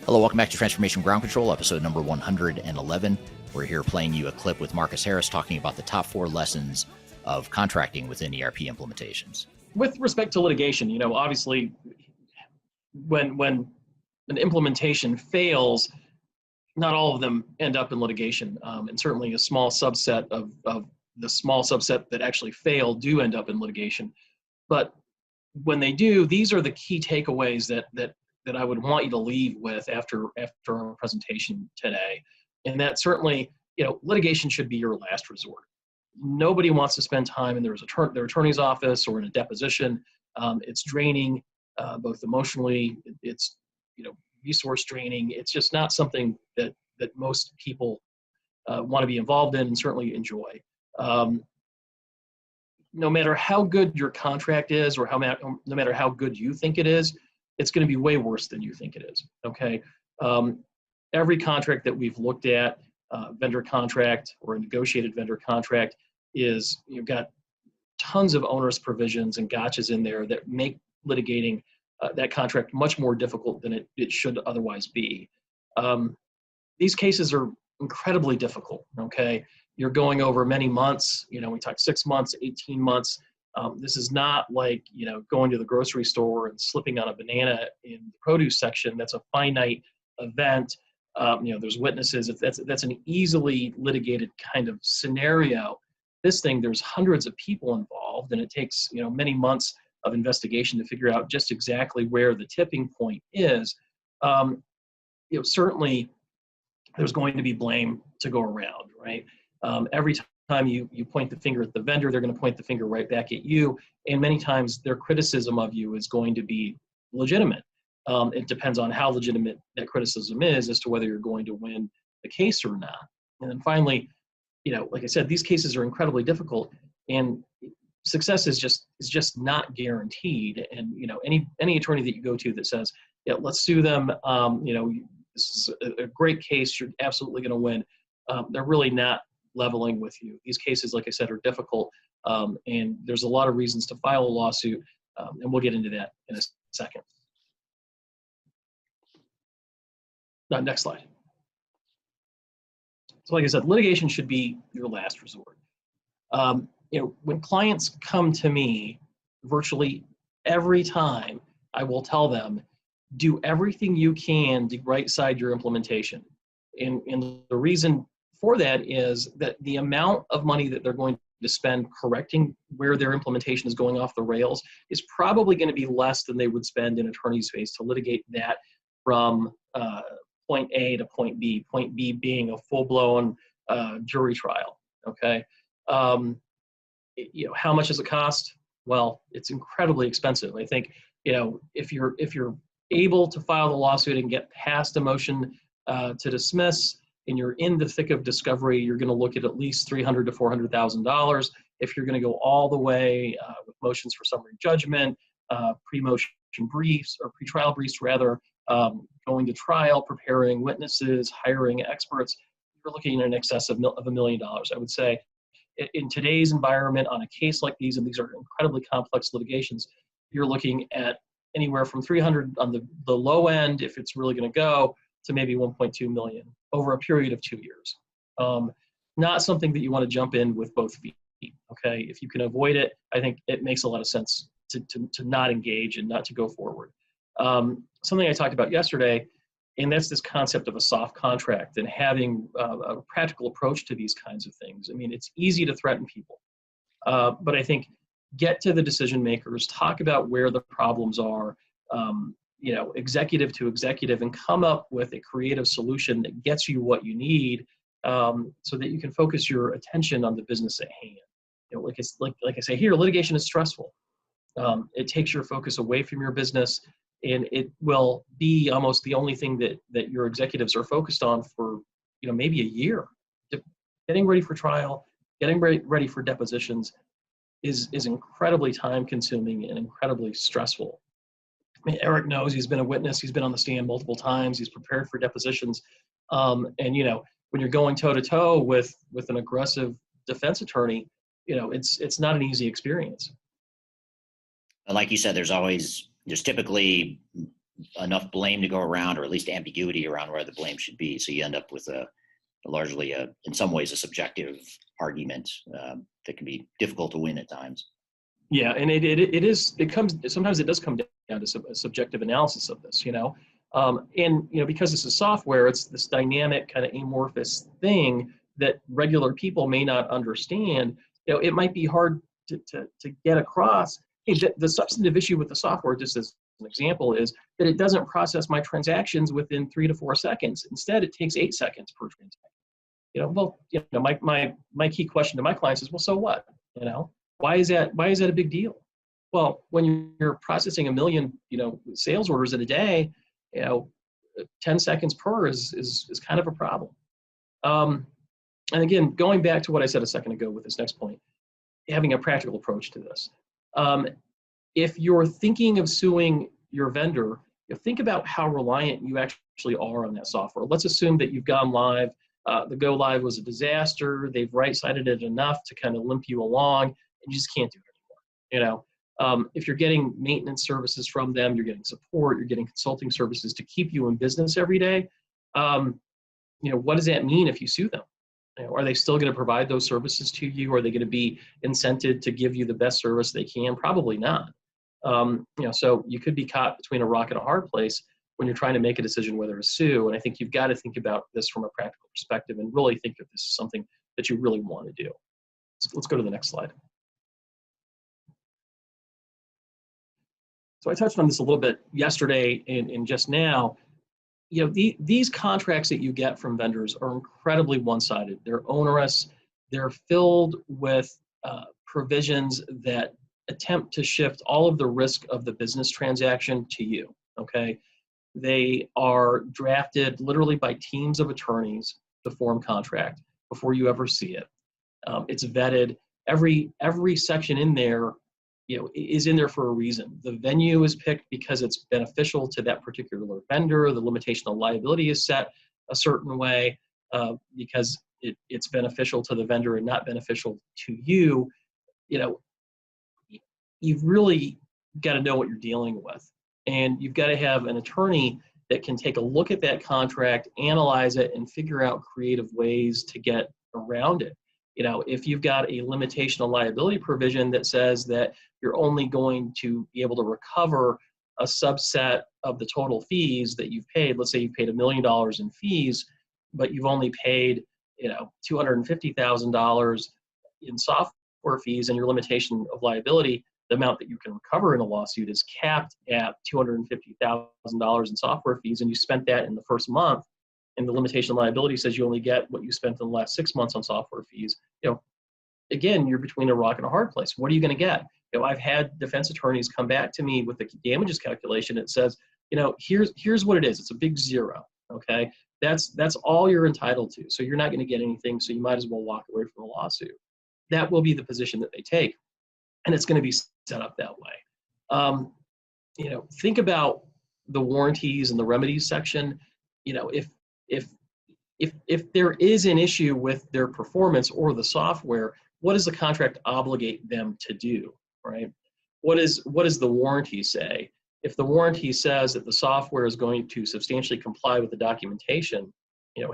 Hello, welcome back to Transformation Ground Control, episode number 111. We're here playing you a clip with Marcus Harris talking about the top 4 lessons of contracting within ERP implementations. With respect to litigation, obviously when an implementation fails, not all of them end up in litigation. And certainly a small subset of the small subset that actually fail do end up in litigation. But when they do, these are the key takeaways that I would want you to leave with after our presentation today. And that certainly, litigation should be your last resort. Nobody wants to spend time in their attorney's office or in a deposition. It's draining, both emotionally. It's resource draining. It's just not something that most people want to be involved in and certainly enjoy. No matter how good your contract is, or no matter how good you think it is, it's going to be way worse than you think it is. Okay, every contract that we've looked at, vendor contract or a negotiated vendor contract, is you've got tons of onerous provisions and gotchas in there that make litigating that contract much more difficult than it should otherwise be. These cases are incredibly difficult. Okay, you're going over many months. We talk 6 months, 18 months. This is not like going to the grocery store and slipping on a banana in the produce section. That's a finite event. There's witnesses. That's an easily litigated kind of scenario. This thing, there's hundreds of people involved, and it takes many months of investigation to figure out just exactly where the tipping point is. Certainly, there's going to be blame to go around, right? Every time you point the finger at the vendor, they're going to point the finger right back at you, and many times their criticism of you is going to be legitimate. It depends on how legitimate that criticism is as to whether you're going to win the case or not. And then finally, like I said, these cases are incredibly difficult, and success is just not guaranteed. And any attorney that you go to that says, "Yeah, let's sue them," this is a great case, you're absolutely going to win, they're really not leveling with you. These cases, like I said, are difficult, and there's a lot of reasons to file a lawsuit, and we'll get into that in a second. Next slide. So like I said, litigation should be your last resort. When clients come to me, virtually every time I will tell them, do everything you can to right-side your implementation. And the reason for that is that the amount of money that they're going to spend correcting where their implementation is going off the rails is probably going to be less than they would spend in attorney's fees to litigate that from point A to point B being a full-blown jury trial. Okay, how much does it cost? Well, it's incredibly expensive. I think if you're able to file the lawsuit and get past a motion to dismiss, and you're in the thick of discovery, you're going to look at least $300,000 to $400,000. If you're going to go all the way with motions for summary judgment, pre-motion briefs or pre-trial briefs rather, going to trial, preparing witnesses, hiring experts, you're looking in excess of $1 million. I would say in today's environment on a case like these, and these are incredibly complex litigations, you're looking at anywhere from 300 on the low end, if it's really going to go, to maybe 1.2 million over a period of 2 years. Not something that you want to jump in with both feet. Okay, if you can avoid it, I think it makes a lot of sense to not engage and not to go forward. Something I talked about yesterday, and that's this concept of a soft contract and having a practical approach to these kinds of things. I mean, it's easy to threaten people, but I think get to the decision makers, talk about where the problems are, executive to executive, and come up with a creative solution that gets you what you need, so that you can focus your attention on the business at hand. Like I say here, litigation is stressful. It takes your focus away from your business, and it will be almost the only thing that your executives are focused on for maybe a year. Getting ready for trial, getting ready for depositions is incredibly time consuming and incredibly stressful. I mean, Eric knows, he's been a witness, he's been on the stand multiple times, he's prepared for depositions, and when you're going toe to toe with an aggressive defense attorney, it's not an easy experience. Like you said, there's typically enough blame to go around, or at least ambiguity around where the blame should be. So you end up with largely in some ways, a subjective argument that can be difficult to win at times. Yeah, and sometimes it does come down to a subjective analysis of this, and because this is software, it's this dynamic kind of amorphous thing that regular people may not understand. It might be hard to get across. Hey, the substantive issue with the software, just as an example, is that it doesn't process my transactions within 3 to 4 seconds. Instead, it takes 8 seconds per transaction. My key question to my clients is, well, so what? Why is that a big deal? Well, when you're processing 1 million, sales orders in a day, 10 seconds per is kind of a problem. And again, going back to what I said a second ago with this next point, having a practical approach to this. If you're thinking of suing your vendor, think about how reliant you actually are on that software. Let's assume that you've gone live. The go live was a disaster. They've right-sided it enough to kind of limp you along, and you just can't do it anymore. If you're getting maintenance services from them, you're getting support, you're getting consulting services to keep you in business every day. What does that mean if you sue them? Are they still going to provide those services to you? Are they going to be incented to give you the best service they can? Probably not. So you could be caught between a rock and a hard place when you're trying to make a decision whether to sue. And I think you've got to think about this from a practical perspective and really think if this is something that you really want to do. Let's go to the next slide. So I touched on this a little bit yesterday and just now. These contracts that you get from vendors are incredibly one-sided. They're onerous. They're filled with provisions that attempt to shift all of the risk of the business transaction to you, okay? They are drafted literally by teams of attorneys to form contract before you ever see it. It's vetted. Every section in there is in there for a reason. The venue is picked because it's beneficial to that particular vendor. The limitation of liability is set a certain way because it's beneficial to the vendor and not beneficial to you. You've really got to know what you're dealing with. And you've got to have an attorney that can take a look at that contract, analyze it, and figure out creative ways to get around it. If you've got a limitation of liability provision that says that you're only going to be able to recover a subset of the total fees that you've paid, let's say you've paid $1 million in fees, but you've only paid, $250,000 in software fees, and your limitation of liability, the amount that you can recover in a lawsuit is capped at $250,000 in software fees, and you spent that in the first month, and the limitation of liability says you only get what you spent in the last 6 months on software fees, again, you're between a rock and a hard place. What are you going to get? I've had defense attorneys come back to me with the damages calculation. It says, here's what it is. It's a big zero. Okay, that's all you're entitled to. So you're not going to get anything. So you might as well walk away from the lawsuit. That will be the position that they take, and it's going to be set up that way. Think about the warranties and the remedies section. If there is an issue with their performance or the software, what does the contract obligate them to do, right? What does the warranty say? If if the warranty says that the software is going to substantially comply with the documentation,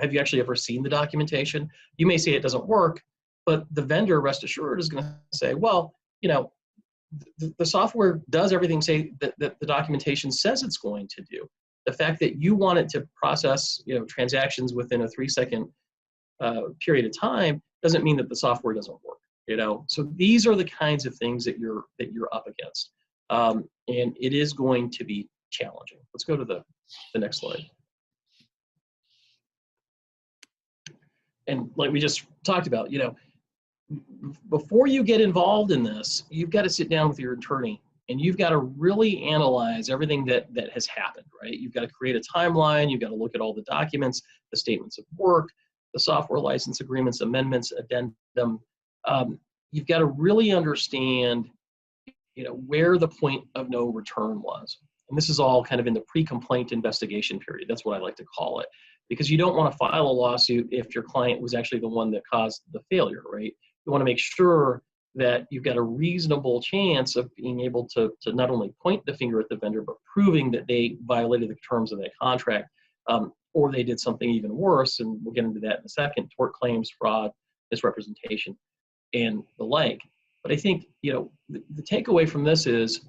have you actually ever seen the documentation? You may say it doesn't work, but the vendor, rest assured, is going to say, well, the software does everything that the documentation says it's going to do. The fact that you want it to process, transactions within a 3-second period of time doesn't mean that the software doesn't work. So these are the kinds of things that you're up against, and it is going to be challenging. Let's go to the next slide. And like we just talked about, before you get involved in this, you've got to sit down with your attorney and you've got to really analyze everything that has happened, right? You've got to create a timeline. You've got to look at all the documents, the statements of work, the software license agreements, amendments, addendum. You've got to really understand, where the point of no return was. And this is all kind of in the pre-complaint investigation period. That's what I like to call it, because you don't want to file a lawsuit if your client was actually the one that caused the failure, right? You want to make sure that you've got a reasonable chance of being able to not only point the finger at the vendor, but proving that they violated the terms of that contract, or they did something even worse, and we'll get into that in a second, tort claims, fraud, misrepresentation, and the like. But I think, the takeaway from this is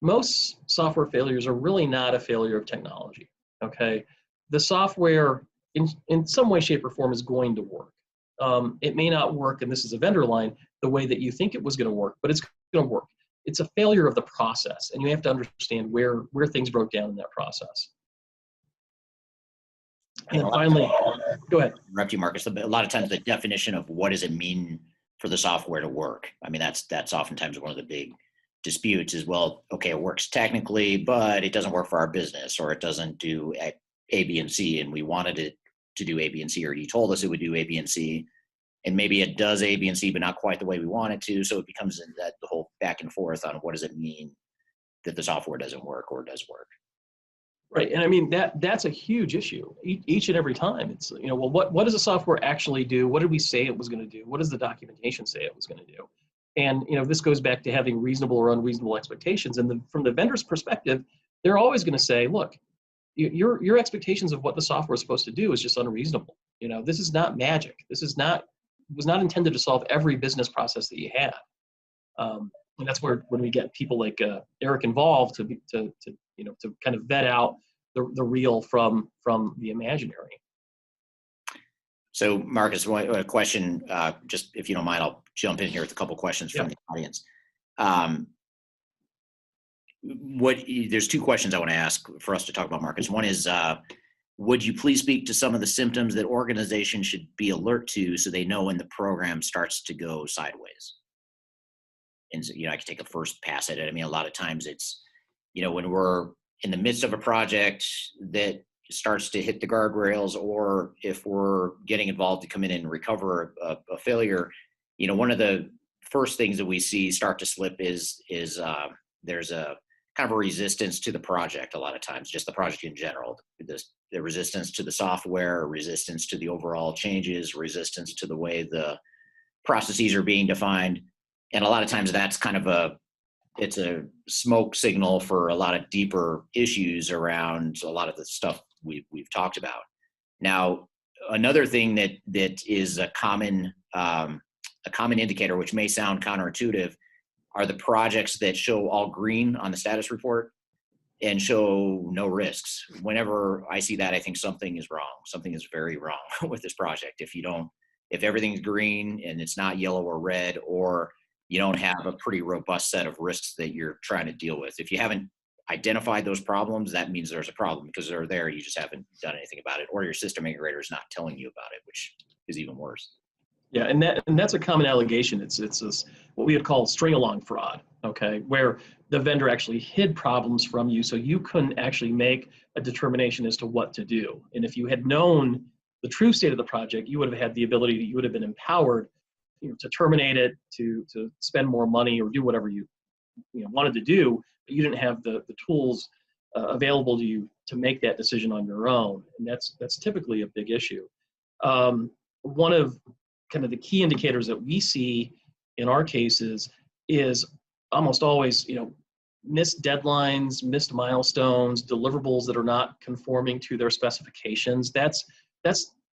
most software failures are really not a failure of technology, okay? The software, in some way, shape, or form, is going to work. It may not work, and this is a vendor line, the way that you think it was going to work, but it's going to work. It's a failure of the process, and you have to understand where things broke down in that process. And then finally, go ahead. Interrupt you, Marcus. A lot of times the definition of what does it mean for the software to work, I mean, that's oftentimes one of the big disputes is, well, okay, it works technically, but it doesn't work for our business, or it doesn't do A, B, and C, and we wanted it to do A, B, and C, or you told us it would do A, B, and C, and maybe it does A, B, and C, but not quite the way we want it to. So it becomes the whole back and forth on what does it mean that the software doesn't work or does work. Right, and I mean that's a huge issue each and every time. It's well, what does the software actually do? What did we say it was going to do? What does the documentation say it was going to do? And this goes back to having reasonable or unreasonable expectations. And from the vendor's perspective, they're always going to say, look, your expectations of what the software is supposed to do is just unreasonable. This is not magic. This was not intended to solve every business process that you had. And that's where when we get people like Eric involved to kind of vet out the real from the imaginary. So Marcus, a question, just if you don't mind, I'll jump in here with a couple questions from the audience. There's two questions I want to ask for us to talk about, Marcus. One is, would you please speak to some of the symptoms that organizations should be alert to so they know when the program starts to go sideways? And I can take a first pass at it. I mean, a lot of times it's, when we're in the midst of a project that starts to hit the guardrails, or if we're getting involved to come in and recover a failure, one of the first things that we see start to slip is there's a kind of a resistance to the project a lot of times, just the project in general. The resistance to the software, resistance to the overall changes, resistance to the way the processes are being defined. And a lot of times that's kind of it's a smoke signal for a lot of deeper issues around a lot of the stuff we've talked about. Now, another thing that is a common indicator, which may sound counterintuitive, are the projects that show all green on the status report and show no risks. Whenever I see that, I think something is wrong. Something is very wrong with this project. If everything's green and it's not yellow or red, or you don't have a pretty robust set of risks that you're trying to deal with. If you haven't identified those problems, that means there's a problem, because they're there, you just haven't done anything about it, or your system integrator is not telling you about it, which is even worse. Yeah, and that's a common allegation. It's this, what we would call string along fraud, okay, where the vendor actually hid problems from you so you couldn't actually make a determination as to what to do. And if you had known the true state of the project, you would have had the ability, you would have been empowered to terminate it, to spend more money, or do whatever you wanted to do, but you didn't have the tools available to you to make that decision on your own, and that's typically a big issue. One of kind of the key indicators that we see in our cases is almost always, missed deadlines, missed milestones, deliverables that are not conforming to their specifications. That's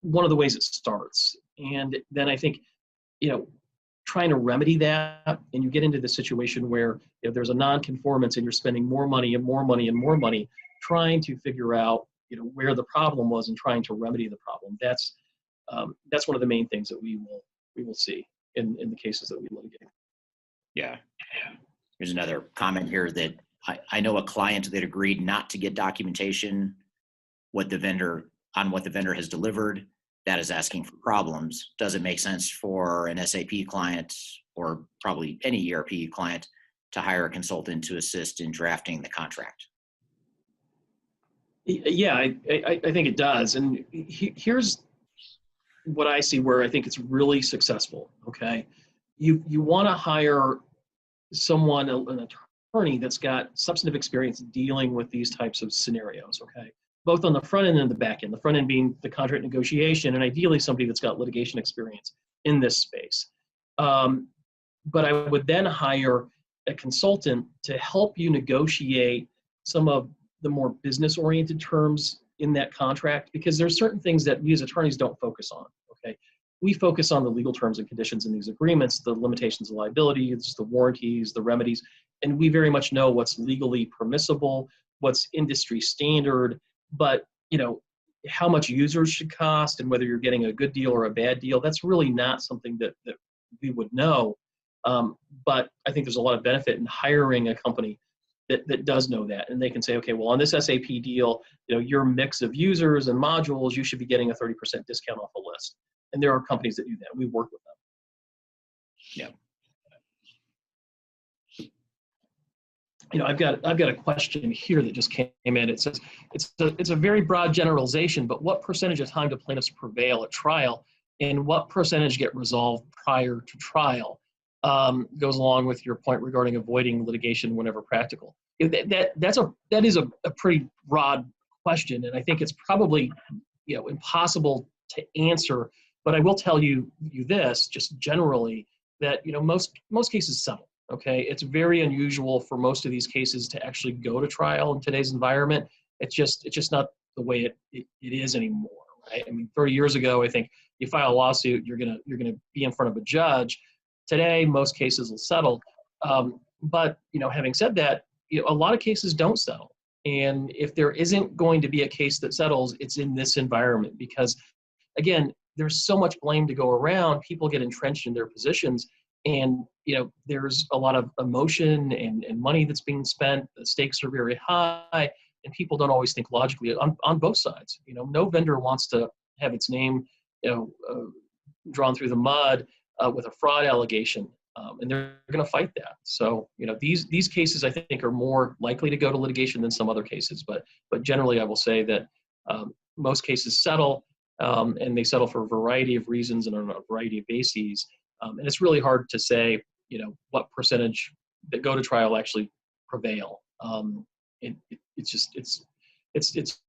one of the ways it starts. And then I think, trying to remedy that, and you get into the situation where there's a non-conformance and you're spending more money and more money and more money trying to figure out where the problem was and trying to remedy the problem. That's one of the main things that we will see in the cases that we litigate. Yeah. Here's another comment here that I know a client that agreed not to get documentation what the vendor has delivered. That is asking for problems. Does it make sense for an SAP client, or probably any ERP client, to hire a consultant to assist in drafting the contract? Yeah, I think it does. And here's what I see where I think it's really successful. Okay, you want to hire someone, an attorney that's got substantive experience dealing with these types of scenarios. Okay, both on the front end and the back end. The front end being the contract negotiation, and ideally somebody that's got litigation experience in this space. But I would then hire a consultant to help you negotiate some of the more business-oriented terms in that contract, because there's certain things that we as attorneys don't focus on. Okay, we focus on the legal terms and conditions in these agreements, the limitations of liability, the warranties, the remedies, and we very much know what's legally permissible, what's industry standard. But how much users should cost and whether you're getting a good deal or a bad deal, that's really not something that we would know. But I think there's a lot of benefit in hiring a company that does know that, and they can say, okay, well, on this SAP deal, your mix of users and modules, you should be getting a 30% discount off a list. And there are companies that do that. We work with them. Yeah. I've got a question here that just came in. It says it's a very broad generalization, but what percentage of time do plaintiffs prevail at trial, and what percentage get resolved prior to trial? Goes along with your point regarding avoiding litigation whenever practical. That is a pretty broad question, and I think it's probably impossible to answer. But I will tell you this, just generally, that most cases settle. Okay, it's very unusual for most of these cases to actually go to trial in today's environment. It's just not the way it is anymore, right? I mean, 30 years ago, I think you file a lawsuit, you're gonna be in front of a judge. Today, most cases will settle. But having said that, a lot of cases don't settle. And if there isn't going to be a case that settles, it's in this environment, because again, there's so much blame to go around. People get entrenched in their positions. And there's a lot of emotion and money that's being spent. The stakes are very high, and people don't always think logically on both sides. No vendor wants to have its name drawn through the mud with a fraud allegation, and they're going to fight that. So these cases, I think, are more likely to go to litigation than some other cases. But generally, I will say that most cases settle, and they settle for a variety of reasons and on a variety of bases. And it's really hard to say, what percentage that go to trial actually prevail. It's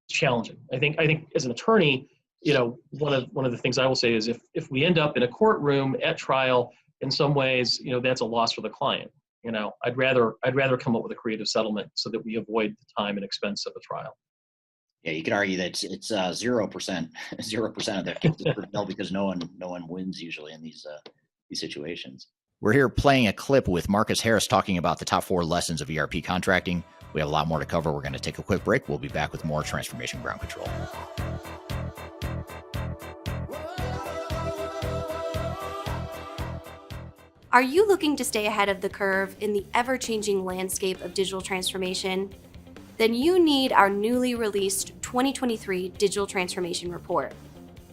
challenging. I think as an attorney, one of the things I will say is if we end up in a courtroom at trial, in some ways, that's a loss for the client. I'd rather come up with a creative settlement so that we avoid the time and expense of a trial. Yeah, you could argue that it's 0% of their cases prevail, because no one wins usually in these situations. We're here playing a clip with Marcus Harris talking about the top 4 lessons of ERP contracting. We have a lot more to cover. We're going to take a quick break. We'll be back with more Transformation Ground Control. Are you looking to stay ahead of the curve in the ever-changing landscape of digital transformation? Then you need our newly released 2023 Digital Transformation Report.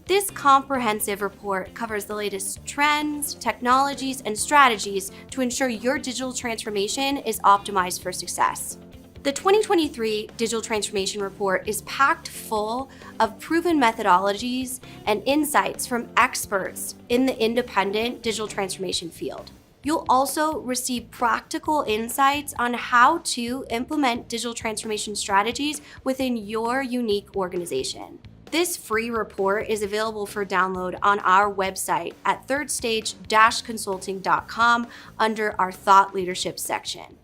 This comprehensive report covers the latest trends, technologies, and strategies to ensure your digital transformation is optimized for success. The 2023 Digital Transformation Report is packed full of proven methodologies and insights from experts in the independent digital transformation field. You'll also receive practical insights on how to implement digital transformation strategies within your unique organization. This free report is available for download on our website at thirdstage-consulting.com under our Thought Leadership section.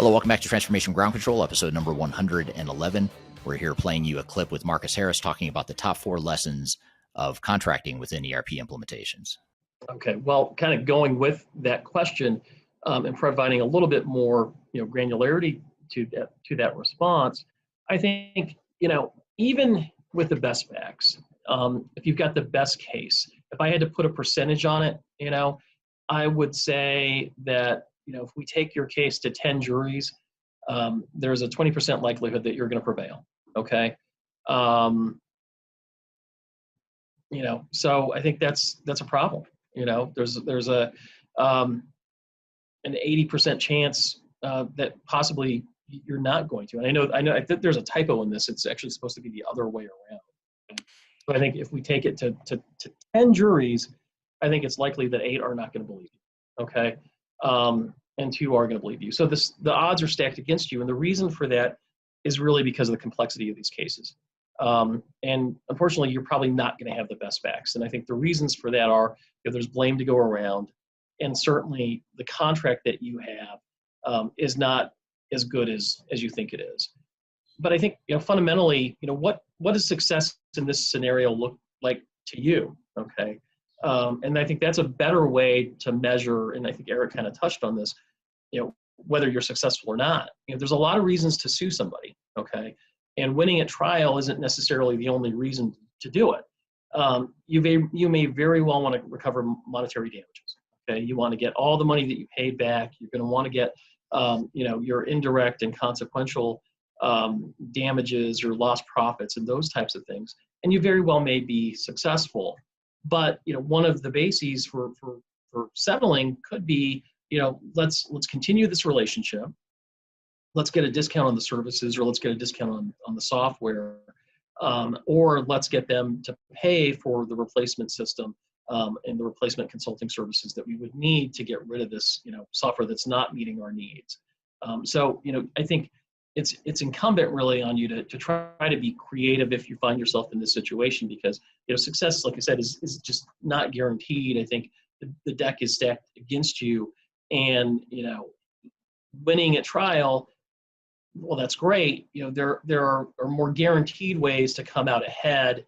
Hello, welcome back to Transformation Ground Control, episode number 111. We're here playing you a clip with Marcus Harris talking about the top 4 lessons of contracting within ERP implementations. Okay, well, kind of going with that question and providing a little bit more, granularity to that response, I think, even with the best facts, if you've got the best case, if I had to put a percentage on it, I would say that, if we take your case to 10 juries, there's a 20% likelihood that you're going to prevail. Okay. So I think that's a problem. There's a an 80% chance that possibly you're not going to. And I think there's a typo in this. It's actually supposed to be the other way around. So I think if we take it to 10 juries, I think it's likely that 8 are not going to believe you. Okay. And 2 are going to believe you. So the odds are stacked against you. And the reason for that is really because of the complexity of these cases. And unfortunately, you're probably not going to have the best facts. And I think the reasons for that are, there's blame to go around. And certainly the contract that you have is not as good as you think it is. But I think, fundamentally, what does success in this scenario look like to you? Okay. And I think that's a better way to measure, and I think Eric kind of touched on this, whether you're successful or not. There's a lot of reasons to sue somebody, okay? And winning at trial isn't necessarily the only reason to do it. You may very well want to recover monetary damages, okay? You want to get all the money that you paid back. You're going to want to get, your indirect and consequential damages, your lost profits, and those types of things. And you very well may be successful. But one of the bases for settling could be, let's continue this relationship. Let's get a discount on the services, or let's get a discount on the software, or let's get them to pay for the replacement system and the replacement consulting services that we would need to get rid of this, software that's not meeting our needs. So I think it's incumbent really on you to try to be creative if you find yourself in this situation, because success, like I said, is just not guaranteed. I think the deck is stacked against you, and winning at trial, well, that's great. There are more guaranteed ways to come out ahead,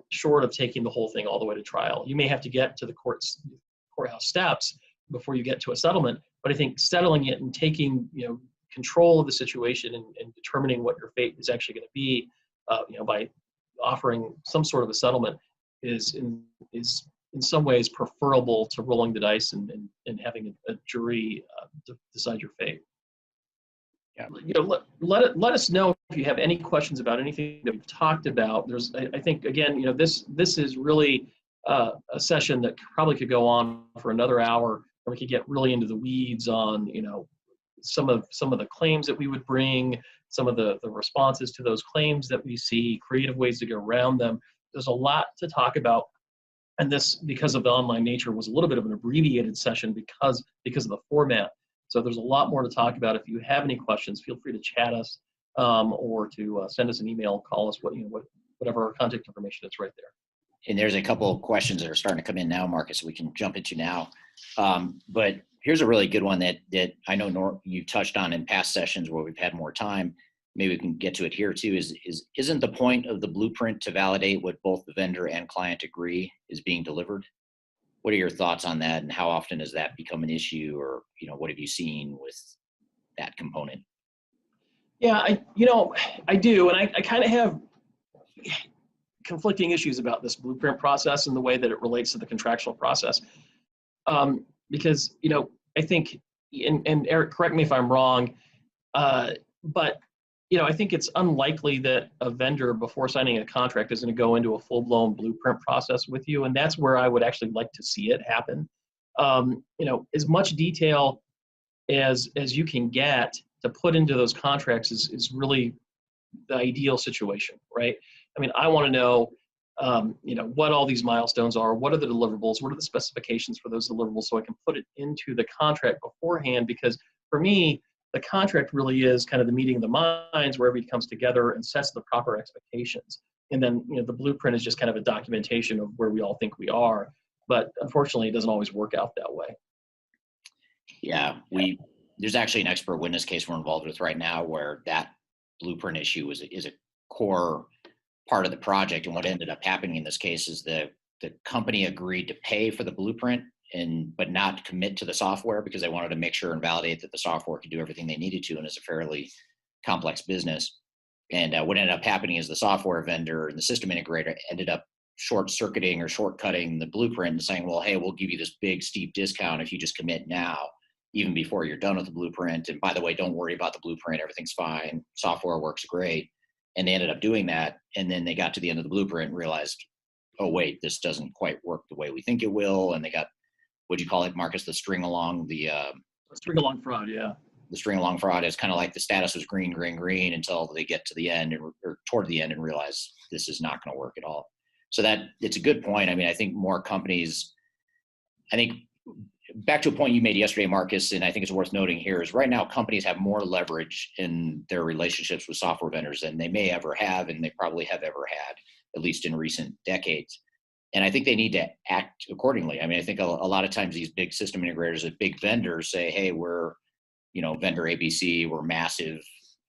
short of taking the whole thing all the way to trial. You may have to get to the courthouse steps before you get to a settlement, but I think settling it and taking control of the situation and determining what your fate is actually going to be, by offering some sort of a settlement is in some ways preferable to rolling the dice and having a jury decide your fate. Yeah. Let us know if you have any questions about anything that we've talked about. I think again, this is really a session that probably could go on for another hour, and we could get really into the weeds on some of the claims that we would bring, some of the responses to those claims that we see, creative ways to get around them. There's a lot to talk about. And this, because of the online nature, was a little bit of an abbreviated session because of the format. So there's a lot more to talk about. If you have any questions, feel free to chat us or to send us an email, call us, whatever our contact information is right there. And there's a couple of questions that are starting to come in now, Marcus, we can jump into now. But here's a really good one that I know you touched on in past sessions where we've had more time. Maybe we can get to it here too. Isn't the point of the blueprint to validate what both the vendor and client agree is being delivered? What are your thoughts on that, and how often does that become an issue, or what have you seen with that component? Yeah, I do, and I kind of have conflicting issues about this blueprint process and the way that it relates to the contractual process. Because, I think, and Eric, correct me if I'm wrong, but, I think it's unlikely that a vendor before signing a contract is going to go into a full-blown blueprint process with you. And that's where I would actually like to see it happen. As much detail as you can get to put into those contracts is really the ideal situation, right? I mean, I want to know, what all these milestones are, what are the deliverables, what are the specifications for those deliverables, so I can put it into the contract beforehand. Because for me, the contract really is kind of the meeting of the minds where everybody comes together and sets the proper expectations. And then, the blueprint is just kind of a documentation of where we all think we are. But unfortunately, it doesn't always work out that way. Yeah, we there's actually an expert witness case we're involved with right now where that blueprint issue is a core part of the project. And what ended up happening in this case is the company agreed to pay for the blueprint but not commit to the software because they wanted to make sure and validate that the software could do everything they needed to, and it's a fairly complex business. And what ended up happening is the software vendor and the system integrator ended up short-circuiting or shortcutting the blueprint and saying, well, hey, we'll give you this big steep discount if you just commit now, even before you're done with the blueprint. And by the way, don't worry about the blueprint, everything's fine, software works great. And they ended up doing that, and then they got to the end of the blueprint and realized, oh wait, this doesn't quite work the way we think it will. And they got, what'd you call it, Marcus, the string along fraud, yeah. The string along fraud is kind of like the status was green until they get to the end or toward the end and realize this is not going to work at all. So that it's a good point. I mean, I think more companies, I think back to a point you made yesterday, Marcus, and I think it's worth noting here is right now companies have more leverage in their relationships with software vendors than they may ever have, and they probably have ever had, at least in recent decades. And I think they need to act accordingly. I mean, I think a lot of times these big system integrators and big vendors say, hey, we're, vendor ABC, we're massive,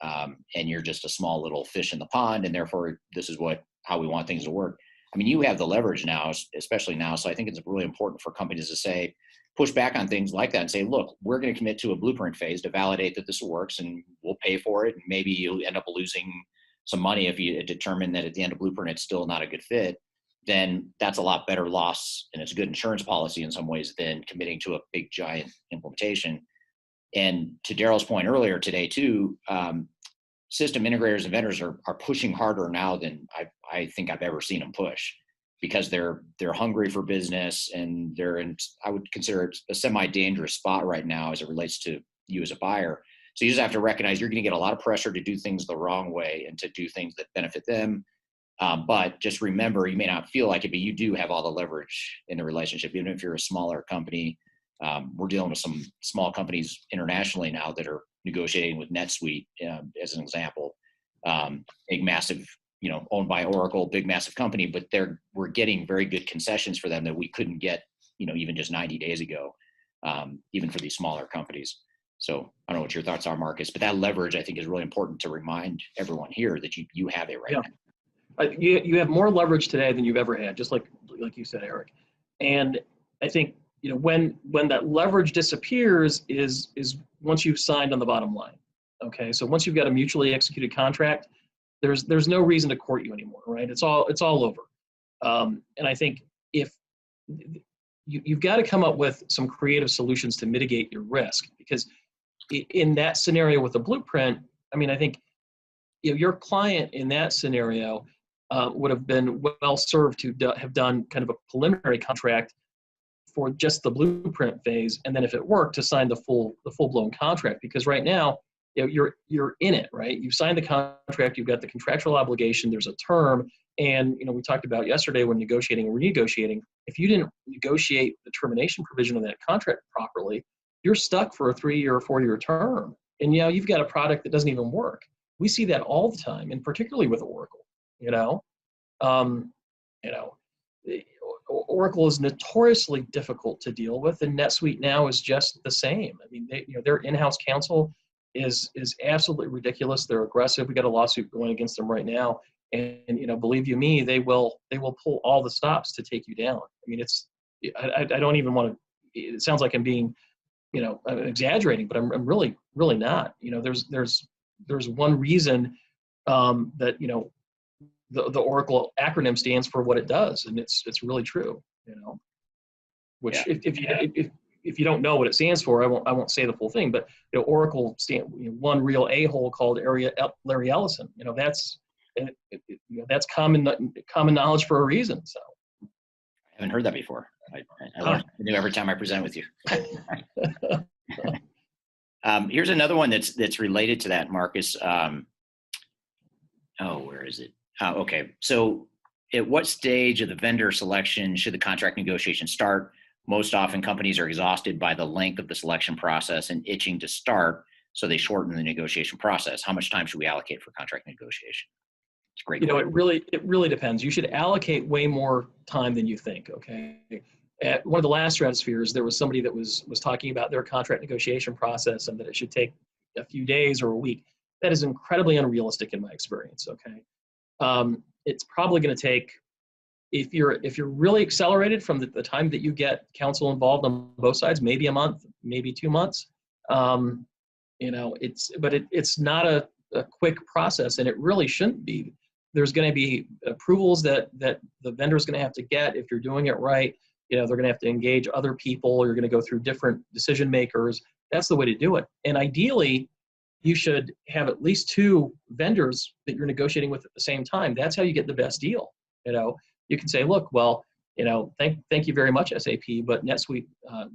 and you're just a small little fish in the pond, and therefore this is how we want things to work. I mean, you have the leverage now, especially now. So I think it's really important for companies to say, push back on things like that and say, look, we're going to commit to a blueprint phase to validate that this works, and we'll pay for it. And maybe you'll end up losing some money if you determine that at the end of blueprint it's still not a good fit. Then that's a lot better loss, and it's a good insurance policy in some ways than committing to a big giant implementation. And to Daryl's point earlier today too, system integrators and vendors are pushing harder now than I think I've ever seen them push, because they're hungry for business, and they're in, I would consider it a semi-dangerous spot right now as it relates to you as a buyer. So you just have to recognize you're going to get a lot of pressure to do things the wrong way and to do things that benefit them. But just remember, you may not feel like it, but you do have all the leverage in the relationship, even if you're a smaller company. We're dealing with some small companies internationally now that are negotiating with NetSuite, as an example, big, massive, owned by Oracle, big, massive company, but we're getting very good concessions for them that we couldn't get, even just 90 days ago, even for these smaller companies. So I don't know what your thoughts are, Marcus, but that leverage I think is really important to remind everyone here that you have it right now. You have more leverage today than you've ever had, just like you said, Eric. And I think, when that leverage disappears is once you've signed on the bottom line. Okay, so once you've got a mutually executed contract, there's no reason to court you anymore, right? It's all over. And I think if you've got to come up with some creative solutions to mitigate your risk, because in that scenario with the blueprint, I mean, I think your client in that scenario would have been well served to have done kind of a preliminary contract for just the blueprint phase, and then if it worked, to sign the full-blown contract. Because right now, you're in it, right? You've signed the contract, you've got the contractual obligation, there's a term, and we talked about yesterday when negotiating and renegotiating, if you didn't negotiate the termination provision of that contract properly, you're stuck for a 3-year or 4-year term, and you've got a product that doesn't even work. We see that all the time, and particularly with Oracle. Oracle is notoriously difficult to deal with, and NetSuite now is just the same. I mean, their in-house counsel is absolutely ridiculous. They're aggressive. We got a lawsuit going against them right now, and believe you me, they will pull all the stops to take you down. I mean, I don't even want to. It sounds like I'm being, I'm exaggerating, but I'm really not. There's one reason that the Oracle acronym stands for what it does, and it's really true. Which if you don't know what it stands for, I won't say the full thing. But Oracle one real a-hole called Larry Ellison. That's common knowledge for a reason. So I haven't heard that before. I learn new every time I present with you. Here's another one that's related to that, Marcus. Where is it? Okay. So at what stage of the vendor selection should the contract negotiation start? Most often companies are exhausted by the length of the selection process and itching to start, so they shorten the negotiation process. How much time should we allocate for contract negotiation? It's great. It really depends. You should allocate way more time than you think. Okay. at one of the last stratospheres, there was somebody that was talking about their contract negotiation process and that it should take a few days or a week. That is incredibly unrealistic in my experience. Okay, it's probably going to take, if you're really accelerated from the time that you get counsel involved on both sides, maybe a month, maybe 2 months. It's not a quick process, and it really shouldn't be. There's going to be approvals that the vendor is going to have to get if you're doing it right. They're going to have to engage other people. You're going to go through different decision makers. That's the way to do it. And ideally, you should have at least 2 vendors that you're negotiating with at the same time. That's how you get the best deal. You can say, look, well, thank you very much, SAP, but NetSuite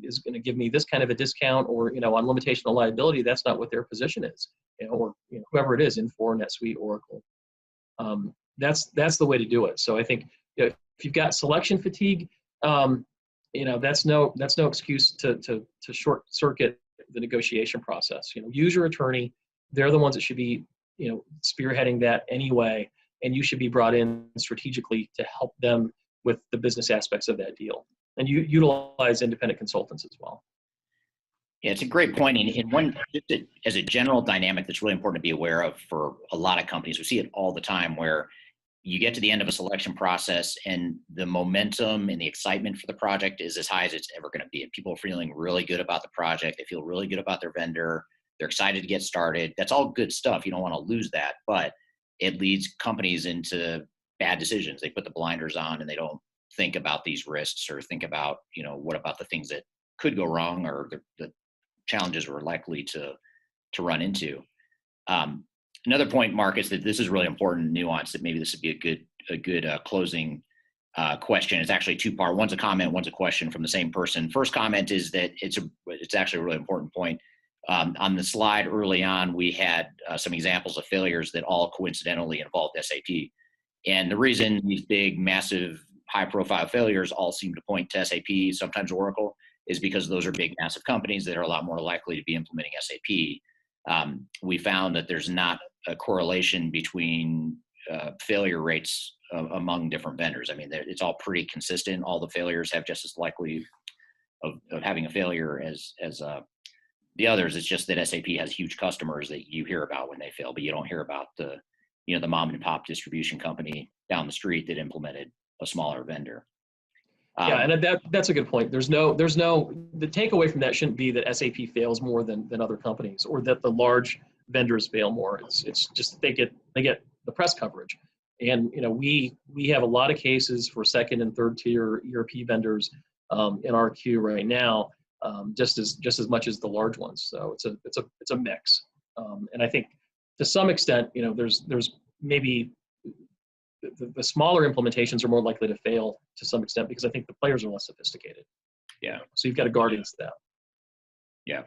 is going to give me this kind of a discount, or, on limitation of liability, that's not what their position is, or whoever it is, Infor, NetSuite, Oracle. That's the way to do it. So I think if you've got selection fatigue, that's no excuse to short circuit the negotiation process. Use your attorney. They're the ones that should be, spearheading that anyway, and you should be brought in strategically to help them with the business aspects of that deal. And you utilize independent consultants as well. Yeah, it's a great point. And one, as a general dynamic that's really important to be aware of for a lot of companies, we see it all the time where you get to the end of a selection process and the momentum and the excitement for the project is as high as it's ever going to be. And people are feeling really good about the project. They feel really good about their vendor. They're excited to get started. That's all good stuff. You don't want to lose that, but it leads companies into bad decisions. They put the blinders on and they don't think about these risks or think about, what about the things that could go wrong or the challenges we're likely to run into. Another point, Mark, is that this is really important nuance that maybe this would be a good closing question. It's actually 2-part. One's a comment, one's a question from the same person. First comment is that it's actually a really important point. On the slide early on, we had some examples of failures that all coincidentally involved SAP. And the reason these big, massive, high-profile failures all seem to point to SAP, sometimes Oracle, is because those are big, massive companies that are a lot more likely to be implementing SAP. We found that there's not a correlation between failure rates among different vendors. I mean, it's all pretty consistent. All the failures have just as likely of having a failure as the others. It's just that SAP has huge customers that you hear about when they fail, but you don't hear about the mom and pop distribution company down the street that implemented a smaller vendor. Yeah, and that's a good point. There's no the takeaway from that shouldn't be that SAP fails more than other companies, or that the large vendors fail more. It's just they get the press coverage, and we have a lot of cases for second and third tier ERP vendors in our queue right now, just as much as the large ones. So it's a mix, and I think to some extent, there's maybe the smaller implementations are more likely to fail to some extent because I think the players are less sophisticated. Yeah. So you've got to guard against that. Yeah.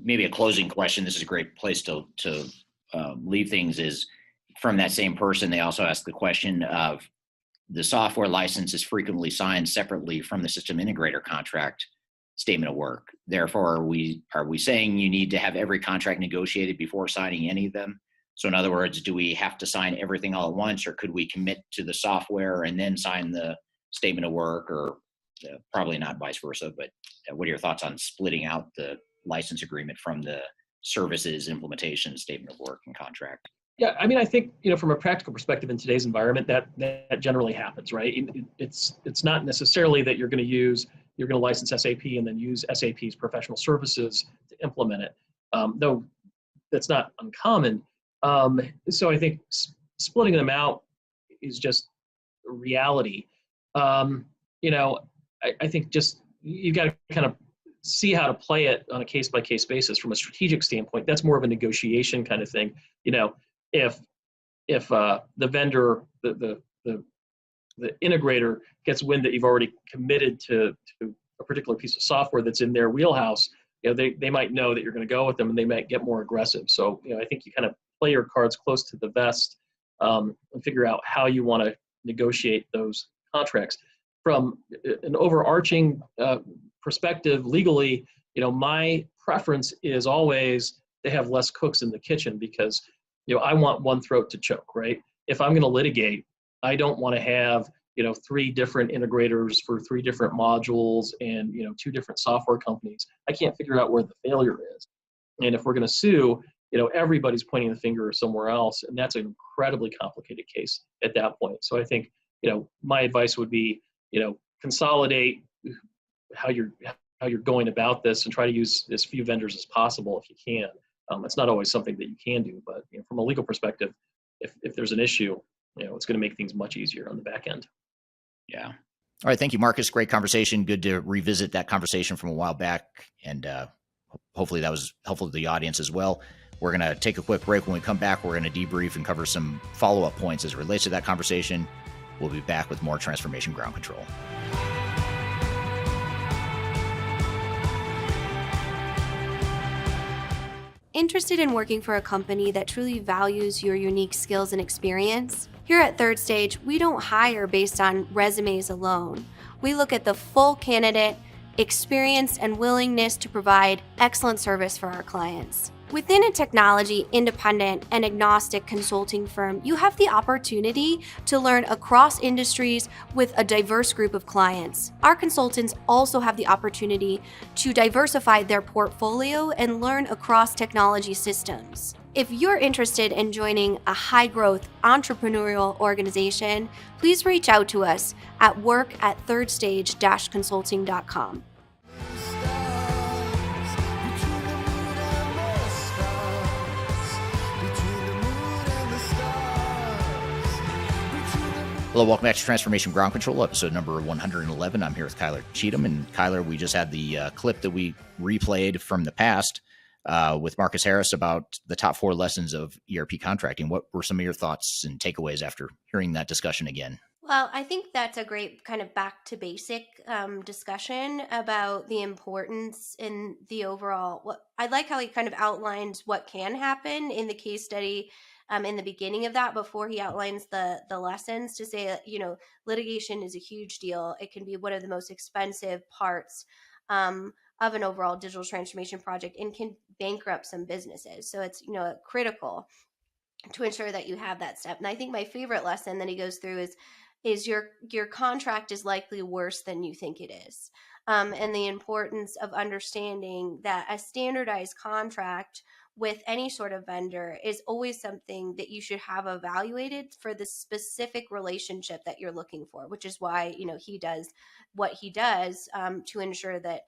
Maybe a closing question. This is a great place to leave things. Is from that same person. They also asked the question of the software license is frequently signed separately from the system integrator contract statement of work. Therefore, are we saying you need to have every contract negotiated before signing any of them? So in other words, do we have to sign everything all at once, or could we commit to the software and then sign the statement of work, or probably not vice versa, but what are your thoughts on splitting out the license agreement from the services implementation statement of work and contract? Yeah, I mean, I think, from a practical perspective in today's environment, that generally happens, right? It's not necessarily that you're going to license SAP and then use SAP's professional services to implement it, though that's not uncommon. So I think splitting them out is just a reality. I think just you've got to kind of see how to play it on a case-by-case basis from a strategic standpoint. That's more of a negotiation kind of thing. If the vendor, the integrator gets wind that you've already committed to a particular piece of software that's in their wheelhouse, they might know that you're going to go with them and they might get more aggressive. So, I think you kind of play your cards close to the vest and figure out how you want to negotiate those contracts. From an overarching perspective legally, my preference is always to have less cooks in the kitchen because, I want one throat to choke, right? If I'm going to litigate, I don't want to have, 3 different integrators for 3 different modules and 2 different software companies. I can't figure out where the failure is. And if we're going to sue, everybody's pointing the finger somewhere else, and that's an incredibly complicated case at that point. So I think, my advice would be, consolidate how you're going about this and try to use as few vendors as possible if you can. It's not always something that you can do, but from a legal perspective, if there's an issue, it's going to make things much easier on the back end. Yeah. All right. Thank you, Marcus. Great conversation. Good to revisit that conversation from a while back. And hopefully that was helpful to the audience as well. We're going to take a quick break. When we come back, we're going to debrief and cover some follow-up points as it relates to that conversation. We'll be back with more Transformation Ground Control. Interested in working for a company that truly values your unique skills and experience? Here at Third Stage, we don't hire based on resumes alone. We look at the full candidate, experience, and willingness to provide excellent service for our clients. Within a technology, independent, and agnostic consulting firm, you have the opportunity to learn across industries with a diverse group of clients. Our consultants also have the opportunity to diversify their portfolio and learn across technology systems. If you're interested in joining a high-growth entrepreneurial organization, please reach out to us at work@thirdstage-consulting.com. Hello, welcome back to Transformation Ground Control, episode number 111. I'm here with Kyler Cheatham. And Kyler, we just had the clip that we replayed from the past with Marcus Harris about the top 4 lessons of ERP contracting. What were some of your thoughts and takeaways after hearing that discussion again? Well, I think that's a great kind of back to basic discussion about the importance in the overall. I like how he kind of outlines what can happen in the case study in the beginning of that before he outlines the lessons, to say that, litigation is a huge deal. It can be one of the most expensive parts of an overall digital transformation project and can bankrupt some businesses. So it's, critical to ensure that you have that step. And I think my favorite lesson that he goes through is your contract is likely worse than you think it is. And the importance of understanding that a standardized contract with any sort of vendor is always something that you should have evaluated for the specific relationship that you're looking for, which is why, he does what he does to ensure that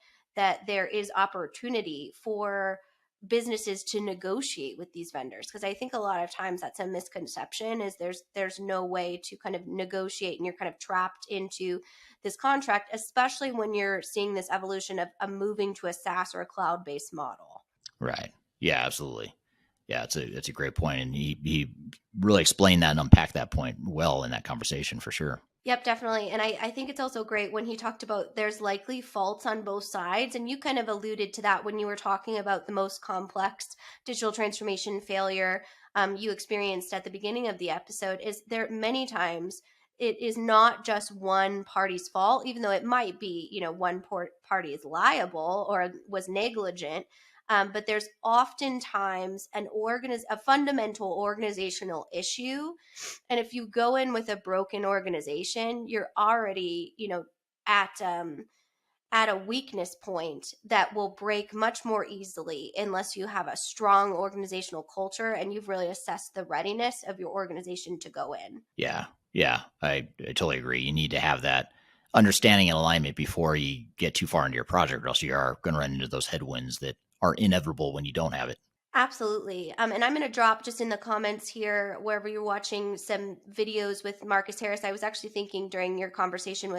there is opportunity for businesses to negotiate with these vendors. Because I think a lot of times that's a misconception, is there's no way to kind of negotiate, and you're kind of trapped into this contract, especially when you're seeing this evolution of moving to a SaaS or a cloud-based model. Right. Yeah, absolutely. Yeah, it's a great point. And he really explained that and unpacked that point well in that conversation for sure. Yep, definitely. And I think it's also great when he talked about there's likely faults on both sides. And you kind of alluded to that when you were talking about the most complex digital transformation failure you experienced at the beginning of the episode. Is there many times it is not just one party's fault, even though it might be, one party is liable or was negligent. But there's oftentimes a fundamental organizational issue. And if you go in with a broken organization, you're already, at a weakness point that will break much more easily unless you have a strong organizational culture and you've really assessed the readiness of your organization to go in. Yeah. I totally agree. You need to have that understanding and alignment before you get too far into your project, or else you are going to run into those headwinds that are inevitable when you don't have it. Absolutely. And I'm going to drop just in the comments here, wherever you're watching, some videos with Marcus Harris. I was actually thinking during your conversation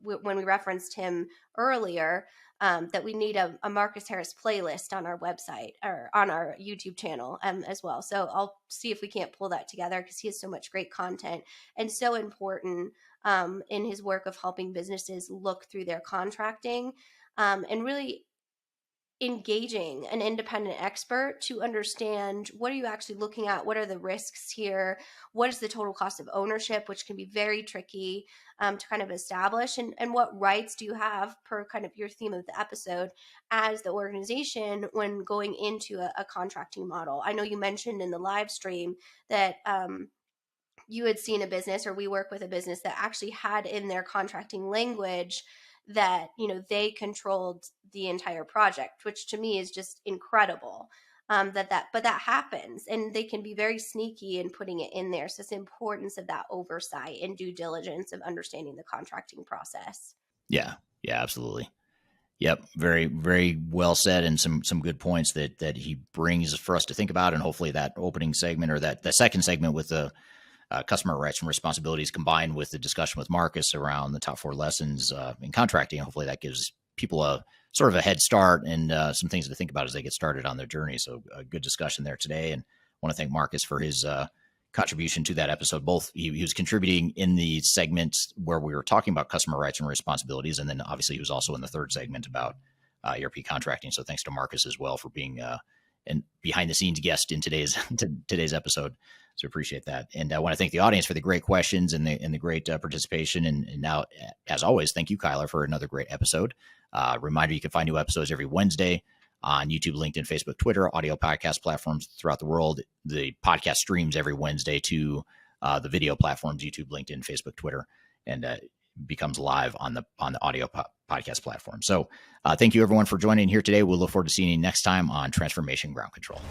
when we referenced him earlier, that we need a Marcus Harris playlist on our website or on our YouTube channel as well. So I'll see if we can't pull that together, because he has so much great content and so important in his work of helping businesses look through their contracting and really engaging an independent expert to understand what are you actually looking at, what are the risks here, what is the total cost of ownership, which can be very tricky to kind of establish, and what rights do you have, per kind of your theme of the episode, as the organization when going into a contracting model. I know you mentioned in the live stream that you had seen a business, or we work with a business that actually had in their contracting language that, they controlled the entire project, which to me is just incredible. But that happens, and they can be very sneaky in putting it in there. So it's the importance of that oversight and due diligence of understanding the contracting process. Yeah, absolutely. Yep, very, very well said, and some good points that he brings for us to think about, and hopefully that opening segment, or that second segment with the customer rights and responsibilities, combined with the discussion with Marcus around the top 4 lessons in contracting. Hopefully that gives people a sort of a head start and some things to think about as they get started on their journey. So a good discussion there today, and I want to thank Marcus for his contribution to that episode. Both he was contributing in the segments where we were talking about customer rights and responsibilities, and then obviously he was also in the third segment about ERP contracting. So thanks to Marcus as well for being and behind the scenes guest in today's episode. So appreciate that. And I want to thank the audience for the great questions and the great participation. And now, as always, thank you, Kyler, for another great episode. Reminder, you can find new episodes every Wednesday on YouTube, LinkedIn, Facebook, Twitter, audio podcast platforms throughout the world. The podcast streams every Wednesday to the video platforms, YouTube, LinkedIn, Facebook, Twitter, and becomes live on the audio podcast platform. So thank you, everyone, for joining here today. We'll look forward to seeing you next time on Transformation Ground Control.